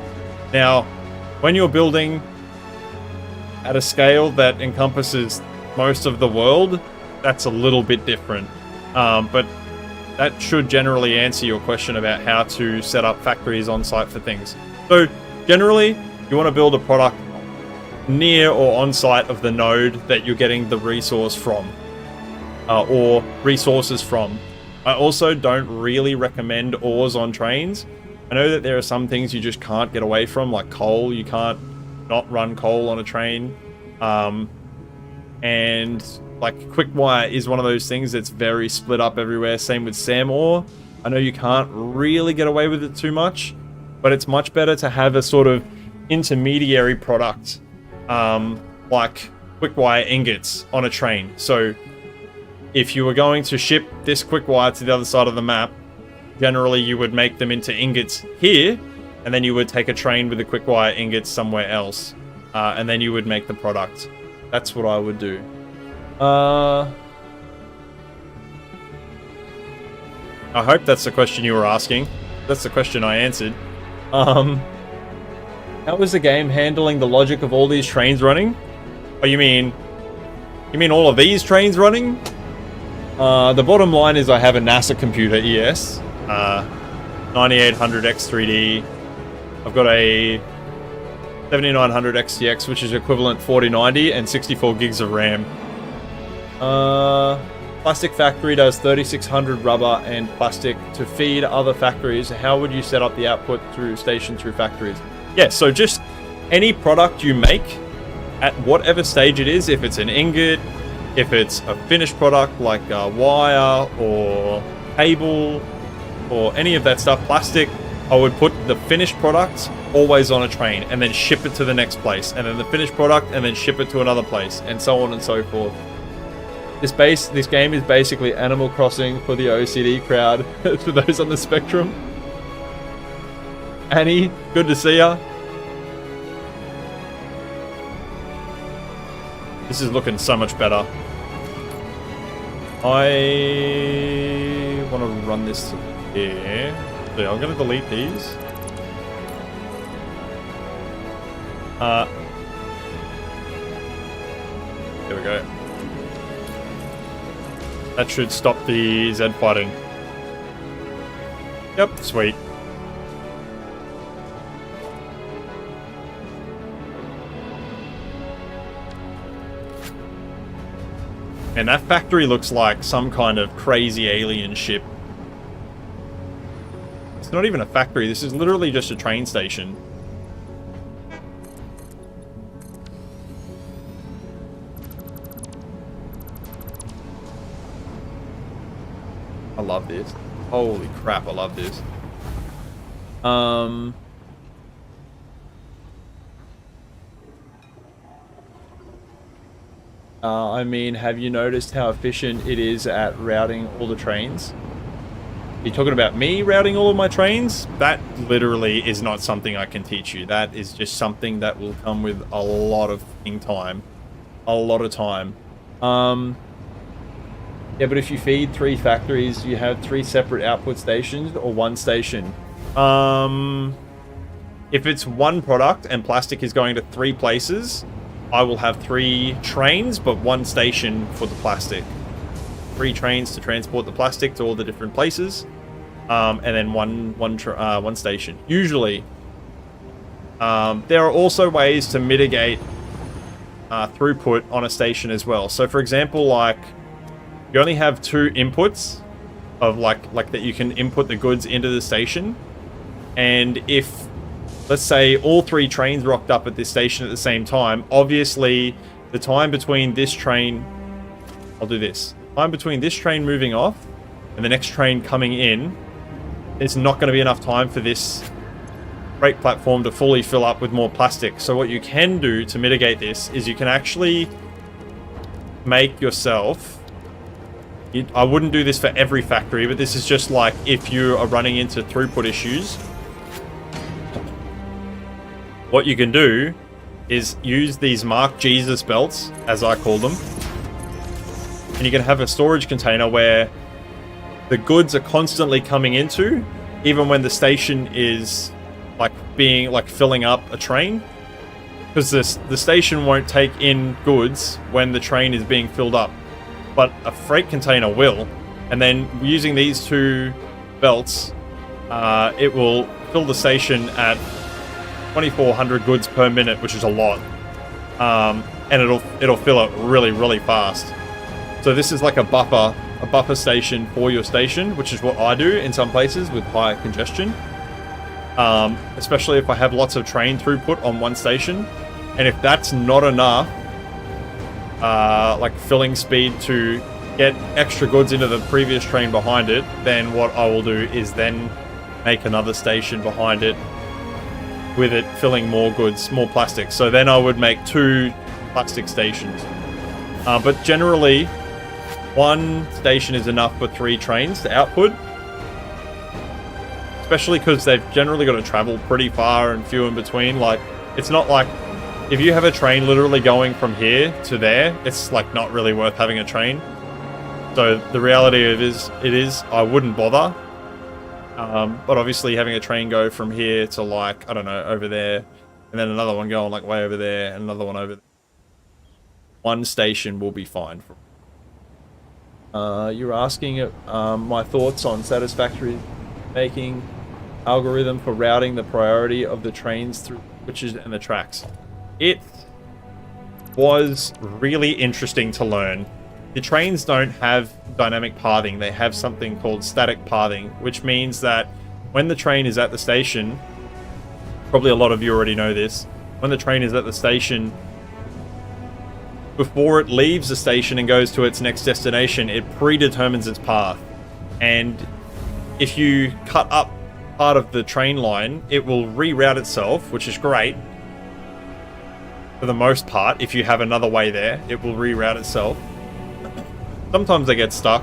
Now, when you're building at a scale that encompasses most of the world, that's a little bit different. But that should generally answer your question about how to set up factories on site for things. So generally, you want to build a product near or on site of the node that you're getting the resource from, or resources from. I also don't really recommend ores on trains. I know that there are some things you just can't get away from, like coal. You can't not run coal on a train. And like Quickwire is one of those things that's very split up everywhere. Same with SAM ore. I know you can't really get away with it too much, but it's much better to have a sort of intermediary product, like Quickwire ingots on a train. So if you were going to ship this Quickwire to the other side of the map, generally you would make them into ingots here, and then you would take a train with the Quickwire ingots somewhere else, and then you would make the product. That's what I would do. I hope that's the question you were asking. That's the question I answered. How is the game handling the logic of all these trains running? Oh, you mean all of these trains running? The bottom line is I have a NASA computer ES, 9800 X3D. I've got a 7900 XTX, which is equivalent 4090, and 64 gigs of RAM. Plastic factory does 3600 rubber and plastic to feed other factories. How would you set up the output through station through factories? Yeah, so just any product you make at whatever stage it is, if it's an ingot, if it's a finished product like wire or cable or any of that stuff, plastic, I would put the finished product always on a train and then ship it to the next place, and then the finished product and then ship it to another place, and so on and so forth. This game is basically Animal Crossing for the OCD crowd, for those on the spectrum. Annie, good to see ya. This is looking so much better. I want to run this here. So I'm going to delete these. There we go. That should stop the Z fighting. Yep, sweet. And that factory looks like some kind of crazy alien ship. It's not even a factory, this is literally just a train station. I love this. Holy crap, I love this. I mean, have you noticed how efficient it is at routing all the trains? Are you talking about me routing all of my trains? That literally is not something I can teach you. That is just something that will come with a lot of time. A lot of time. Yeah, but if you feed 3 factories, you have 3 separate output stations or 1 station. If it's 1 product and plastic is going to 3 places, I will have 3 trains, but 1 station for the plastic. 3 trains to transport the plastic to all the different places, and then one station. Usually, there are also ways to mitigate throughput on a station as well. So, for example, like you only have 2 inputs of like that you can input the goods into the station, and if let's say all 3 trains rocked up at this station at the same time, obviously the time between this train, I'll do this, time between this train moving off and the next train coming in, it's not going to be enough time for this freight platform to fully fill up with more plastic. So what you can do to mitigate this is you can actually make yourself, I wouldn't do this for every factory, but this is just like if you are running into throughput issues, what you can do is use these Mark Jesus belts, as I call them, and you can have a storage container where the goods are constantly coming into, even when the station is filling up a train, because the station won't take in goods when the train is being filled up, but a freight container will. And then using these 2 belts, it will fill the station at 2,400 goods per minute, which is a lot, and it'll fill it really, really fast. So this is like a buffer station for your station, which is what I do in some places with high congestion, especially if I have lots of train throughput on one station, and if that's not enough, like filling speed to get extra goods into the previous train behind it, then what I will do is then make another station behind it with it filling more goods, more plastic. So then I would make 2 plastic stations. But generally, 1 station is enough for 3 trains to output. Especially because they've generally got to travel pretty far and few in between. Like, it's not like, if you have a train literally going from here to there, it's like not really worth having a train. So the reality of it is I wouldn't bother. But obviously having a train go from here to like, I don't know, over there, and then another one going like way over there, and another one over there. one station will be fine. You're asking my thoughts on Satisfactory making algorithm for routing the priority of the trains through switches and the tracks. It was really interesting to learn. The trains don't have dynamic pathing. They have something called static pathing, which means that when the train is at the station, probably a lot of you already know this, when the train is at the station, before it leaves the station and goes to its next destination, it predetermines its path. And if you cut up part of the train line, it will reroute itself, which is great. For the most part, if you have another way there, it will reroute itself. Sometimes they get stuck.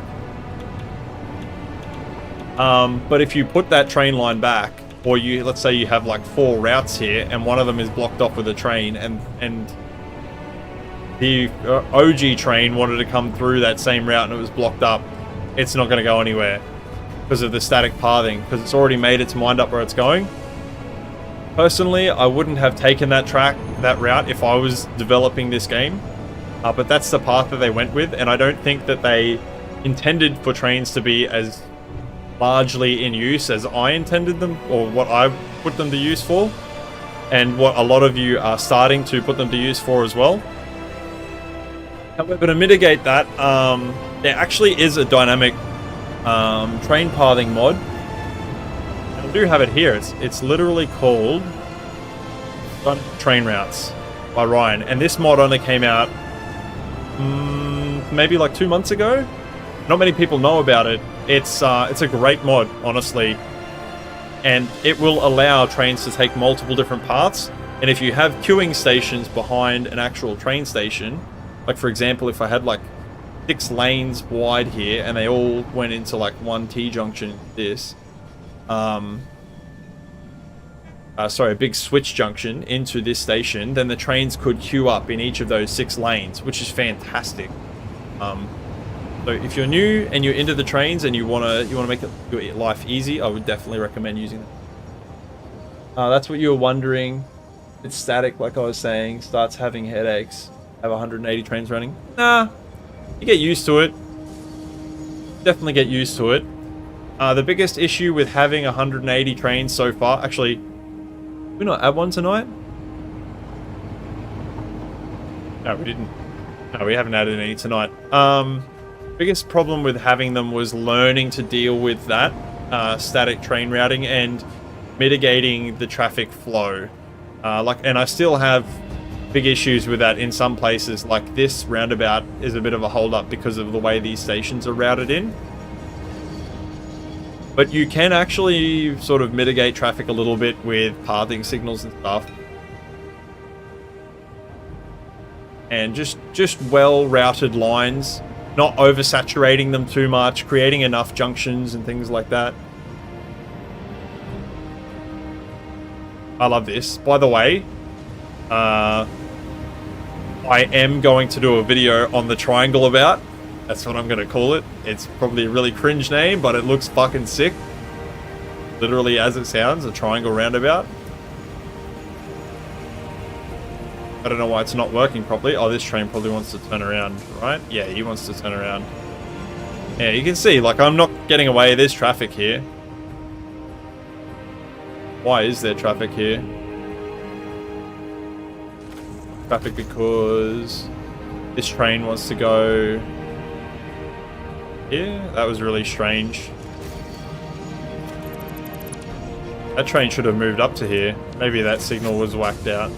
But if you put that train line back, or let's say you have like 4 routes here, and one of them is blocked off with a train, and the OG train wanted to come through that same route and it was blocked up, it's not going to go anywhere because of the static pathing, because it's already made its mind up where it's going. Personally, I wouldn't have taken that route if I was developing this game, but that's the path that they went with, and I don't think that they intended for trains to be as largely in use as I intended them, or what I put them to use for, and what a lot of you are starting to put them to use for as well. However, to mitigate that, there actually is a dynamic train pathing mod. I do have it here. It's literally called Train Routes by Ryan, and this mod only came out maybe like 2 months ago. Not many people know about it. It's a great mod, honestly, and it will allow trains to take multiple different paths. And if you have queuing stations behind an actual train station, like for example, if I had like 6 lanes wide here and they all went into like one T-junction, a big switch junction into this station, then the trains could queue up in each of those 6 lanes, which is fantastic. So if you're new and you're into the trains and you wanna make your life easy, I would definitely recommend using it. That's what you were wondering. It's static, like I was saying, starts having headaches. Have 180 trains running. Nah, you get used to it. Definitely get used to it. The biggest issue with having 180 trains so far, actually, did we not add one tonight? No, we didn't. No, we haven't added any tonight. Biggest problem with having them was learning to deal with that static train routing and mitigating the traffic flow. And I still have big issues with that in some places. Like this roundabout is a bit of a hold-up because of the way these stations are routed in. But you can actually sort of mitigate traffic a little bit with pathing signals and stuff. And just well-routed lines, not oversaturating them too much, creating enough junctions and things like that. I love this. By the way, I am going to do a video on the triangle about. That's what I'm going to call it. It's probably a really cringe name, but it looks fucking sick. Literally as it sounds, a triangle roundabout. I don't know why it's not working properly. Oh, this train probably wants to turn around, right? Yeah, he wants to turn around. Yeah, you can see, like, I'm not getting away. There's traffic here. Why is there traffic here? Traffic because this train wants to go here. That was really strange. That train should have moved up to here. Maybe that signal was whacked out.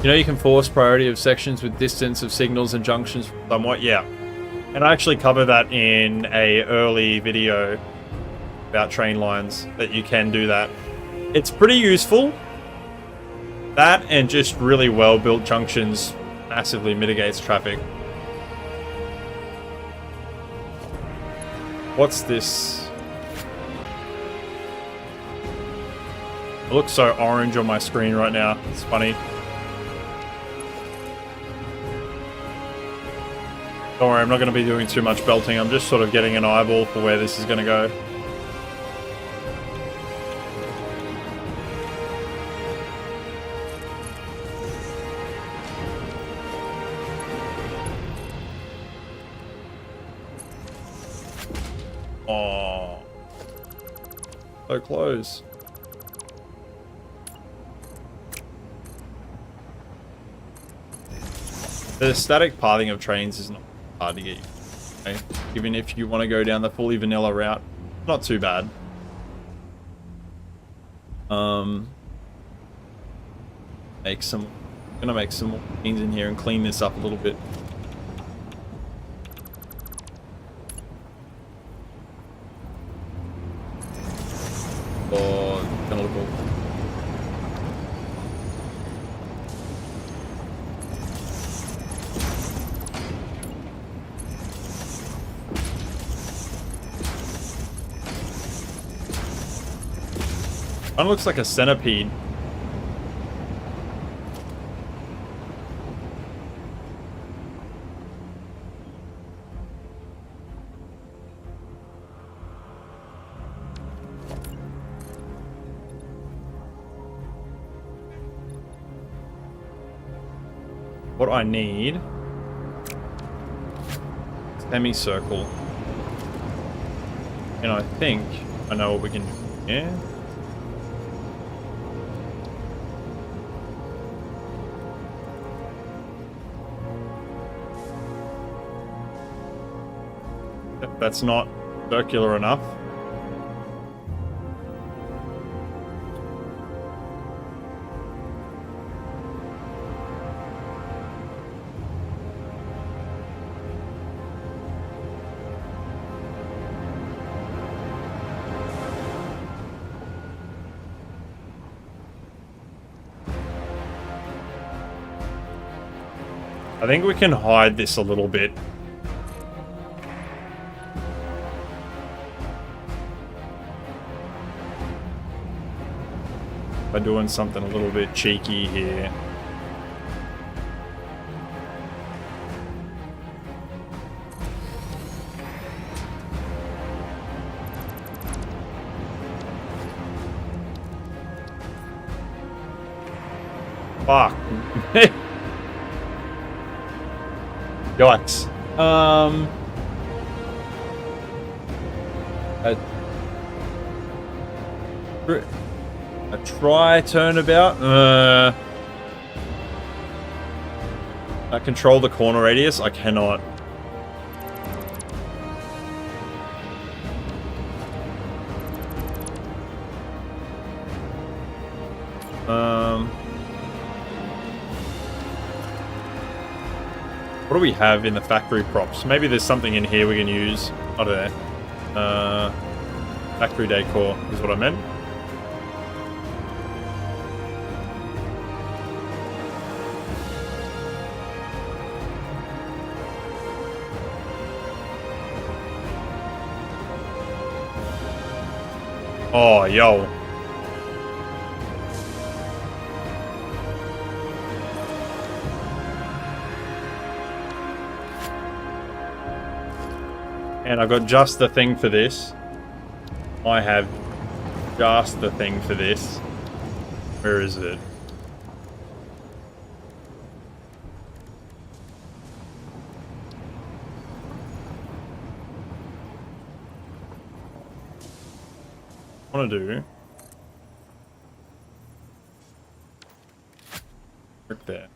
You know, you can force priority of sections with distance of signals and junctions somewhat. Yeah. And I actually cover that in a early video about train lines, that you can do that. It's pretty useful. That and just really well-built junctions massively mitigates traffic. What's this? It looks so orange on my screen right now. It's funny. Don't worry, I'm not going to be doing too much belting. I'm just sort of getting an eyeball for where this is going to go. Oh, so close. The static pathing of trains is not hard to get you. Okay? Even if you want to go down the fully vanilla route, not too bad. Gonna make some more things in here and clean this up a little bit. Oh, gonna look all. One looks like a centipede. What I need, semicircle, and I think I know what we can do here. That's not circular enough. I think we can hide this a little bit. By doing something a little bit cheeky here. Fuck. Yikes. A try turnabout. I control the corner radius. I cannot. What do we have in the factory props? Maybe there's something in here we can use. I don't know. Factory decor is what I meant. Oh, yo. And I've got just the thing for this. I have just the thing for this. Where is it? I want to do work there.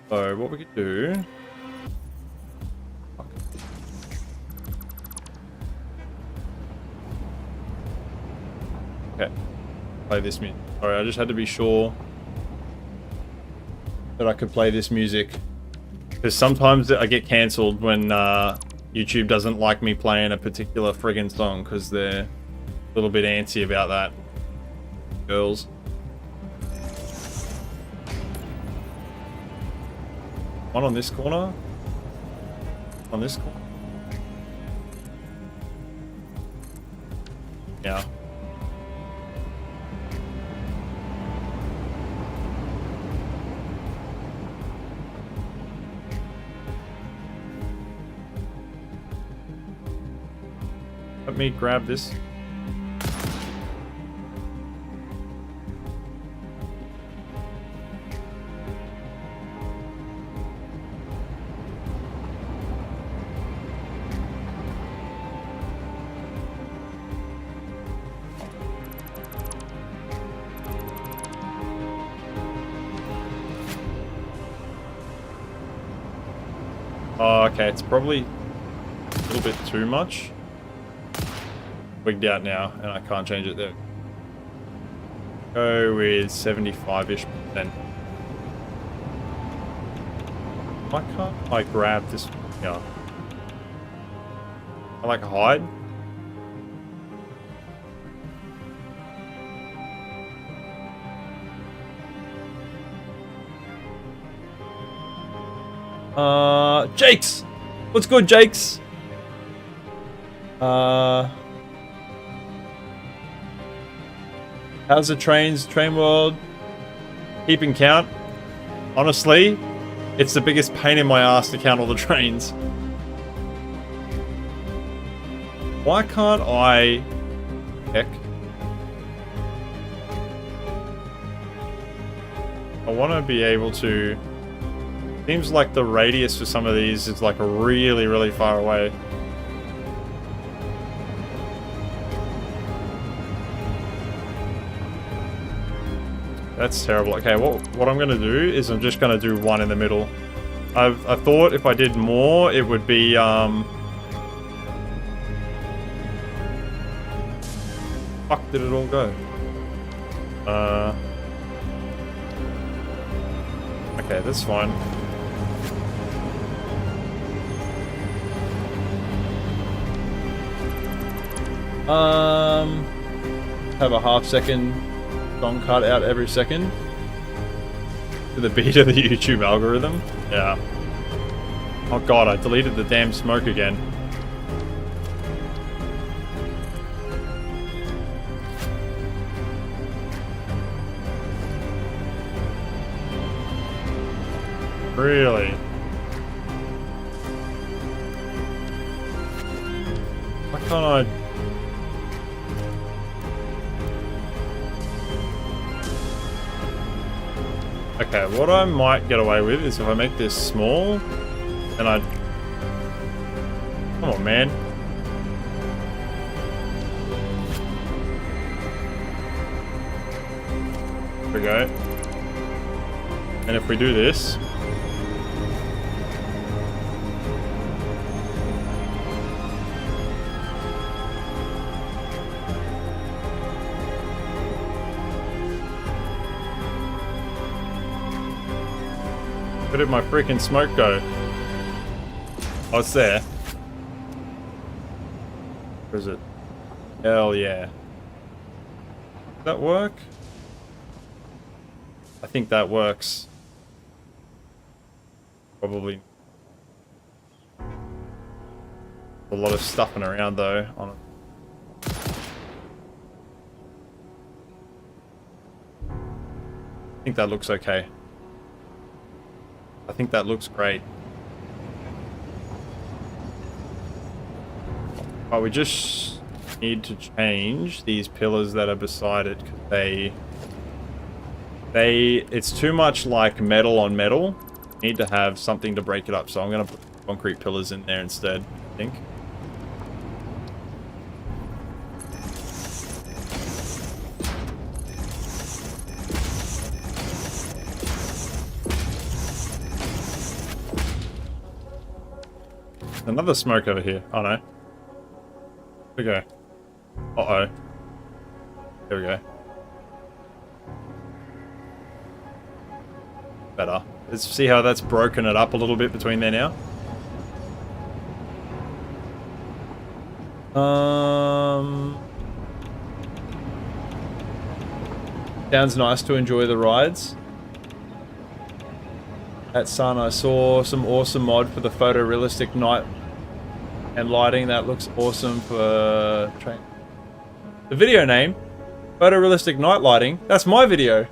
So what we could do. Okay, play this music. Sorry, I just had to be sure that I could play this music. Because sometimes I get cancelled when YouTube doesn't like me playing a particular friggin' song because they're a little bit antsy about that. Girls. One on this corner. On this corner. Yeah. Let me grab this. Oh, okay, it's probably a little bit too much. Wigged out now, and I can't change it there. Go with 75-ish %. Why can't I grab this? Yeah. I like hide. Jakes! What's good, Jakes? How's the train world? Keeping count? Honestly, it's the biggest pain in my ass to count all the trains. Why can't I... Heck. I want to be able to... Seems like the radius for some of these is like really, really far away. That's terrible. Okay, what I'm gonna do is I'm just gonna do one in the middle. I thought if I did more, it would be fuck, did it all go? Okay, that's fine. Have a half-second song cut out every second to the beat of the YouTube algorithm. Yeah. Oh god, I deleted the damn smoke again. Really? Why can't I... Okay, what I might get away with is if I make this small, and I... Come on, man. There we go. And if we do this... Where did my freaking smoke go? Oh, it's there. Where is it? Hell yeah. Does that work? I think that works. Probably. A lot of stuffing around though on it. I think that looks okay. I think that looks great. But we just need to change these pillars that are beside it because it's too much like metal on metal. Need to have something to break it up. So I'm gonna put concrete pillars in there instead, I think. Another smoke over here. Oh no. Here we go. Uh-oh. There we go. Better. Let's see how that's broken it up a little bit between there now. Sounds nice to enjoy the rides. At Sun, I saw some awesome mod for the photorealistic night and lighting. That looks awesome for train. The video name, photorealistic night lighting. That's my video.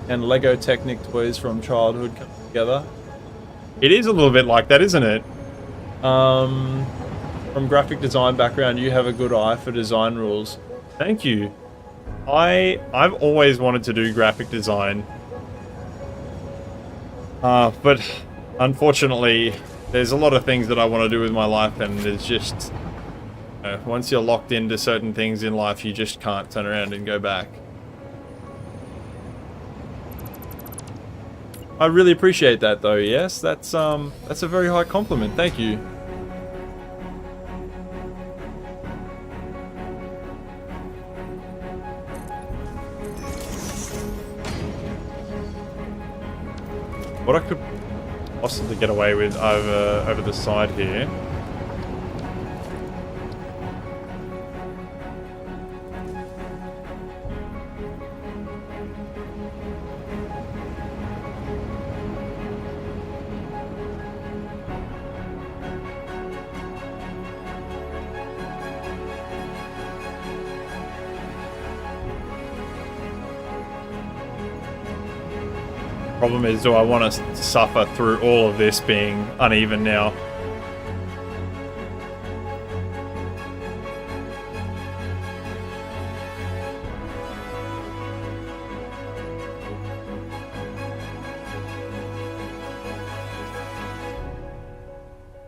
And Lego Technic toys from childhood come together. It is a little bit like that, isn't it? From graphic design background, you have a good eye for design rules. Thank you. I've always wanted to do graphic design. But unfortunately, there's a lot of things that I want to do with my life, and it's just... once you're locked into certain things in life, you just can't turn around and go back. I really appreciate that though, yes. That's a very high compliment, thank you. What I could possibly get away with over the side here. Problem is, do I want to suffer through all of this being uneven now?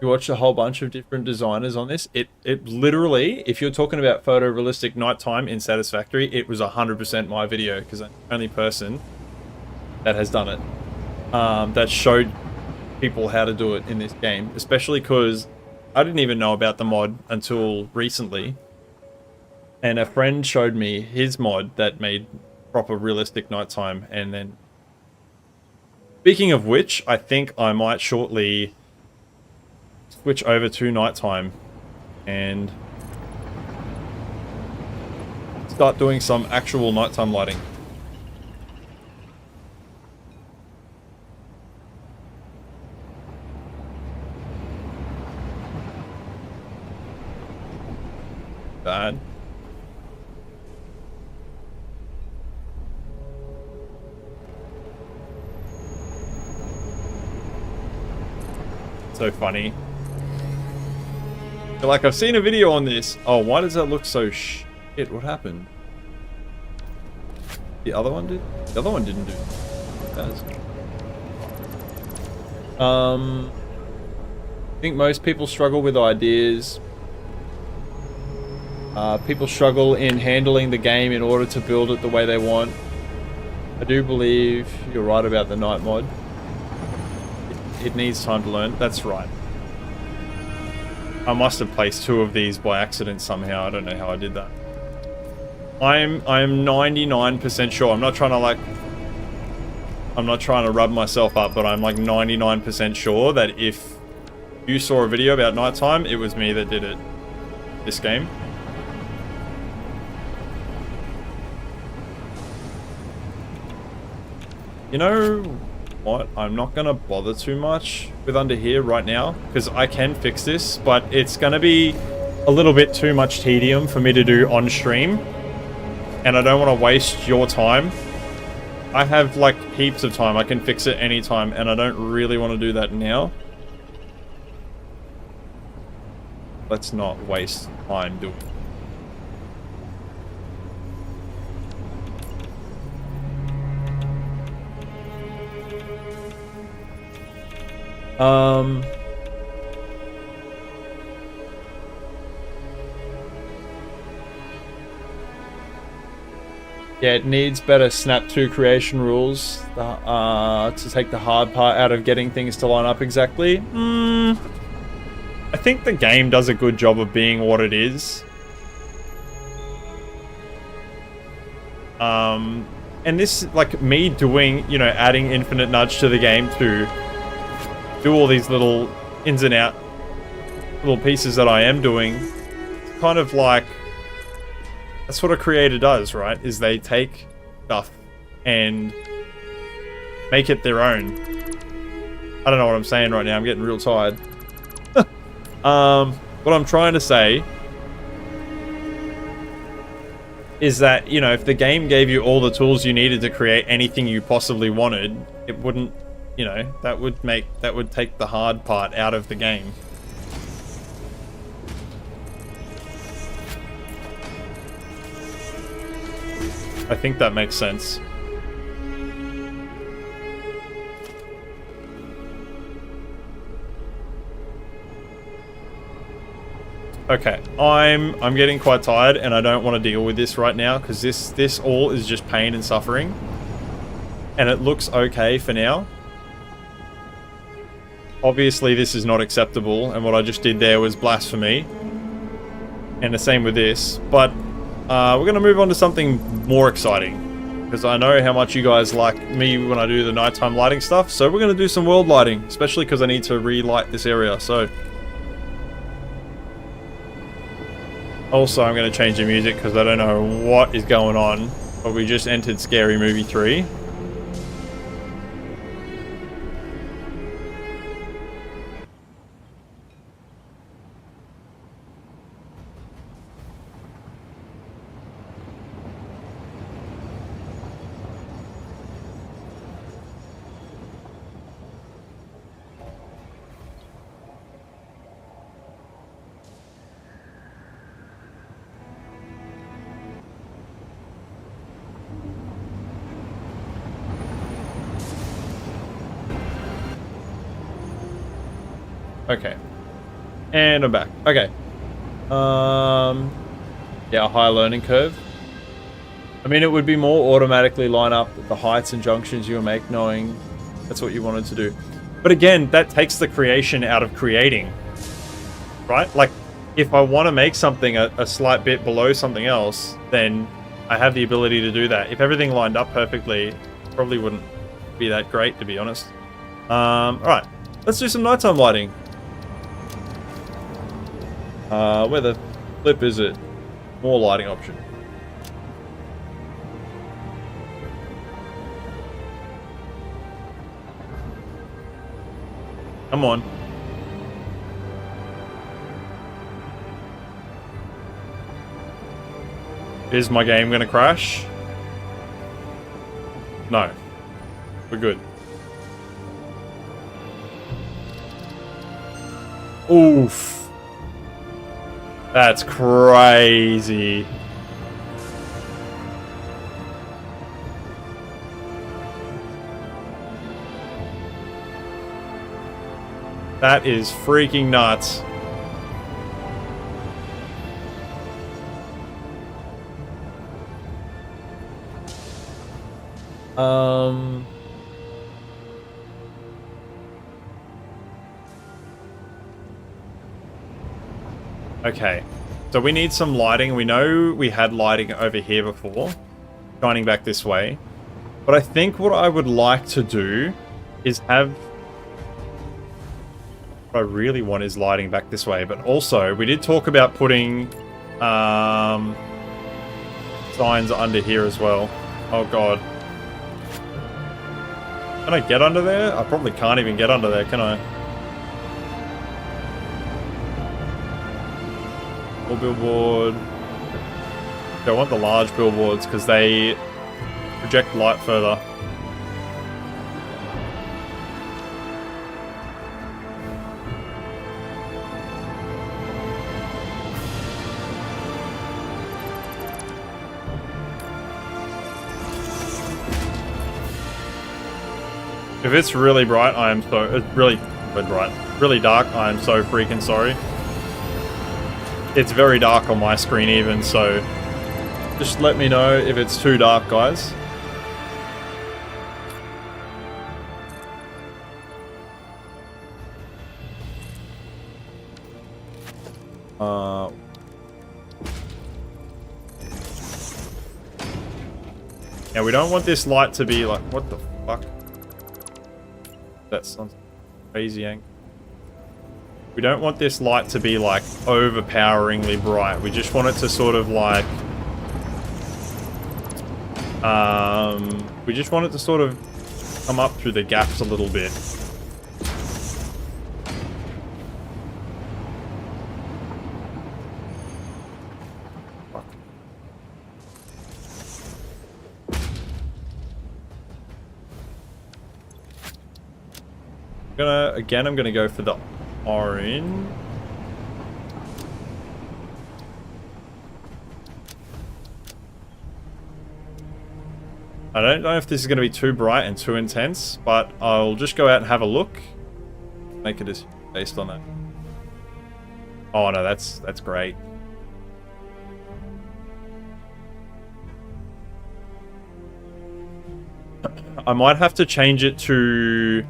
You watched a whole bunch of different designers on this. It literally, if you're talking about photorealistic nighttime in Satisfactory, it was 100% my video because I'm the only person that has done it, that showed people how to do it in this game, especially because I didn't even know about the mod until recently, and a friend showed me his mod that made proper realistic nighttime. And then, speaking of which, I think I might shortly switch over to nighttime and start doing some actual nighttime lighting. Bad. So funny. You're like, I've seen a video on this. Oh, why does that look so shit? What happened? The other one did? The other one didn't do it. Does. I think most people struggle with ideas. People struggle in handling the game in order to build it the way they want. I do believe you're right about the night mod. It needs time to learn. That's right. I must have placed 2 of these by accident somehow. I don't know how I did that. I'm 99% sure. I'm not trying to rub myself up, but I'm like 99% sure that if you saw a video about nighttime, it was me that did it. This game. You know what? I'm not going to bother too much with under here right now, because I can fix this, but it's going to be a little bit too much tedium for me to do on stream, and I don't want to waste your time. I have like heaps of time. I can fix it anytime, and I don't really want to do that now. Let's not waste time doing it. Yeah, it needs better snap to creation rules to take the hard part out of getting things to line up exactly. I think the game does a good job of being what it is. And this, like me doing, you know, adding infinite nudge to the game to do all these little ins and out little pieces that I am doing, it's kind of like, that's what a creator does, right? Is they take stuff and make it their own. I don't know what I'm saying right now. I'm getting real tired. What I'm trying to say is that, you know, if the game gave you all the tools you needed to create anything you possibly wanted, it wouldn't, you know, that would take the hard part out of the game. I think that makes sense. Okay, I'm getting quite tired, and I don't want to deal with this right now, because this all is just pain and suffering. And it looks okay for now. Obviously, this is not acceptable, and what I just did there was blasphemy. And the same with this. But we're going to move on to something more exciting, because I know how much you guys like me when I do the nighttime lighting stuff. So we're going to do some world lighting, especially because I need to relight this area. So also, I'm going to change the music because I don't know what is going on. But we just entered Scary Movie 3. Okay. And I'm back. Okay. Yeah, a high learning curve. I mean, it would be more automatically line up the heights and junctions you make, knowing that's what you wanted to do. But again, that takes the creation out of creating, right? Like, if I want to make something a slight bit below something else, then I have the ability to do that. If everything lined up perfectly, it probably wouldn't be that great, to be honest. Alright, let's do some nighttime lighting. Where the flip is it? More lighting option. Come on. Is my game gonna crash? No. We're good. Oof. That's crazy. That is freaking nuts. Okay, so we need some lighting. We know we had lighting over here before, shining back this way. But I think what I would like to do is have... What I really want is lighting back this way. But also, we did talk about putting signs under here as well. Oh god. Can I get under there? I probably can't even get under there, can I? Full billboard. I want the large billboards because they project light further. If it's really bright, I am so... It's really bright. Really dark, I am so freaking sorry. It's very dark on my screen even, so... Just let me know if it's too dark, guys. Yeah, we don't want this light to be like... What the fuck? That sounds crazy angle. We don't want this light to be like overpoweringly bright. We just want it to sort of like we just want it to sort of come up through the gaps a little bit. I'm gonna go for the orange. I don't know if this is gonna be too bright and too intense, but I'll just go out and have a look. Make it based on that. Oh no, that's great. I might have to change it to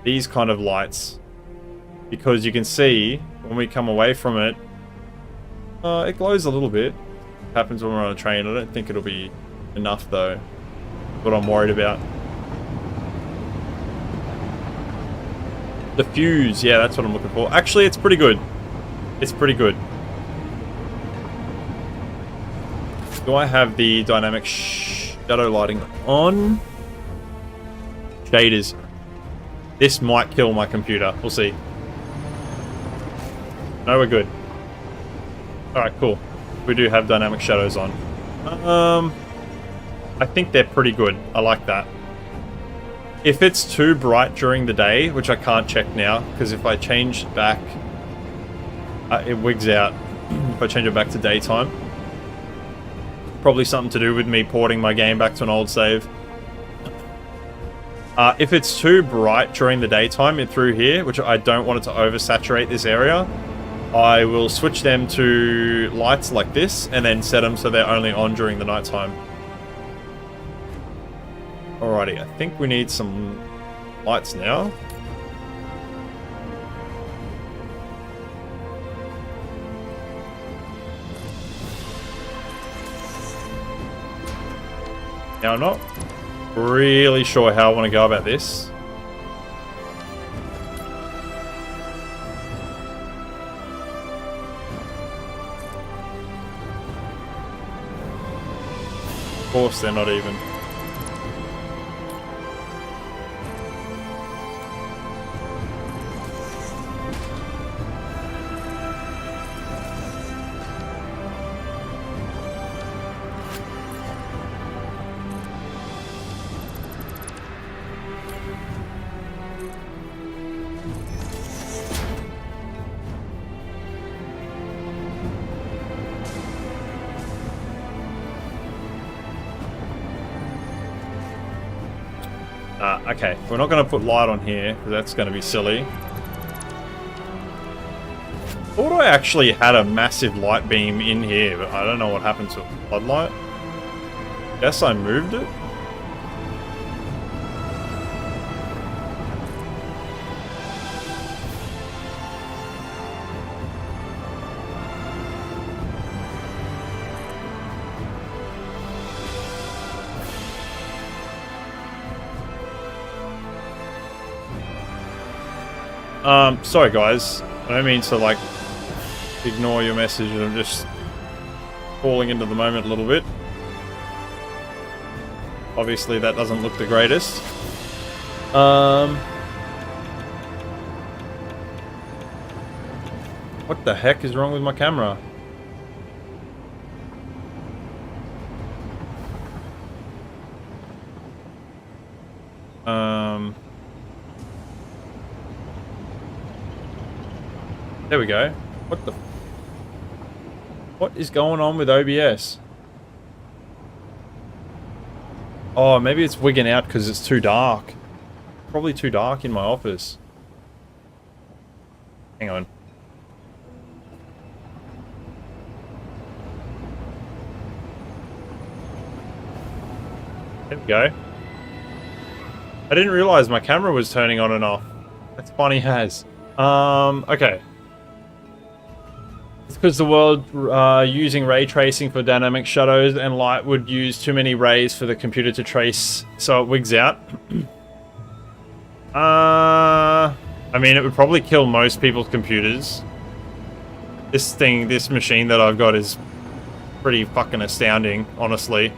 these kind of lights, because you can see when we come away from it, it glows a little bit. It happens when we're on a train. I don't think it'll be enough though. What I'm worried about. The fuse, yeah, that's what I'm looking for. Actually, it's pretty good. It's pretty good. Do I have the dynamic shadow lighting on? Shaders. This might kill my computer. We'll see. No, we're good. Alright, cool. We do have dynamic shadows on. I think they're pretty good. I like that. If it's too bright during the day, which I can't check now, because if I change back, it wigs out. If I change it back to daytime. Probably something to do with me porting my game back to an old save. If it's too bright during the daytime and through here, which I don't want it to oversaturate this area, I will switch them to lights like this and then set them so they're only on during the nighttime. Alrighty, I think we need some lights now. Now, I'm not really sure how I want to go about this. Of course, they're not even. Okay, we're not going to put light on here, because that's going to be silly. I thought I actually had a massive light beam in here, but I don't know what happened to it. Floodlight? Guess I moved it? Sorry guys, I don't mean to like ignore your message, I'm just falling into the moment a little bit. Obviously that doesn't look the greatest. What the heck is wrong with my camera? There we go. What is going on with OBS? Oh, maybe it's wigging out because it's too dark. Probably too dark in my office. Hang on. There we go. I didn't realize my camera was turning on and off. That's funny as. Okay. It's because the world using ray tracing for dynamic shadows and light would use too many rays for the computer to trace, so it wigs out. I mean, it would probably kill most people's computers. This machine that I've got is pretty fucking astounding, honestly.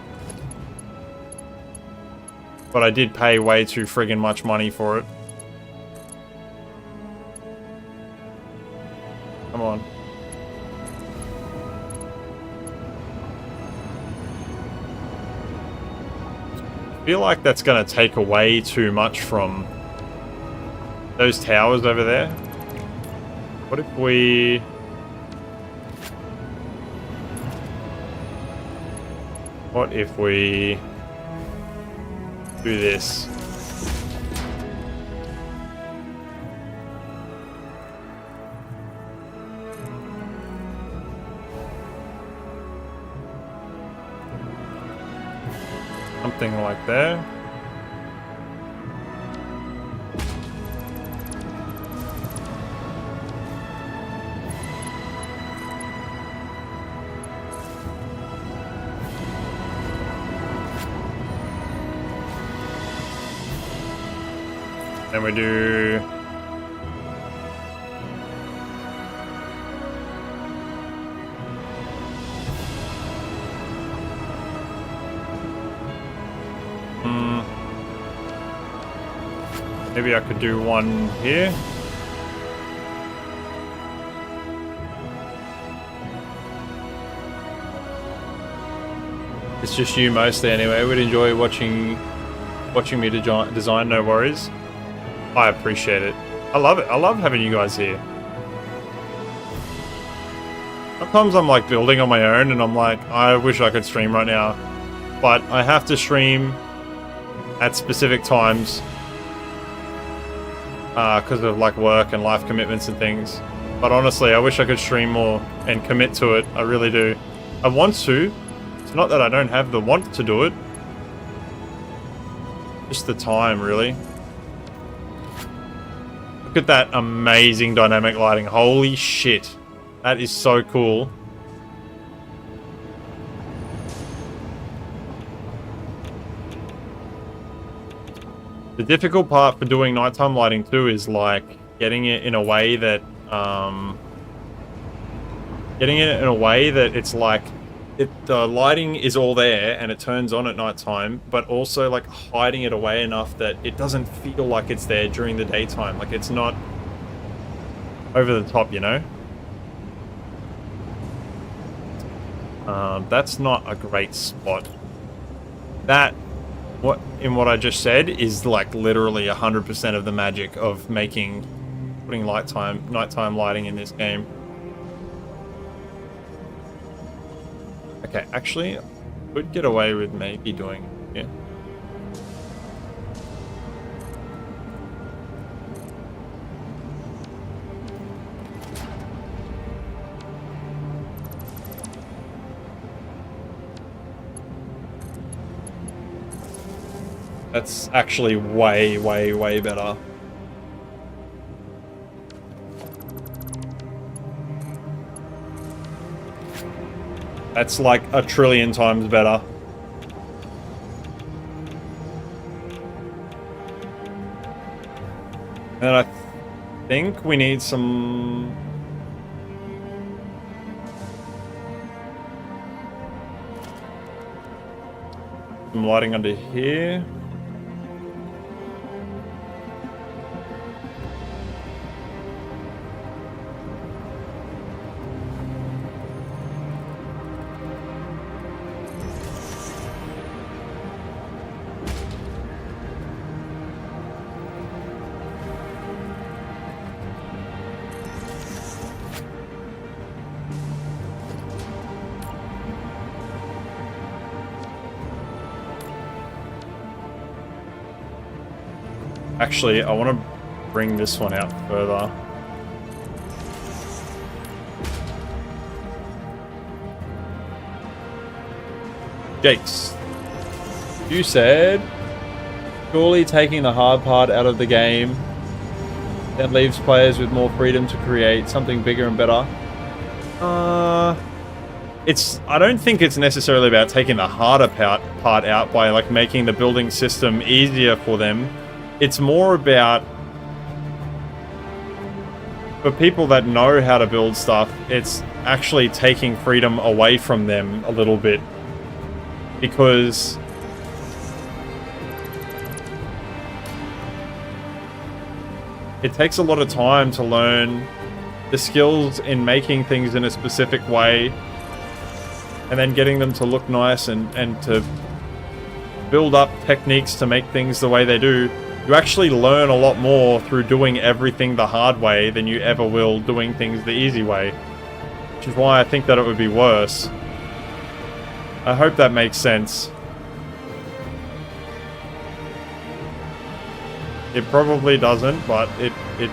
But I did pay way too friggin' much money for it. Come on. I feel like that's going to take away too much from those towers over there. What if we... do this? Something like that. Then we do... Maybe I could do one here. It's just you mostly anyway. Would enjoy watching me design, no worries. I appreciate it. I love it. I love having you guys here. Sometimes I'm like building on my own and I'm like, I wish I could stream right now. But I have to stream at specific times because of like work and life commitments and things. But honestly, I wish I could stream more and commit to it. I really do. I want to. It's not that I don't have the want to do it. Just the time, really. Look at that amazing dynamic lighting. Holy shit. That is so cool. The difficult part for doing nighttime lighting too is like getting it in a way that it's like the lighting is all there and it turns on at nighttime, but also like hiding it away enough that it doesn't feel like it's there during the daytime. Like it's not over the top, you know? That's not a great spot. That, what I just said is like literally 100% of the magic of putting nighttime lighting in this game. Okay, actually, I could get away with maybe doing, yeah. That's actually way, way, way better. That's like a trillion times better. And I think we need some... lighting under here. Actually, I want to bring this one out further. Jakes, you said surely taking the hard part out of the game then leaves players with more freedom to create something bigger and better. I don't think it's necessarily about taking the harder part out by like making the building system easier for them. It's more about, for people that know how to build stuff, it's actually taking freedom away from them a little bit. Because it takes a lot of time to learn the skills in making things in a specific way and then getting them to look nice and to build up techniques to make things the way they do. You actually learn a lot more through doing everything the hard way than you ever will doing things the easy way. Which is why I think that it would be worse. I hope that makes sense. It probably doesn't, but I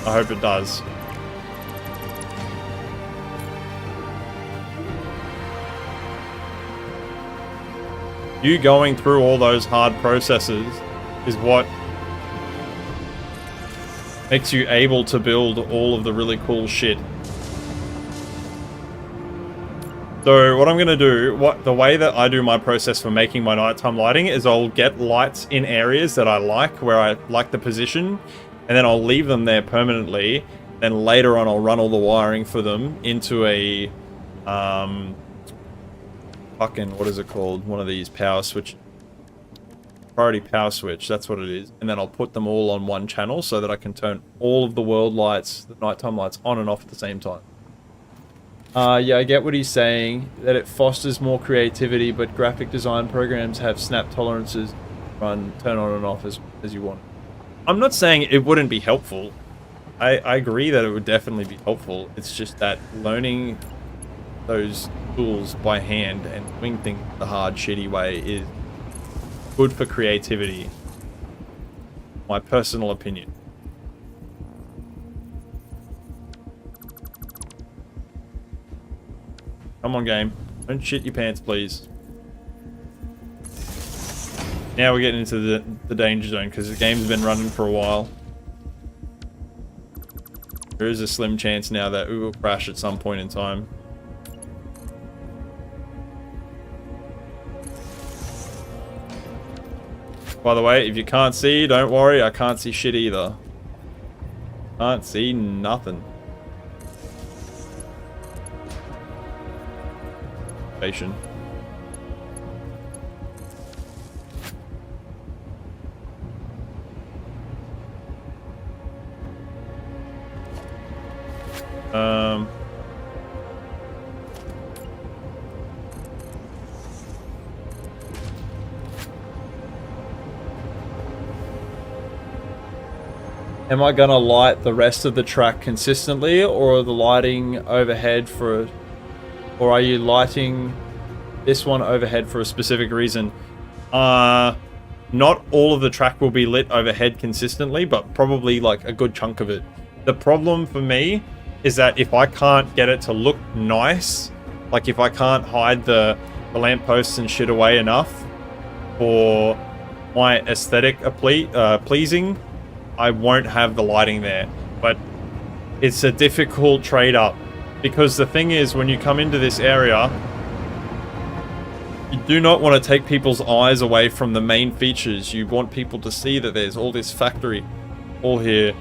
hope it does. You going through all those hard processes is what makes you able to build all of the really cool shit. So what I'm going to do, the way that I do my process for making my nighttime lighting is I'll get lights in areas that I like, where I like the position, and then I'll leave them there permanently. Then later on I'll run all the wiring for them into a, fucking, what is it called? One of these power switch. Priority power switch, that's what it is. And then I'll put them all on one channel so that I can turn all of the world lights, the nighttime lights, on and off at the same time. Yeah, I get what he's saying, that it fosters more creativity, but graphic design programs have snap tolerances, turn on and off as you want. I'm not saying it wouldn't be helpful. I agree that it would definitely be helpful. It's just that learning those tools by hand and doing things the hard, shitty way is good for creativity. My personal opinion. Come on, game. Don't shit your pants, please. Now we're getting into the danger zone because the game's been running for a while. There is a slim chance now that we will crash at some point in time. By the way, if you can't see, don't worry, I can't see shit either. Can't see nothing. Patient. Am I gonna light the rest of the track consistently, or are the lighting overhead for, or are you lighting this one overhead for a specific reason? Not all of the track will be lit overhead consistently, but probably like a good chunk of it. The problem for me is that if I can't get it to look nice, like if I can't hide the lampposts and shit away enough for my aesthetic pleasing, I won't have the lighting there. But it's a difficult trade-up, because the thing is, when you come into this area, you do not want to take people's eyes away from the main features. You want people to see that there's all this factory all here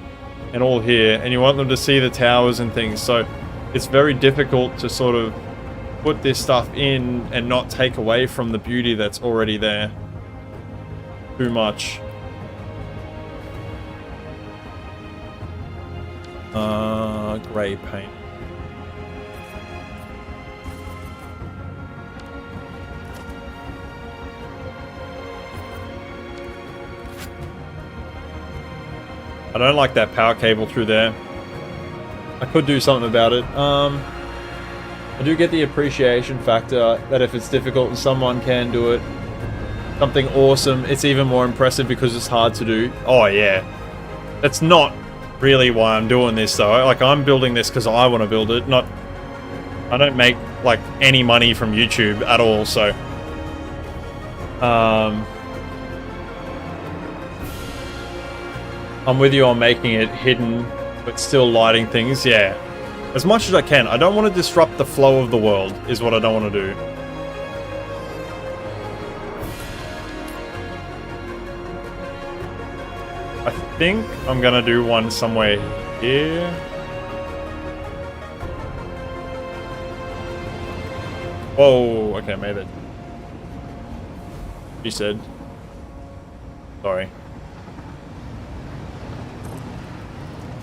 and all here, and you want them to see the towers and things. So it's very difficult to sort of put this stuff in and not take away from the beauty that's already there too much. Grey paint. I don't like that power cable through there. I could do something about it. I do get the appreciation factor that if it's difficult and someone can do it, something awesome, it's even more impressive because it's hard to do. Oh yeah. That's not really why I'm doing this though. Like, I'm building this because I want to build it, not... I don't make like any money from YouTube at all, so... I'm with you on making it hidden, but still lighting things, yeah. As much as I can. I don't want to disrupt the flow of the world, is what I don't want to do. I think I'm gonna do one somewhere here. Whoa, okay, made it. She said. Sorry.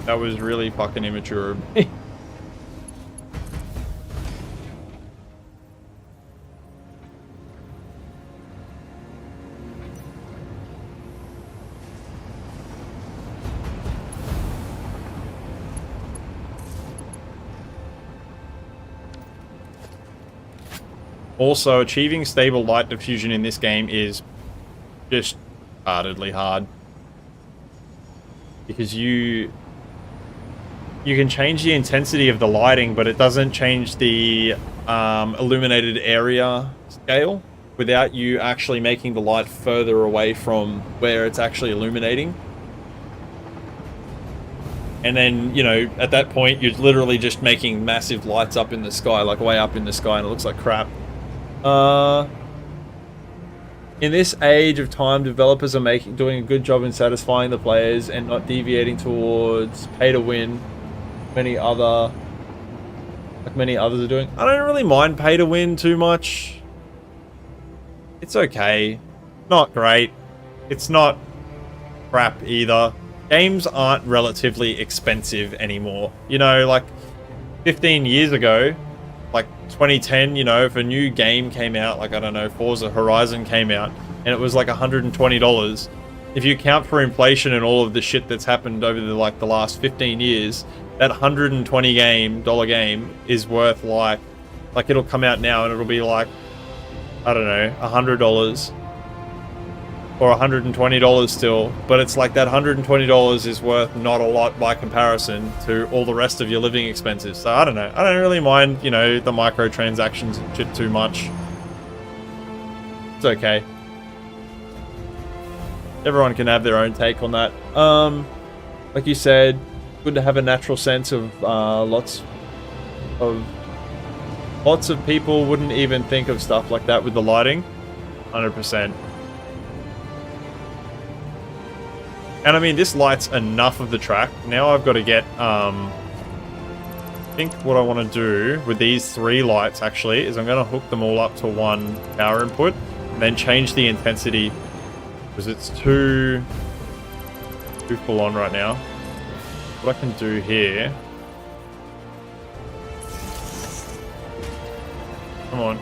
That was really fucking immature of me. Also, achieving stable light diffusion in this game is just heartedly hard. Because you can change the intensity of the lighting, but it doesn't change the illuminated area scale without you actually making the light further away from where it's actually illuminating. And then, you know, at that point, you're literally just making massive lights up in the sky, like way up in the sky, and it looks like crap. In this age of time, developers are doing a good job in satisfying the players and not deviating towards pay to win. Many others are doing. I don't really mind pay to win too much. It's okay. Not great. It's not crap either. Games aren't relatively expensive anymore. You know, like 15 years ago, like 2010, you know, if a new game came out, like, I don't know, Forza Horizon came out, and it was like $120. If you account for inflation and all of the shit that's happened over the last 15 years, that $120 game is worth like it'll come out now and it'll be like, I don't know, $100 or $120 still, but it's like that $120 is worth not a lot by comparison to all the rest of your living expenses. So I don't know. I don't really mind, you know, the microtransactions and shit too much. It's okay. Everyone can have their own take on that. Like you said, good to have a natural sense of lots of people wouldn't even think of stuff like that with the lighting. 100%. And I mean, this lights enough of the track. Now I've got to get, I think what I want to do with these 3 lights actually is I'm going to hook them all up to one power input and then change the intensity because it's too full on right now. What I can do here, come on,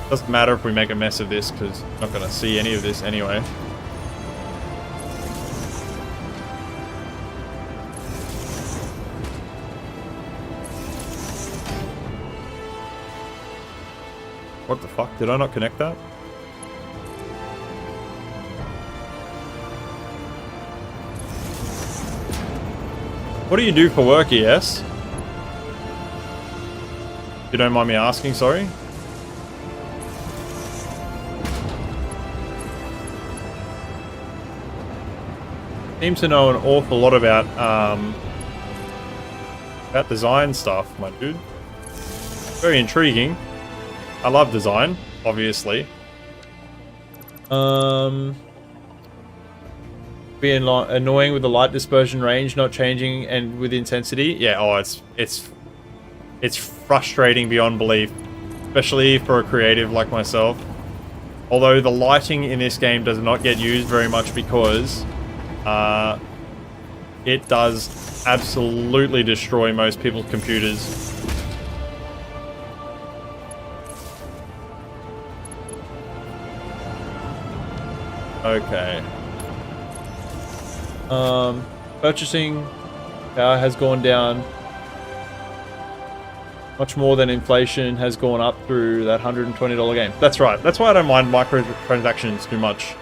doesn't matter if we make a mess of this because I'm not going to see any of this anyway. What the fuck? Did I not connect that? What do you do for work, ES? If you don't mind me asking, sorry. Seem to know an awful lot about design stuff, my dude. Very intriguing. I love design, obviously. Being annoying with the light dispersion range not changing and with intensity. Yeah, oh, it's frustrating beyond belief, especially for a creative like myself. Although the lighting in this game does not get used very much because it does absolutely destroy most people's computers. Okay. Purchasing power has gone down much more than inflation has gone up through that $120 game. That's right. That's why I don't mind microtransactions too much.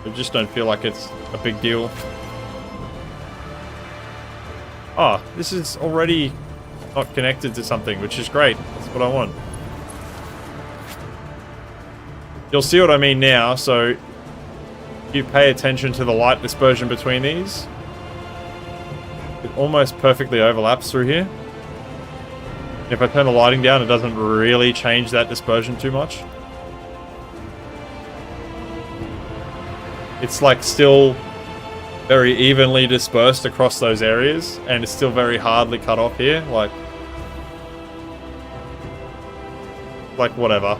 I just don't feel like it's a big deal. Oh, this is already not connected to something, which is great. That's what I want. You'll see what I mean now, so if you pay attention to the light dispersion between these, it almost perfectly overlaps through here. If I turn the lighting down, it doesn't really change that dispersion too much. It's like still very evenly dispersed across those areas, and it's still very hardly cut off here, like whatever.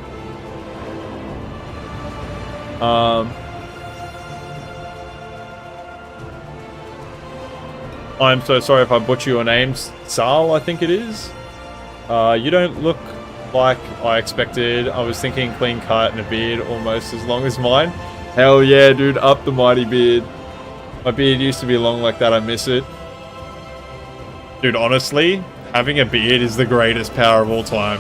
I'm so sorry if I butcher your name, Sal, I think it is. You don't look like I expected. I was thinking clean cut and a beard almost as long as mine. Hell yeah, dude, up the mighty beard. My beard used to be long like that, I miss it. Dude, honestly, having a beard is the greatest power of all time.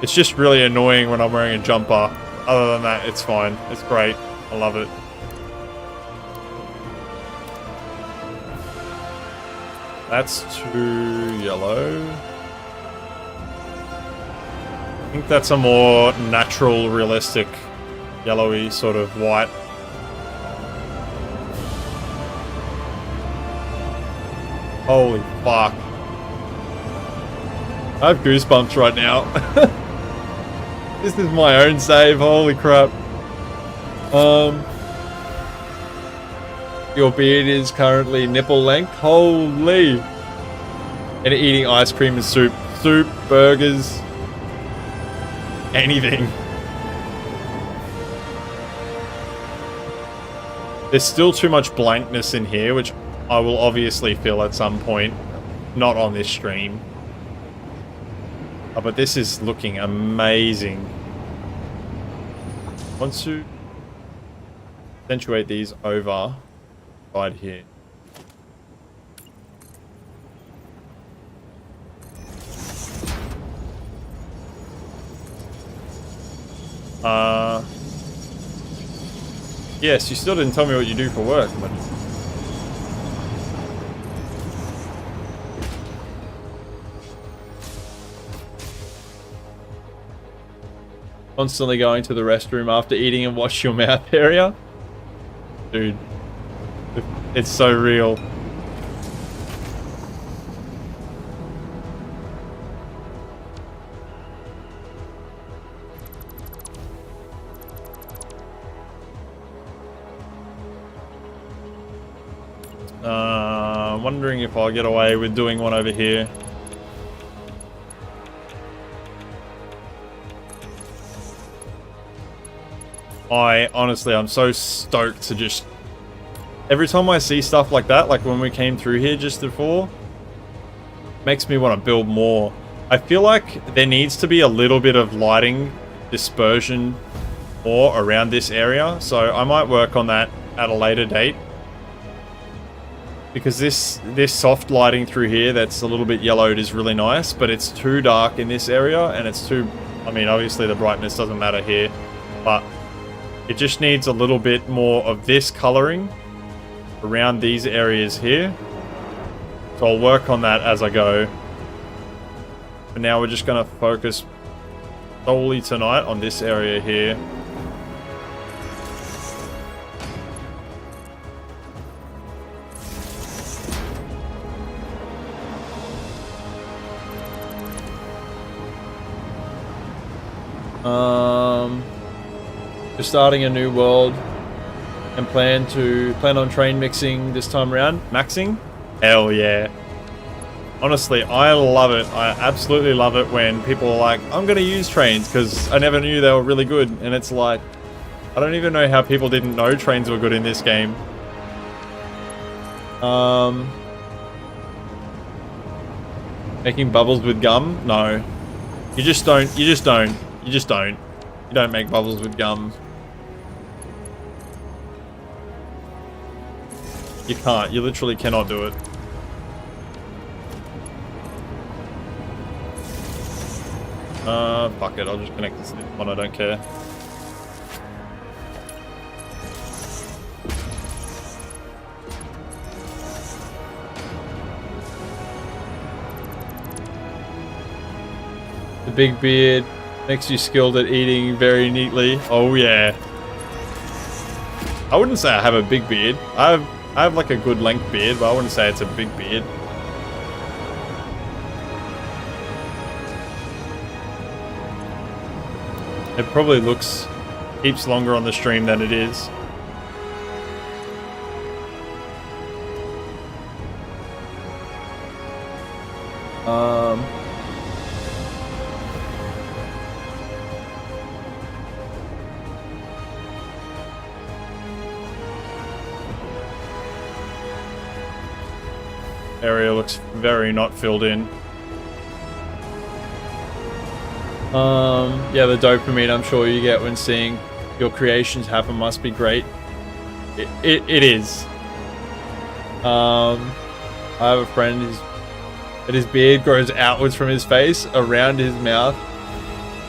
It's just really annoying when I'm wearing a jumper. Other than that, it's fine. It's great. I love it. That's too yellow. I think that's a more natural, realistic, yellowy sort of white. Holy fuck. I have goosebumps right now. This is my own save, holy crap. Your beard is currently nipple length. Holy. And eating ice cream and soup. Soup, burgers, anything. There's still too much blankness in here, which I will obviously fill at some point. Not on this stream. Oh, but this is looking amazing. I want to accentuate these over right here. Yes, you still didn't tell me what you do for work, but... Constantly going to the restroom after eating and wash your mouth area? Dude. It's so real. I'm wondering if I'll get away with doing one over here. Honestly, I'm so stoked to just... Every time I see stuff like that, like when we came through here just before, makes me want to build more. I feel like there needs to be a little bit of lighting dispersion more around this area, so I might work on that at a later date. Because this soft lighting through here that's a little bit yellowed is really nice, but it's too dark in this area, and it's too... I mean, obviously the brightness doesn't matter here, but it just needs a little bit more of this coloring around these areas here. So I'll work on that as I go. But now we're just going to focus solely tonight on this area here. Just starting a new world and plan on train mixing this time around. Maxing? Hell yeah. Honestly, I love it. I absolutely love it when people are like, I'm going to use trains because I never knew they were really good. And it's like, I don't even know how people didn't know trains were good in this game. Making bubbles with gum? No. You just don't. You just don't. You just don't. You don't make bubbles with gum. You can't. You literally cannot do it. Fuck it. I'll just connect this to this one. I don't care. The big beard makes you skilled at eating very neatly. Oh yeah. I wouldn't say I have a big beard. I have like a good length beard, but I wouldn't say it's a big beard. It probably looks heaps longer on the stream than it is. Area looks very not filled in. Yeah, the dopamine I'm sure you get when seeing your creations happen must be great. It is. I have a friend that his beard grows outwards from his face around his mouth,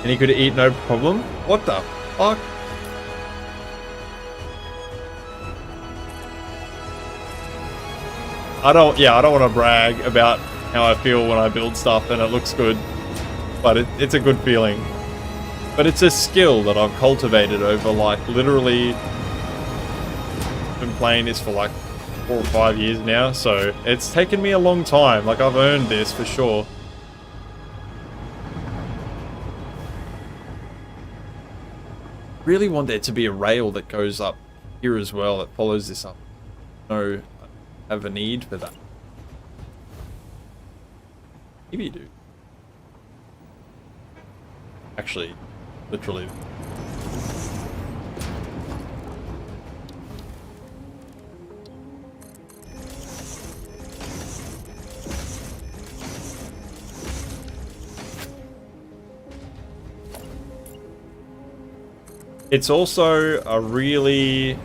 and he could eat no problem. What the fuck? I don't want to brag about how I feel when I build stuff and it looks good, but it's a good feeling. But it's a skill that I've cultivated over like literally been playing this for like 4 or 5 years now, so it's taken me a long time. Like, I've earned this for sure. Really want there to be a rail that goes up here as well that follows this up. No, I have a need for that. Maybe you do. Actually, literally. It's also a really,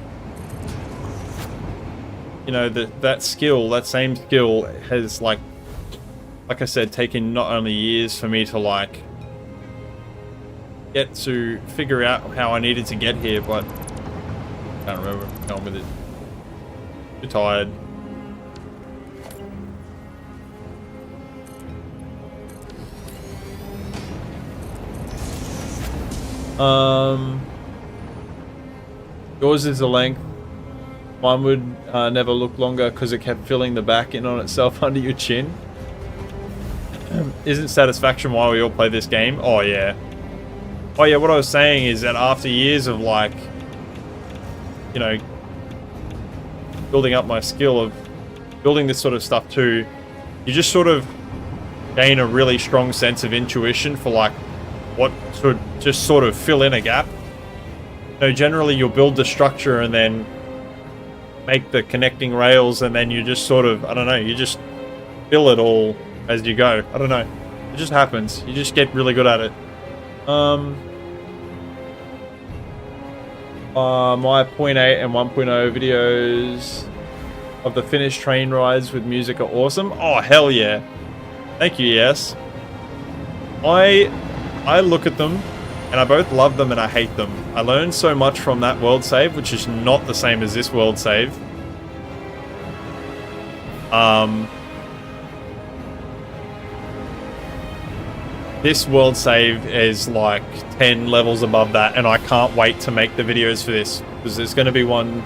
you know, that skill, that same skill has like I said, taken not only years for me to like get to figure out how I needed to get here, but I can't remember how I'm with it. Too tired. Yours is the length. Mine would never look longer because it kept filling the back in on itself under your chin. Isn't satisfaction why we all play this game? Oh yeah. Oh yeah, what I was saying is that after years of like, you know, building up my skill of building this sort of stuff too, you just sort of gain a really strong sense of intuition for like what should just sort of fill in a gap. You know, generally you'll build the structure and then make the connecting rails and then you just sort of, I don't know, you just fill it all as you go. I don't know. It just happens. You just get really good at it. My 0.8 and 1.0 videos of the finished train rides with music are awesome. Oh, hell yeah. Thank you, yes. I look at them, and I both love them and I hate them. I learned so much from that world save, which is not the same as this world save. This world save is like 10 levels above that, and I can't wait to make the videos for this, because there's going to be one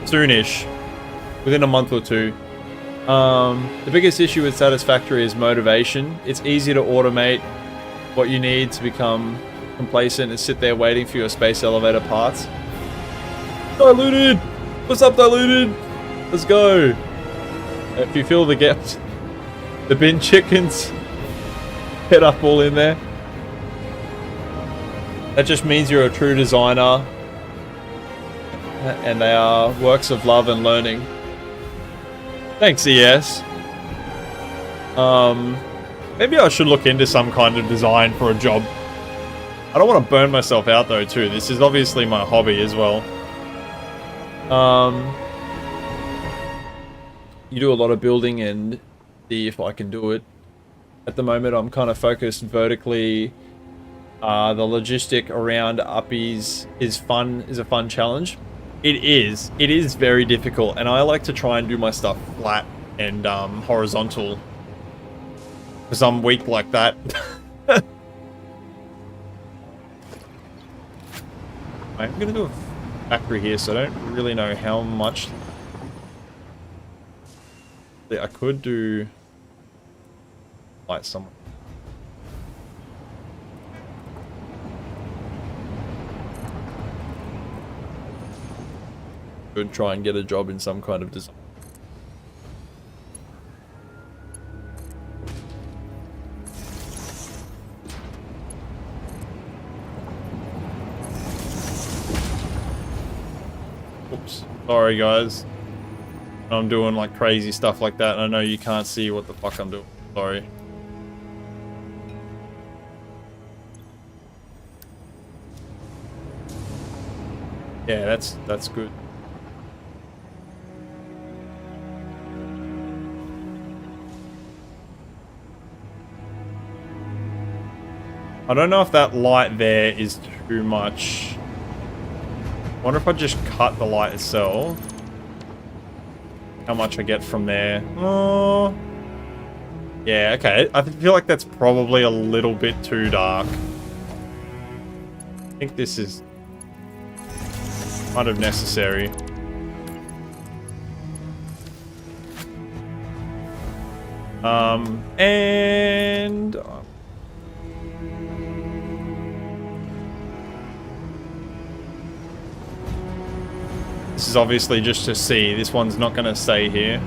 soonish, within a month or two. The biggest issue with Satisfactory is motivation. It's easy to automate. What you need to become complacent is sit there waiting for your space elevator parts. Diluted! What's up, Diluted? Let's go! If you feel the bin chickens head up all in there, that just means you're a true designer, and they are works of love and learning. Thanks, ES. Maybe I should look into some kind of design for a job. I don't want to burn myself out though too. This is obviously my hobby as well. You do a lot of building and see if I can do it. At the moment I'm kind of focused vertically. The logistic around uppies is a fun challenge. It is very difficult, and I like to try and do my stuff flat and horizontal, because I'm weak like that. I'm gonna do a factory here, so I don't really know how much. I could do light somewhere. Could try and get a job in some kind of design. Oops. Sorry guys. I'm doing like crazy stuff like that, and I know you can't see what the fuck I'm doing. Sorry. Yeah, that's good. I don't know if that light there is too much. I wonder if I just cut the light itself. How much I get from there. Oh. Yeah, okay. I feel like that's probably a little bit too dark. I think this is kind of necessary. And this is obviously just to see. This one's not going to stay here.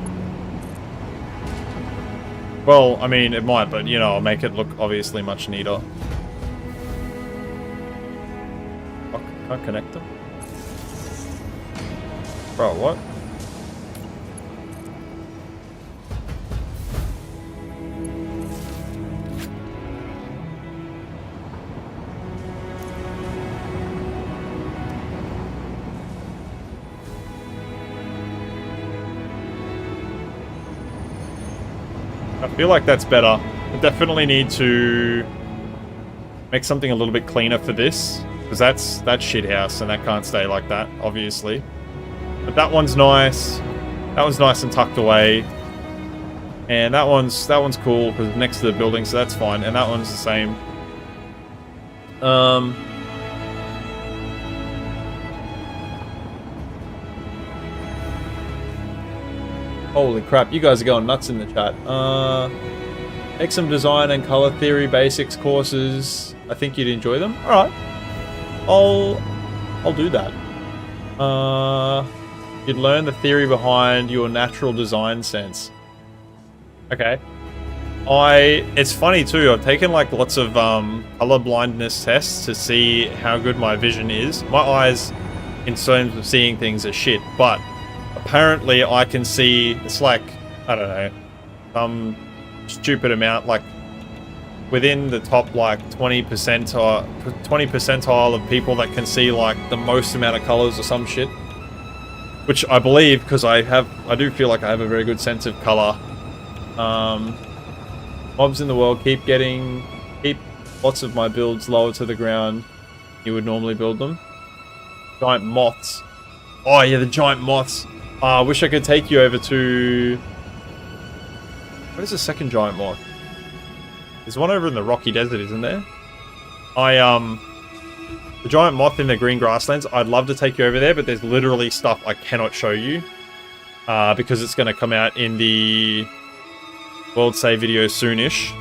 Well, I mean, it might, but, you know, I'll make it look obviously much neater. Oh, can't connect them? Bro, what? I feel like that's better. I definitely need to make something a little bit cleaner for this, because that's shit house and that can't stay like that, obviously. But that one's nice. That one's nice and tucked away. And that one's cool because it's next to the building, so that's fine. And that one's the same. Holy crap, you guys are going nuts in the chat. Take some design and color theory basics courses. I think you'd enjoy them. Alright. I'll do that. You'd learn the theory behind your natural design sense. Okay. It's funny too, I've taken like lots of color blindness tests to see how good my vision is. My eyes, in terms of seeing things, are shit, but apparently I can see, it's like, I don't know, some stupid amount, like within the top like 20 percentile of people that can see like the most amount of colors or some shit. Which I believe, because I do feel like I have a very good sense of color. Mobs in the world keep lots of my builds lower to the ground. You would normally build them. Giant moths. Oh yeah, the giant moths. I wish I could take you over to... What is the second giant moth? There's one over in the rocky desert, isn't there? The giant moth in the green grasslands, I'd love to take you over there, but there's literally stuff I cannot show you. Because it's going to come out in the World Save video soonish.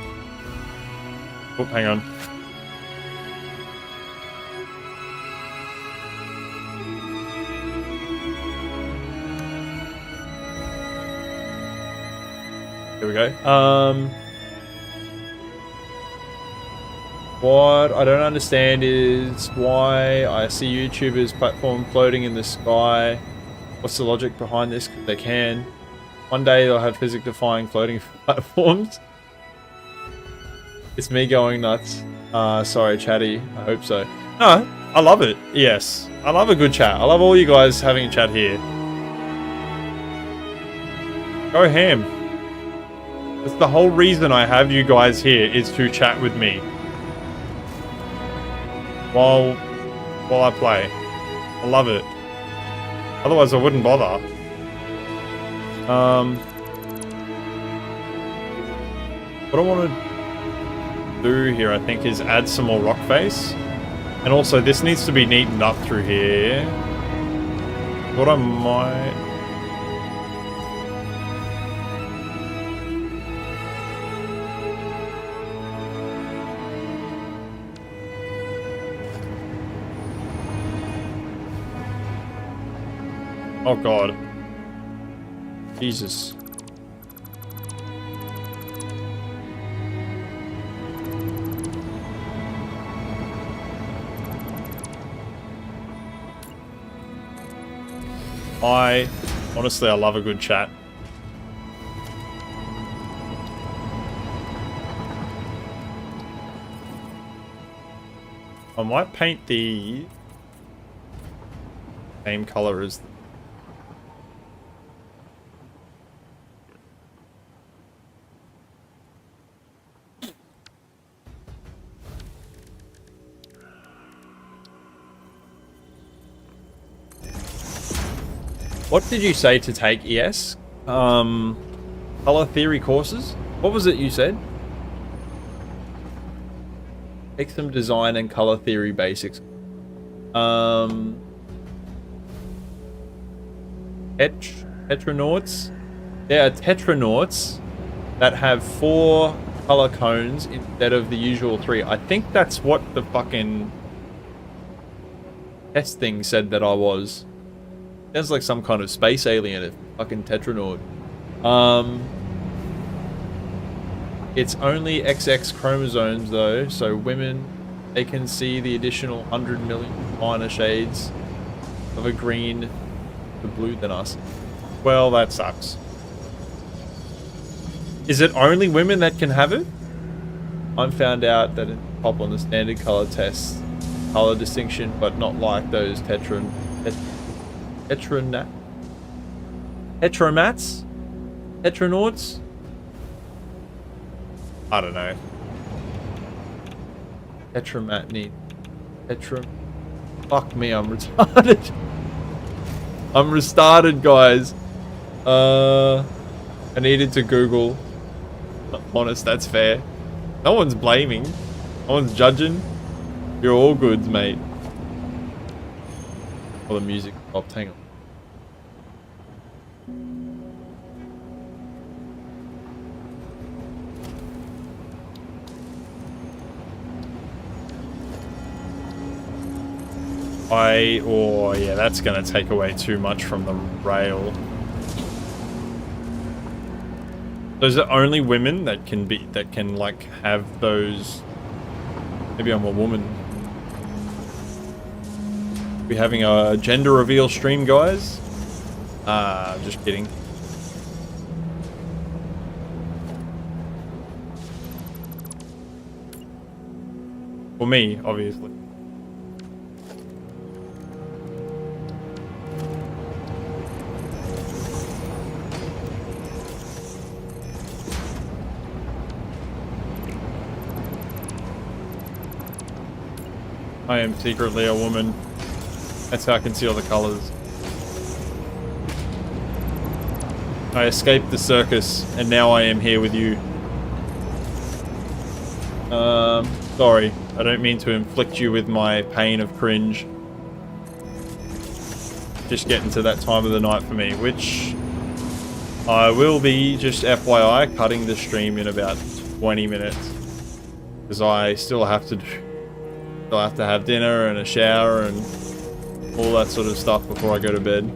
Oh, hang on. There we go. What I don't understand is why I see YouTubers platform floating in the sky. What's the logic behind this? They can. One day they'll have physics-defying floating platforms. It's me going nuts. Sorry, chatty. I hope so. No, I love it. Yes, I love a good chat. I love all you guys having a chat here. Go ham. That's the whole reason I have you guys here, is to chat with me while I play. I love it. Otherwise I wouldn't bother. What I want to do here, I think, is add some more rock face. And also this needs to be neatened up through here. What I might... Oh god. Jesus. Honestly, I love a good chat. I might paint the same color as the... What did you say to take ES? Color theory courses? What was it you said? Take some design and color theory basics. Tetranauts? There are tetranauts that have 4 color cones instead of the usual 3. I think that's what the fucking test thing said that I was. Sounds like some kind of space alien, a fucking tetranaut. It's only XX chromosomes though, so women, they can see the additional 100 million finer shades of a green to blue than us. Well, that sucks. Is it only women that can have it? I found out that it pop on the standard color test, color distinction, but not like those tetramats? Tetranauts? I don't know. Tetramatney. Fuck me, I'm retarded. I'm restarted, guys. I needed to Google. Honest, that's fair. No one's blaming. No one's judging. You're all goods, mate. Oh, the music stopped. Hang on. Oh yeah, that's gonna take away too much from the rail. So is it only women that can like have those? Maybe I'm a woman. We having a gender reveal stream, guys? Just kidding. For me, obviously. I am secretly a woman. That's how I can see all the colors. I escaped the circus, and now I am here with you. Sorry. I don't mean to inflict you with my pain of cringe. Just getting to that time of the night for me, which I will be, just FYI, cutting the stream in about 20 minutes. Because I still have to have dinner and a shower and all that sort of stuff before I go to bed.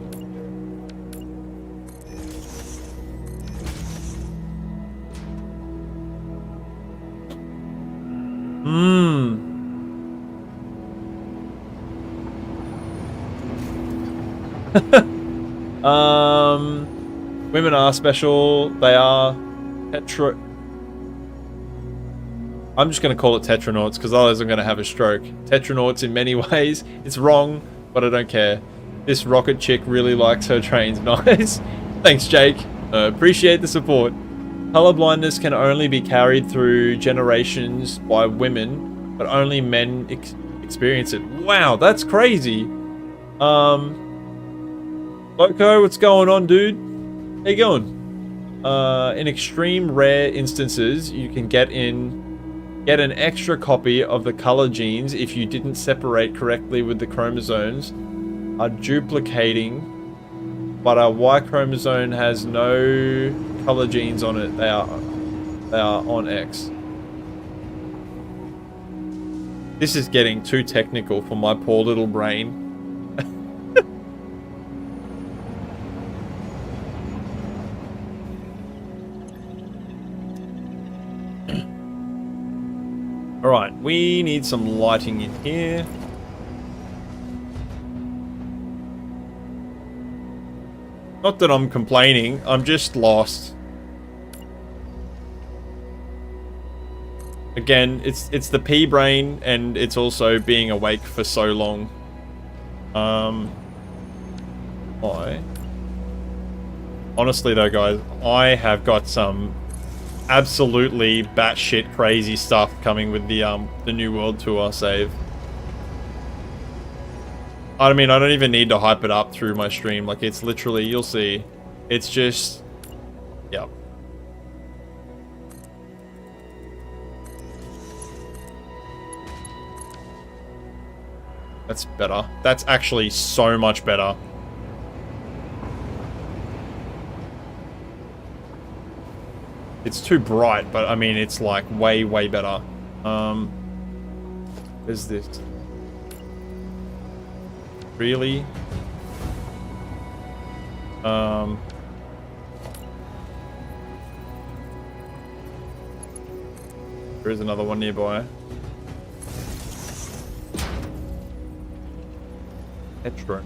Women are special. They are I'm just going to call it tetranauts because otherwise I'm going to have a stroke. Tetranauts in many ways. It's wrong, but I don't care. This rocket chick really likes her trains. Nice. Thanks, Jake. Appreciate the support. Color blindness can only be carried through generations by women, but only men experience it. Wow, that's crazy. Loco, what's going on, dude? How you going? In extreme rare instances, you can get an extra copy of the color genes if you didn't separate correctly with the chromosomes are duplicating, but our Y chromosome has no color genes on it. They are on X. This is getting too technical for my poor little brain. Alright, we need some lighting in here. Not that I'm complaining, I'm just lost. Again, it's the pea brain, and it's also being awake for so long. Honestly though, guys, I have got some absolutely batshit crazy stuff coming with the New World Tour save. I mean, I don't even need to hype it up through my stream. Like, it's literally, you'll see. It's just, yeah. That's better. That's actually so much better. It's too bright, but I mean, it's like way, way better. Where's this? Really? There is another one nearby. Petro.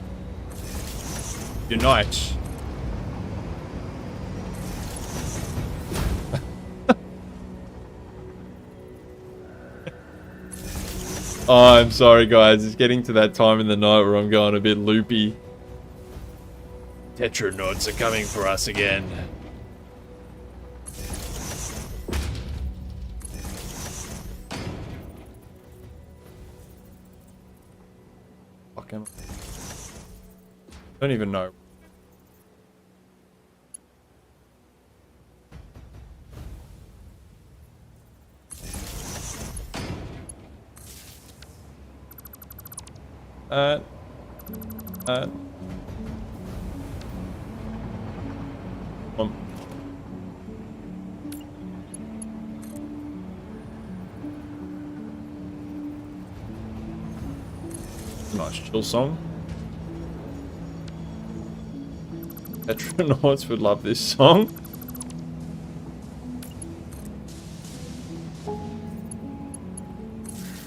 Unite. Oh, I'm sorry guys, it's getting to that time in the night where I'm going a bit loopy. Tetranauts are coming for us again. Fuck him. Don't even know. Nice chill song. Petronauts would love this song.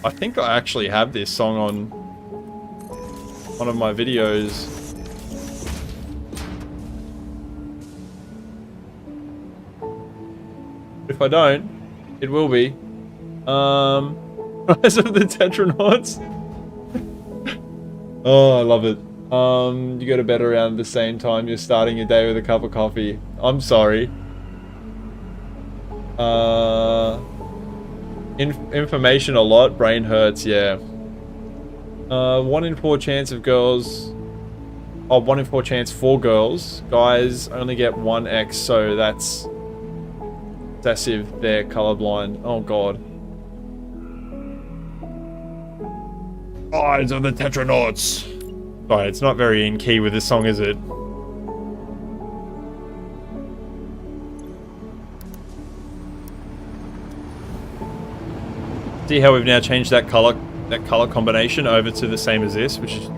I think I actually have this song on one of my videos. If I don't, it will be. Rise of the Tetranauts. Oh, I love it. You go to bed around the same time you're starting your day with a cup of coffee. I'm sorry. Information a lot, brain hurts, yeah. 1 in 4 chance of girls. Oh, 1 in 4 chance for girls. Guys only get 1x, so that's excessive. They're colorblind. Oh god. Rise of the Tetranauts. Sorry, it's not very in key with this song, is it? See how we've now changed that color combination over to the same as this, which has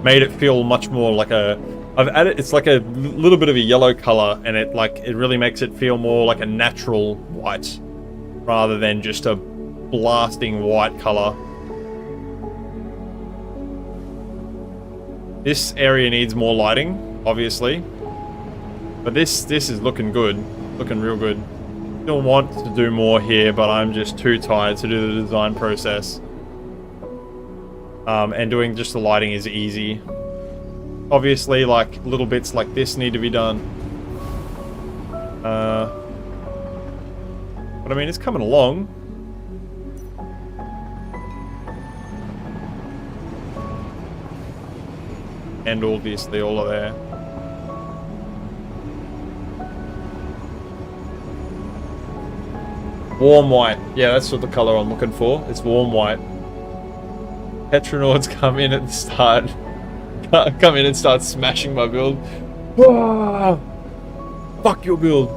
made it feel much more like a... I've added... It's like a little bit of a yellow color, and it really makes it feel more like a natural white, rather than just a blasting white color. This area needs more lighting, obviously, but this is looking good, looking real good. Still want to do more here, but I'm just too tired to do the design process. And doing just the lighting is easy. Obviously, like little bits like this need to be done. But I mean, it's coming along. And obviously all are there. Warm white. Yeah, that's what the color I'm looking for. It's warm white. Petronauts come in at the start. Come in and start smashing my build. Whoa! Fuck your build.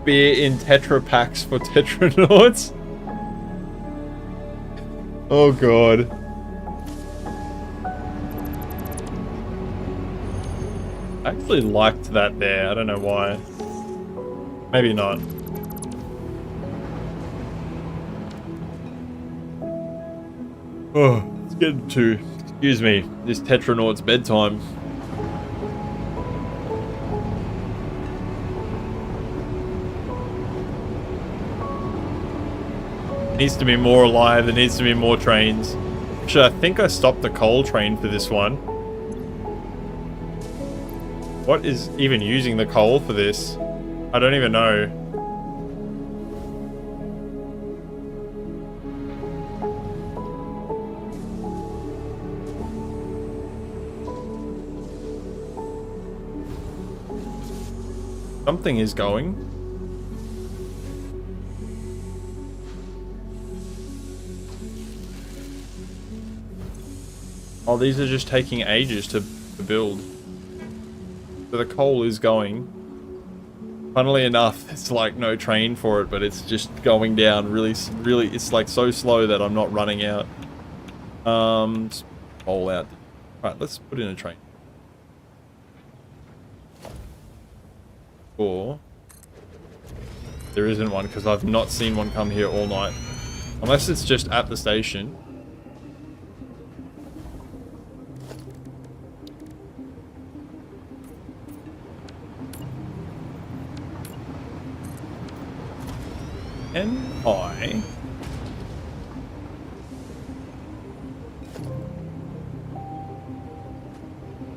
Beer in Tetra packs for Tetranauts. Oh god. I actually liked that there. I don't know why. Maybe not. Oh, it's getting to, excuse me, this Tetranaut's bedtime. It needs to be more alive. There needs to be more trains. Actually, I think I stopped the coal train for this one. What is even using the coal for this? I don't even know. Something is going. Oh, these are just taking ages to build. So the coal is going. Funnily enough, it's like no train for it, but it's just going down really, it's like so slow that I'm not running out. Just roll out. Right, let's put in a train. Or there isn't one because I've not seen one come here all night. Unless it's just at the station.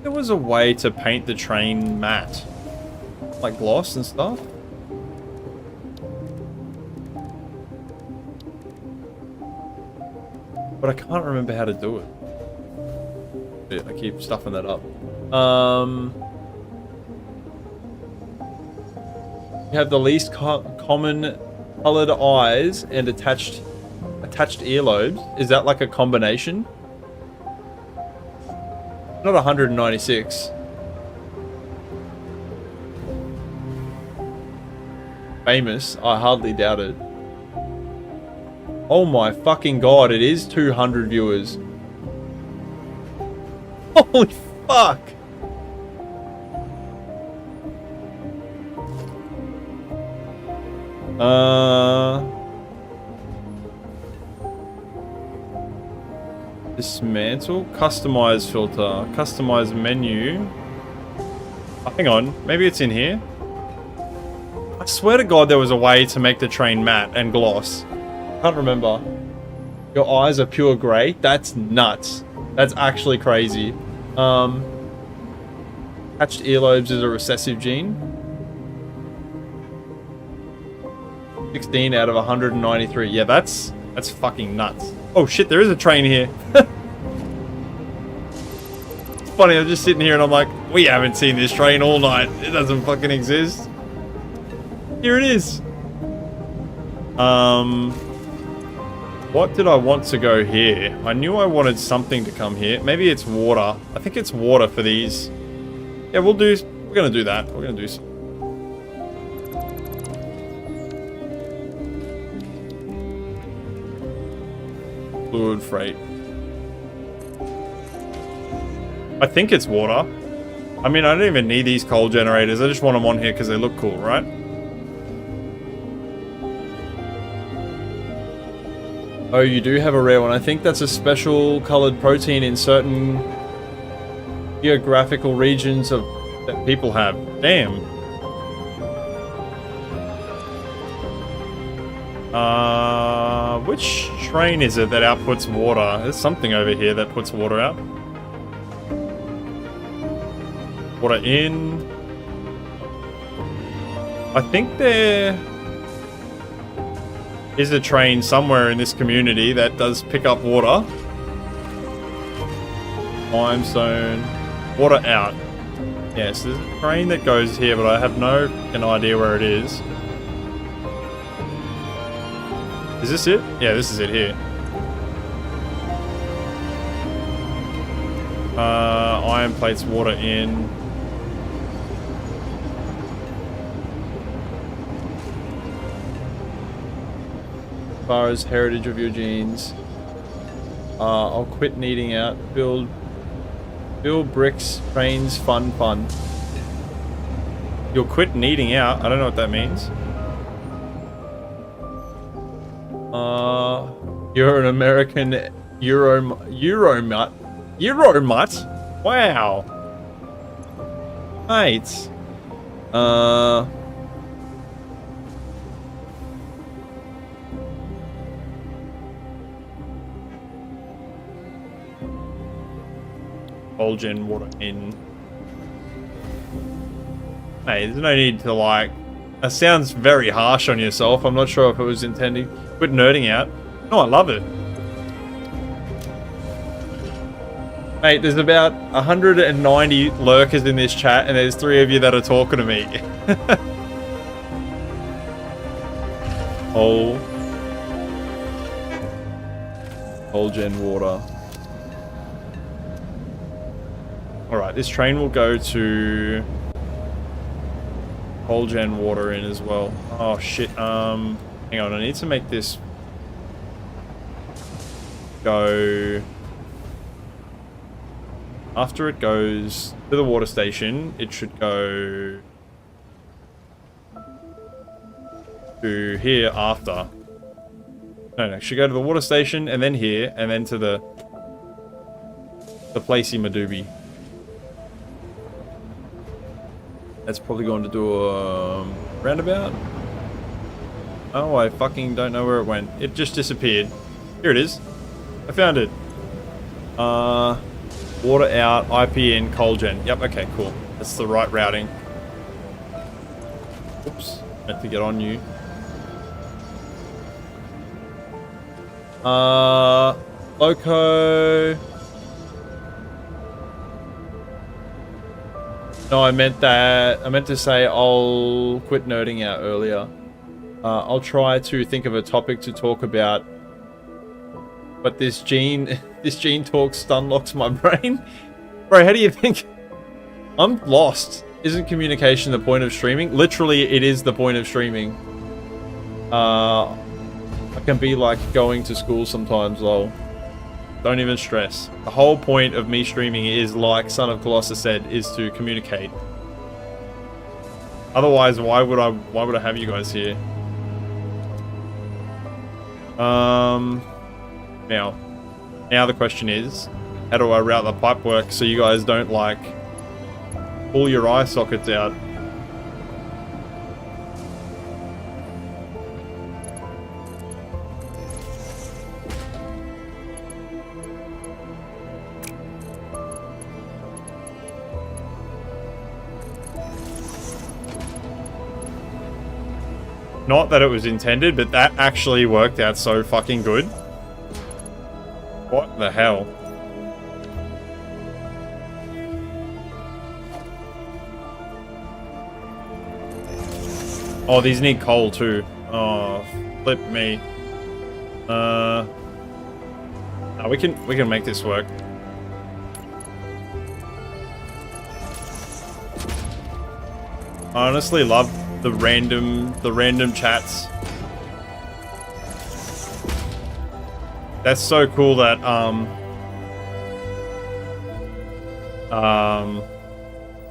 There was a way to paint the train matte. Like gloss and stuff. But I can't remember how to do it. I keep stuffing that up. You have the least common colored eyes and attached earlobes. Is that like a combination? Not 196. Famous. I hardly doubt it. Oh my fucking god, it is 200 viewers. Holy fuck! Dismantle, customize filter, customize menu. Oh, hang on, maybe it's in here. I swear to god there was a way to make the train matte and gloss. Can't remember. Your eyes are pure grey? That's nuts. That's actually crazy. Attached earlobes is a recessive gene. 16 out of 193. Yeah, that's fucking nuts. Oh shit, there is a train here. It's funny, I'm just sitting here and I'm like, we haven't seen this train all night. It doesn't fucking exist. Here it is. What did I want to go here? I knew I wanted something to come here. Maybe it's water. I think it's water for these. Yeah, we're gonna do that. We're gonna do some. Fluid freight. I think it's water. I mean, I don't even need these coal generators. I just want them on here because they look cool, right? Oh, you do have a rare one. I think that's a special colored protein in certain geographical regions that people have. Damn. Which train is it that outputs water? There's something over here that puts water out. Water in. I think there is a train somewhere in this community that does pick up water. Limestone. Water out. Yes, there's a train that goes here, but I have no fucking idea where it is. Is this it? Yeah, this is it here. Iron plates, water in. As far as heritage of your genes, I'll quit needing out. Build bricks, trains, fun. You'll quit needing out. I don't know what that means. You're an American Euromut. Wow. Mate. Gen water in. Hey, there's no need to like. That sounds very harsh on yourself. I'm not sure if it was intended. Quit nerding out. No, I love it. Mate, there's about 190 lurkers in this chat, and there's 3 of you that are talking to me. Whole gen water. Alright, this train will go to coal gen water in as well. Oh shit. Hang on. I need to make this go. After it goes to the water station, it should go to here after. No, it should go to the water station and then here and then to the placey Madoobie. That's probably going to do a roundabout. Oh, I fucking don't know where it went. It just disappeared. Here it is. I found it. Water out, IP in, coal gen. Yep, okay, cool. That's the right routing. Oops, meant to get on you. Loco. No, I meant to say I'll quit nerding out earlier. I'll try to think of a topic to talk about. But this gene talk stun locks my brain. Bro, how do you think? I'm lost. Isn't communication the point of streaming? Literally, it is the point of streaming. I can be like going to school sometimes, lol. Don't even stress. The whole point of me streaming is, like Son of Colossus said, is to communicate. Otherwise, why would I have you guys here? Now the question is, how do I route the pipe work so you guys don't like pull your eye sockets out? Not that it was intended, but that actually worked out so fucking good. What the hell? Oh, these need coal too. Oh, flip me. No, we can make this work. I honestly love the random chats. That's so cool that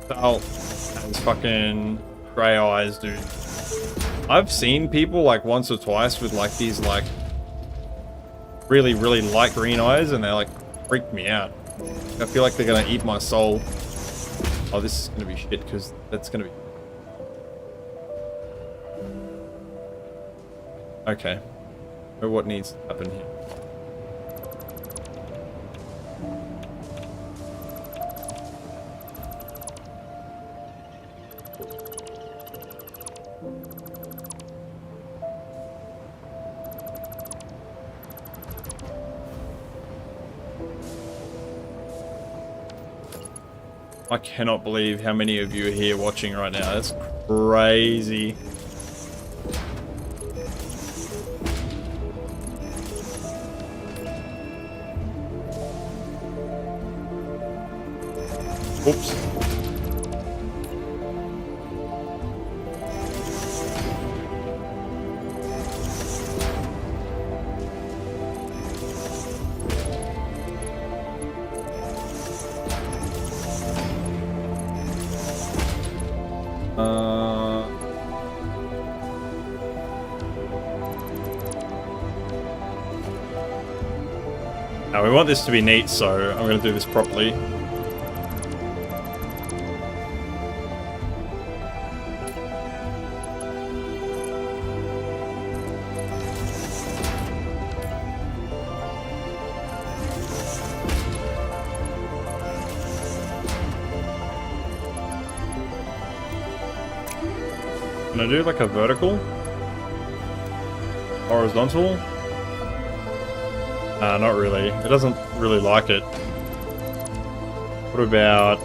Sal has fucking grey eyes, dude. I've seen people like once or twice with like these like really light green eyes, and they like freak me out. I feel like they're gonna eat my soul. Oh, this is gonna be shit because that's gonna be. Okay. Know what needs to happen here. I cannot believe how many of you are here watching right now. That's crazy. Oops. Now we want this to be neat, so I'm going to do this properly. Can I do like a vertical? Horizontal? Nah, not really. It doesn't really like it. What about...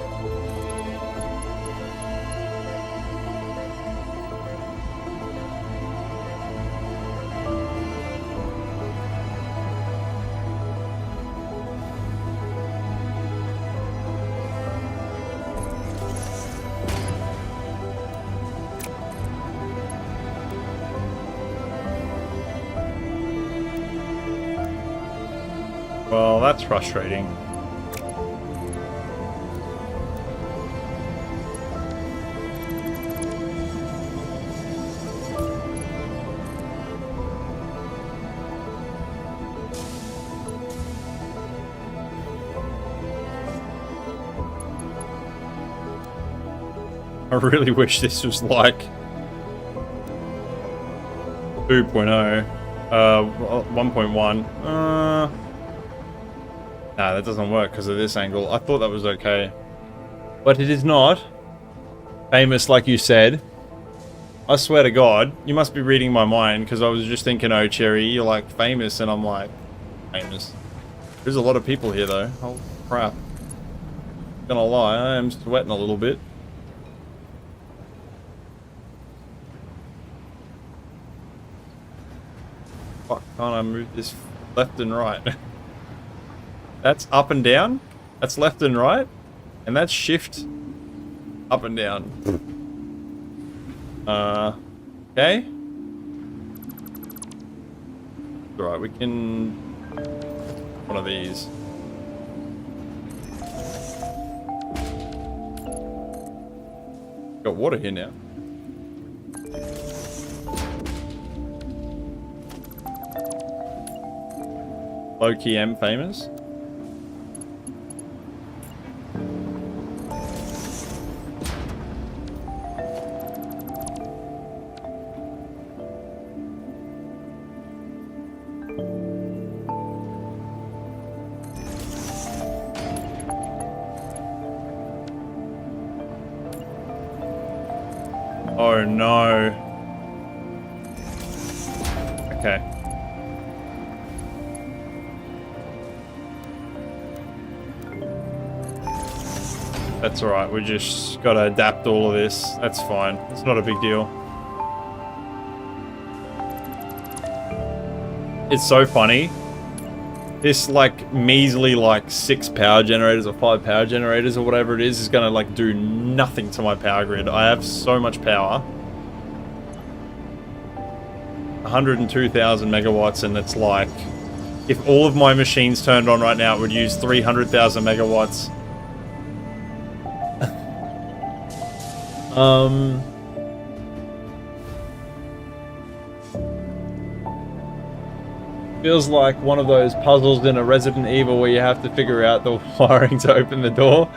Well, that's frustrating. I really wish this was like 2.0, 1.1. Nah, that doesn't work because of this angle. I thought that was okay, but it is not. Famous, like you said. I swear to God, you must be reading my mind because I was just thinking, oh, Cherry, you're like famous, and I'm like, famous. There's a lot of people here though. Oh crap. Not gonna lie, I am sweating a little bit. Fuck, can't I move this left and right? That's up and down. That's left and right. And that's shift up and down. Okay. Alright, we can... one of these. Got water here now. Low-key M famous. Oh no. Okay. That's alright, we just gotta adapt all of this. That's fine. It's not a big deal. It's so funny. This like measly like 6 power generators or 5 power generators or whatever it is gonna like do nothing to my power grid. I have so much power. 102,000 megawatts, and it's like if all of my machines turned on right now, it would use 300,000 megawatts. Feels like one of those puzzles in a Resident Evil where you have to figure out the wiring to open the door.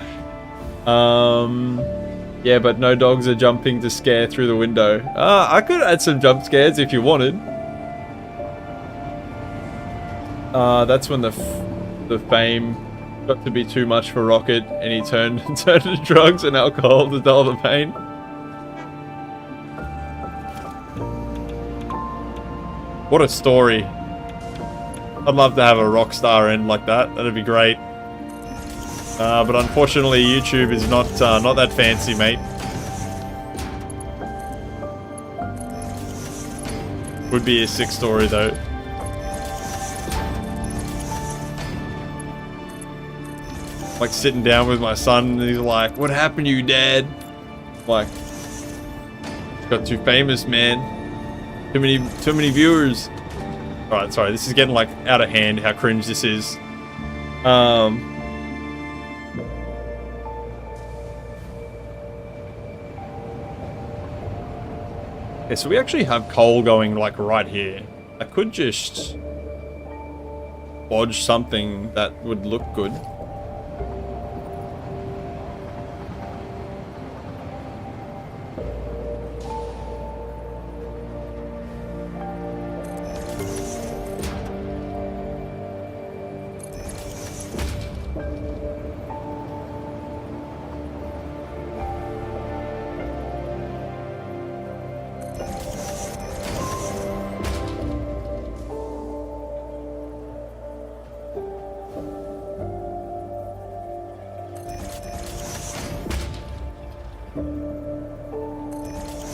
Yeah, but no dogs are jumping to scare through the window. I could add some jump scares if you wanted. That's when the fame got to be too much for Rocket, and he turned to drugs and alcohol to dull the pain. What a story. I'd love to have a Rockstar end like that. That'd be great. But unfortunately, YouTube is not that fancy, mate. Would be a sick story, though. Like sitting down with my son, and he's like, "What happened to you, Dad?" Like, got too famous, man. Too many viewers. Alright, sorry, this is getting like out of hand how cringe this is. Okay, so we actually have coal going like right here. I could just bodge something that would look good.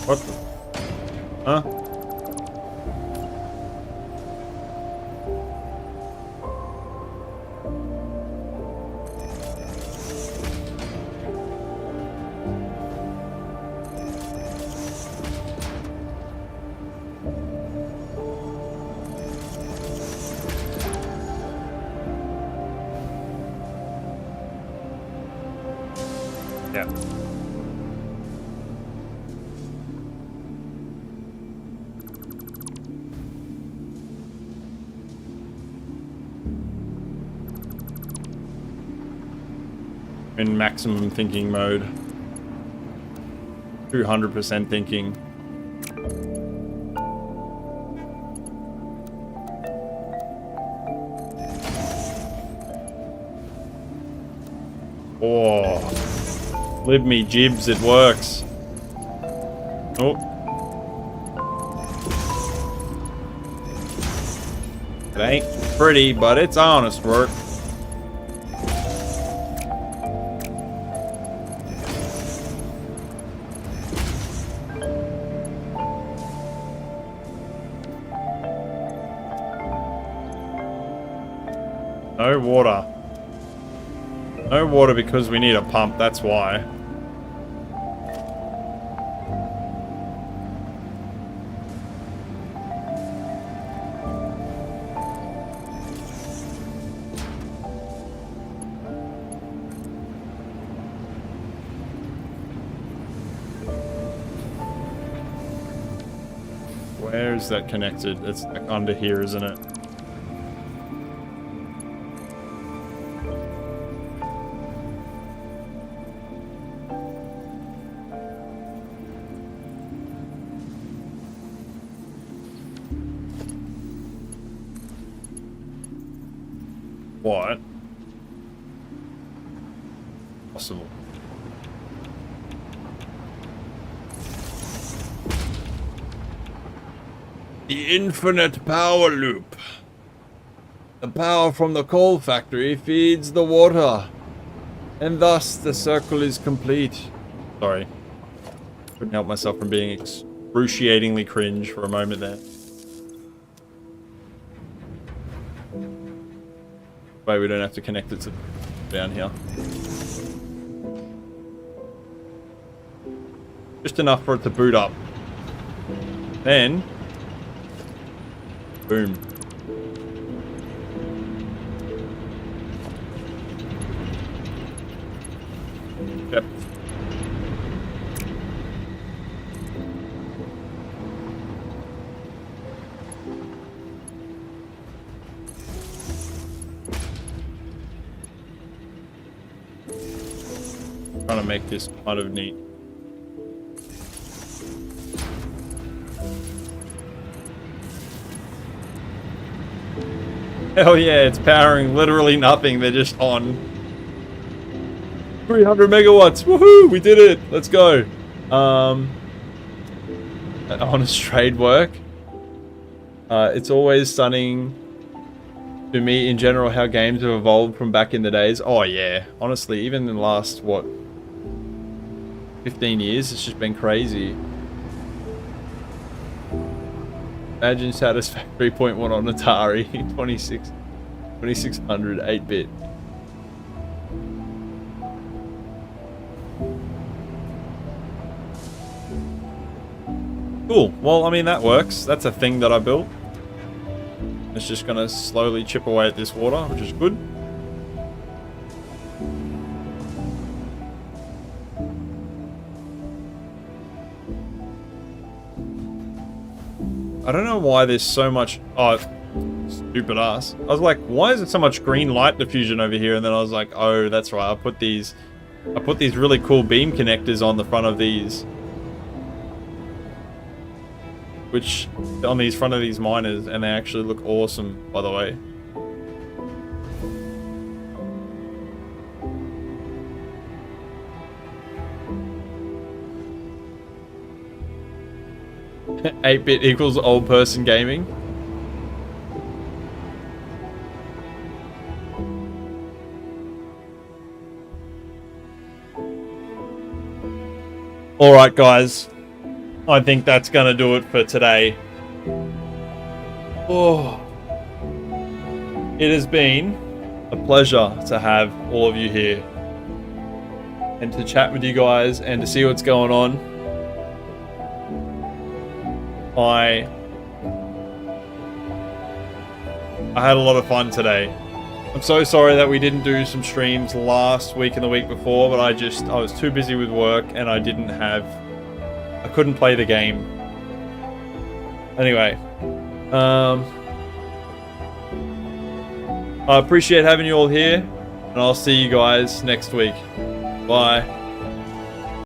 What the? Huh? In maximum thinking mode. 200% thinking. Oh, live me jibs, it works. Oh. It ain't pretty, but it's honest work. No water. No water because we need a pump, that's why. Where is that connected? It's like under here, isn't it? What? Possible. The infinite power loop. The power from the coal factory feeds the water, and thus the circle is complete. Sorry. Couldn't help myself from being excruciatingly cringe for a moment there. Way we don't have to connect it to down here. Just enough for it to boot up. Then, boom. Yep. Trying to make this kind of neat. Hell yeah, it's powering literally nothing. They're just on. 300 megawatts. Woohoo! We did it. Let's go. Honest trade work. It's always stunning to me in general how games have evolved from back in the days. Oh yeah, honestly, even in the last, what, 15 years, it's just been crazy. Imagine Satisfactory 0.1 on Atari, 2600 8-bit. Cool. Well, I mean, that works. That's a thing that I built. It's just gonna slowly chip away at this water, which is good. I don't know why there's so much... Oh, stupid ass. I was like, why is there so much green light diffusion over here? And then I was like, oh, that's right. I put these really cool beam connectors on the front of these. Which, on these front of these miners, and they actually look awesome, by the way. $8-bit equals old person gaming. Alright guys, I think that's gonna do it for today. Oh, it has been a pleasure to have all of you here and to chat with you guys and to see what's going on. I had a lot of fun today. I'm so sorry that we didn't do some streams last week and the week before, but I was too busy with work and I couldn't play the game. Anyway, I appreciate having you all here, and I'll see you guys next week. Bye.